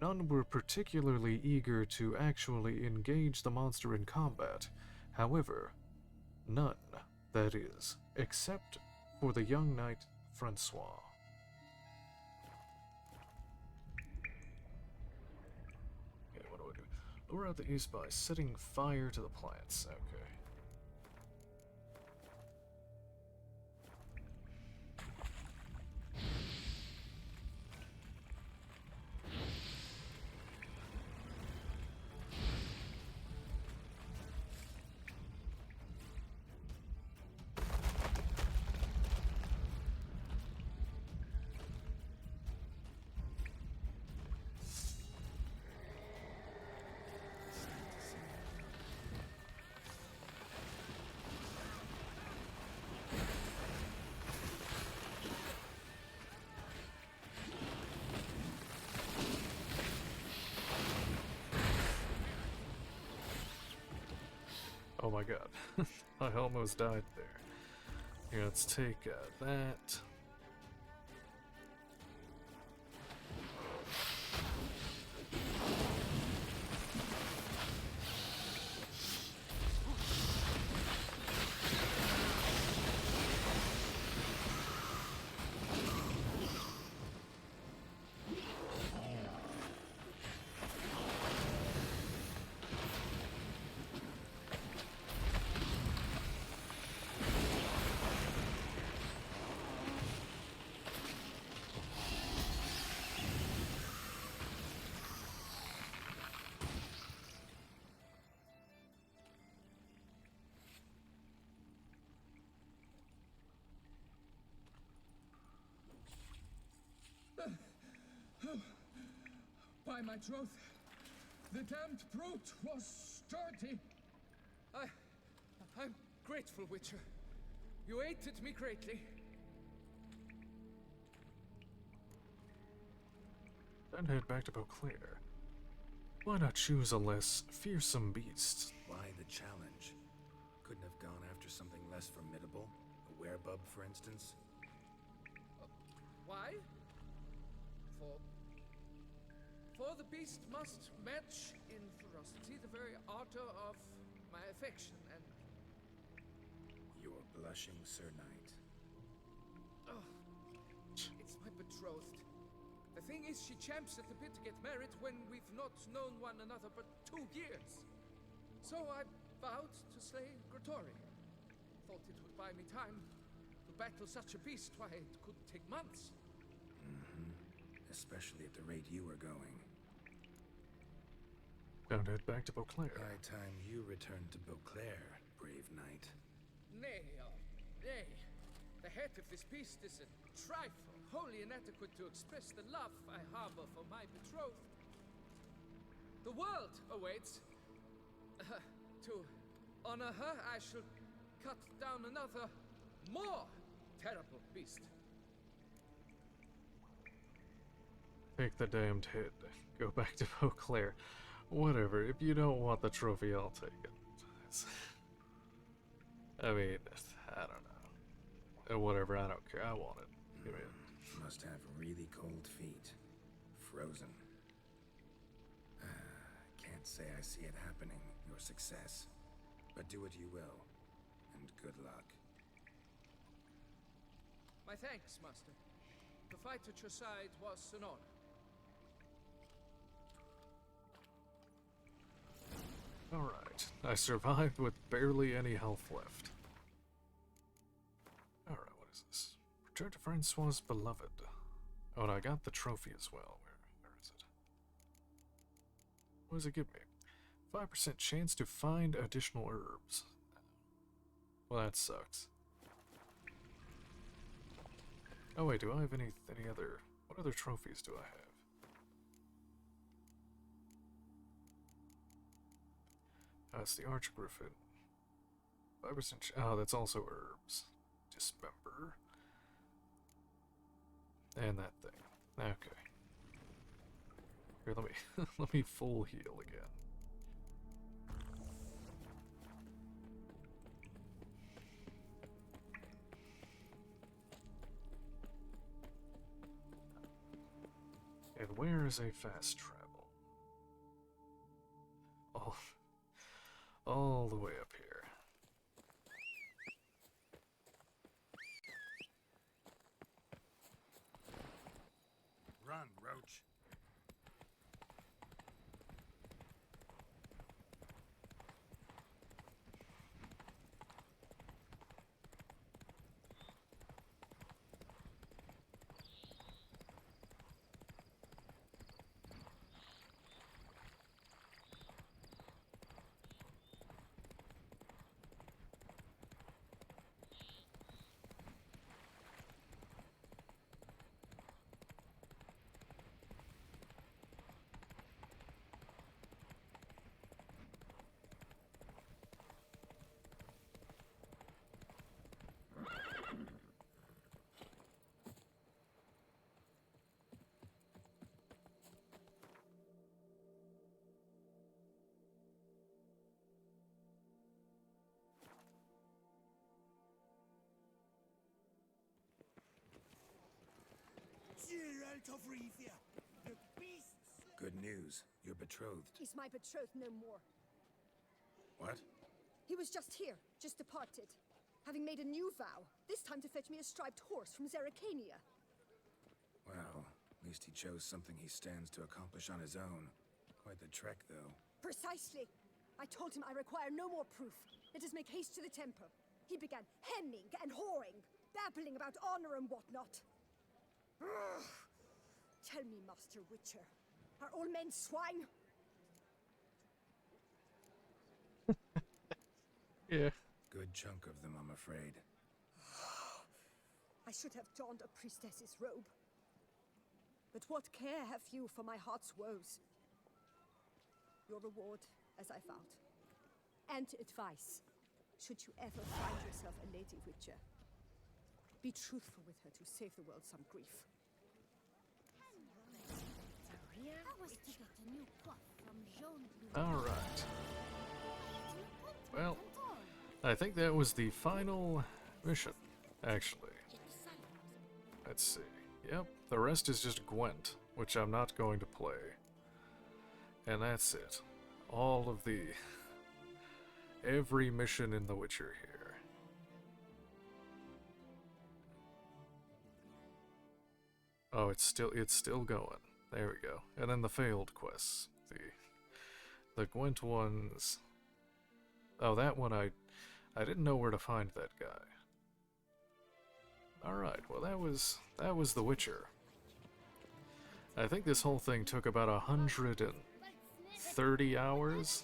None were particularly eager to actually engage the monster in combat. However, none, that is, except for the young knight Francois. Okay, what do I do? Lure out the east by setting fire to the plants. Okay. Oh my god, I almost died there. Here, let's take that. By my troth, the damned brute was sturdy. I'm grateful, Witcher. You aided me greatly. Then head back to Beauclair. Why not choose a less fearsome beast? Why the challenge? Couldn't have gone after something less formidable? A werebub, for instance? Why? For the beast must match in ferocity the very ardor of my affection, and... You're blushing, Sir Knight. Oh, it's my betrothed. The thing is, she champs at the bit to get married when we've not known one another but 2 years. So I vowed to slay Grottori. Thought it would buy me time to battle such a beast. Why, it could take months. Especially at the rate you were going. Now head back to Beauclair. High time you returned to Beauclair, brave knight. Nay, nay. The head of this beast is a trifle, wholly inadequate to express the love I harbor for my betrothed. The world awaits. To honor her, I shall cut down another, more terrible beast. Take the damned head. Go back to Beauclair. Whatever. If you don't want the trophy, I'll take it. I mean, I don't know. Whatever, I don't care. I want it. Give me it. Must have really cold feet. Frozen. Can't say I see it happening, your success. But do what you will, and good luck. My thanks, Master. The fight at your side was an honor. Alright. I survived with barely any health left. Alright, what is this? Return to Francois' beloved. Oh, and I got the trophy as well. Where is it? What does it give me? 5% chance to find additional herbs. Well, that sucks. Oh wait, do I have any other... What other trophies do I have? It's the Arch Griffin. 5% oh, that's also herbs. Dismember. And that thing. Okay. Here, let me let me full heal again. And where is a fast travel? All the way up here. Run, Roach. Geralt of Rivia, the beasts! Good news. You're betrothed. He's my betrothed no more. What? He was just here, just departed. Having made a new vow, this time to fetch me a striped horse from Zerrikania. Well, at least he chose something he stands to accomplish on his own. Quite the trek, though. Precisely. I told him I require no more proof. Let us make haste to the temple. He began hemming and hawing, babbling about honor and whatnot. Ugh. Tell me, Master Witcher, are all men swine? Yeah. Good chunk of them, I'm afraid. I should have donned a priestess's robe. But what care have you for my heart's woes? Your reward, as I found. And advice, should you ever find yourself a lady witcher. Be truthful with her to save the world some grief. Alright. Well, I think that was the final mission, actually. Let's see. Yep, the rest is just Gwent, which I'm not going to play. And that's it. All of the... every mission in The Witcher here. Oh, it's still going. There we go. And then the failed quests. The Gwent ones... Oh, that one I didn't know where to find that guy. Alright, well that was The Witcher. I think this whole thing took about 130 hours.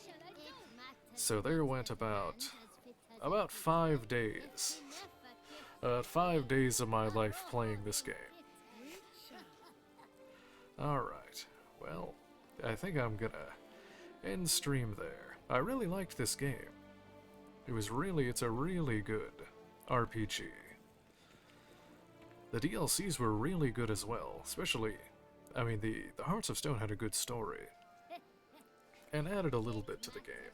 So there went about 5 days. 5 days of my life playing this game. Alright, well, I think I'm gonna end stream there. I really liked this game. It's a really good RPG. The DLCs were really good as well, especially, I mean, the Hearts of Stone had a good story. And added a little bit to the game.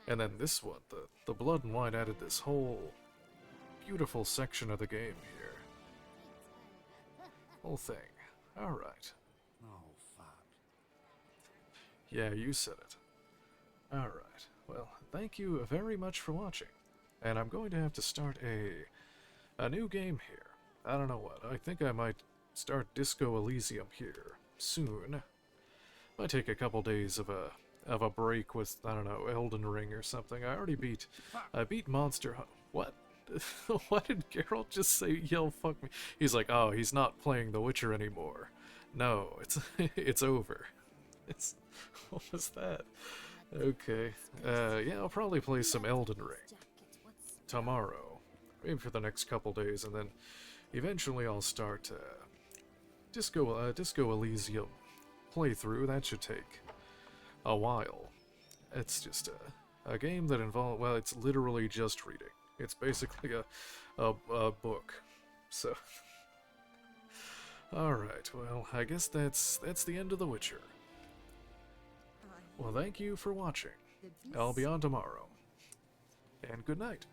And then this one, the Blood and Wine added this whole beautiful section of the game here. Whole thing. Alright. Oh, fuck. Yeah, you said it. Alright. Well, thank you very much for watching. And I'm going to have to start a new game here. I don't know what. I think I might start Disco Elysium here soon. Might take a couple days of a break with, I don't know, Elden Ring or something. I beat Monster Hunter. What? Why did Geralt just yell fuck me? He's like, oh, he's not playing The Witcher anymore. No, it's over. What was that? Okay. Yeah, I'll probably play some Elden Ring tomorrow. Maybe for the next couple days, and then eventually I'll start Disco Elysium playthrough. That should take a while. It's just a game that involves, well, it's literally just reading. It's basically a book. So, alright, well, I guess that's the end of The Witcher. Well, thank you for watching. I'll be on tomorrow. And good night.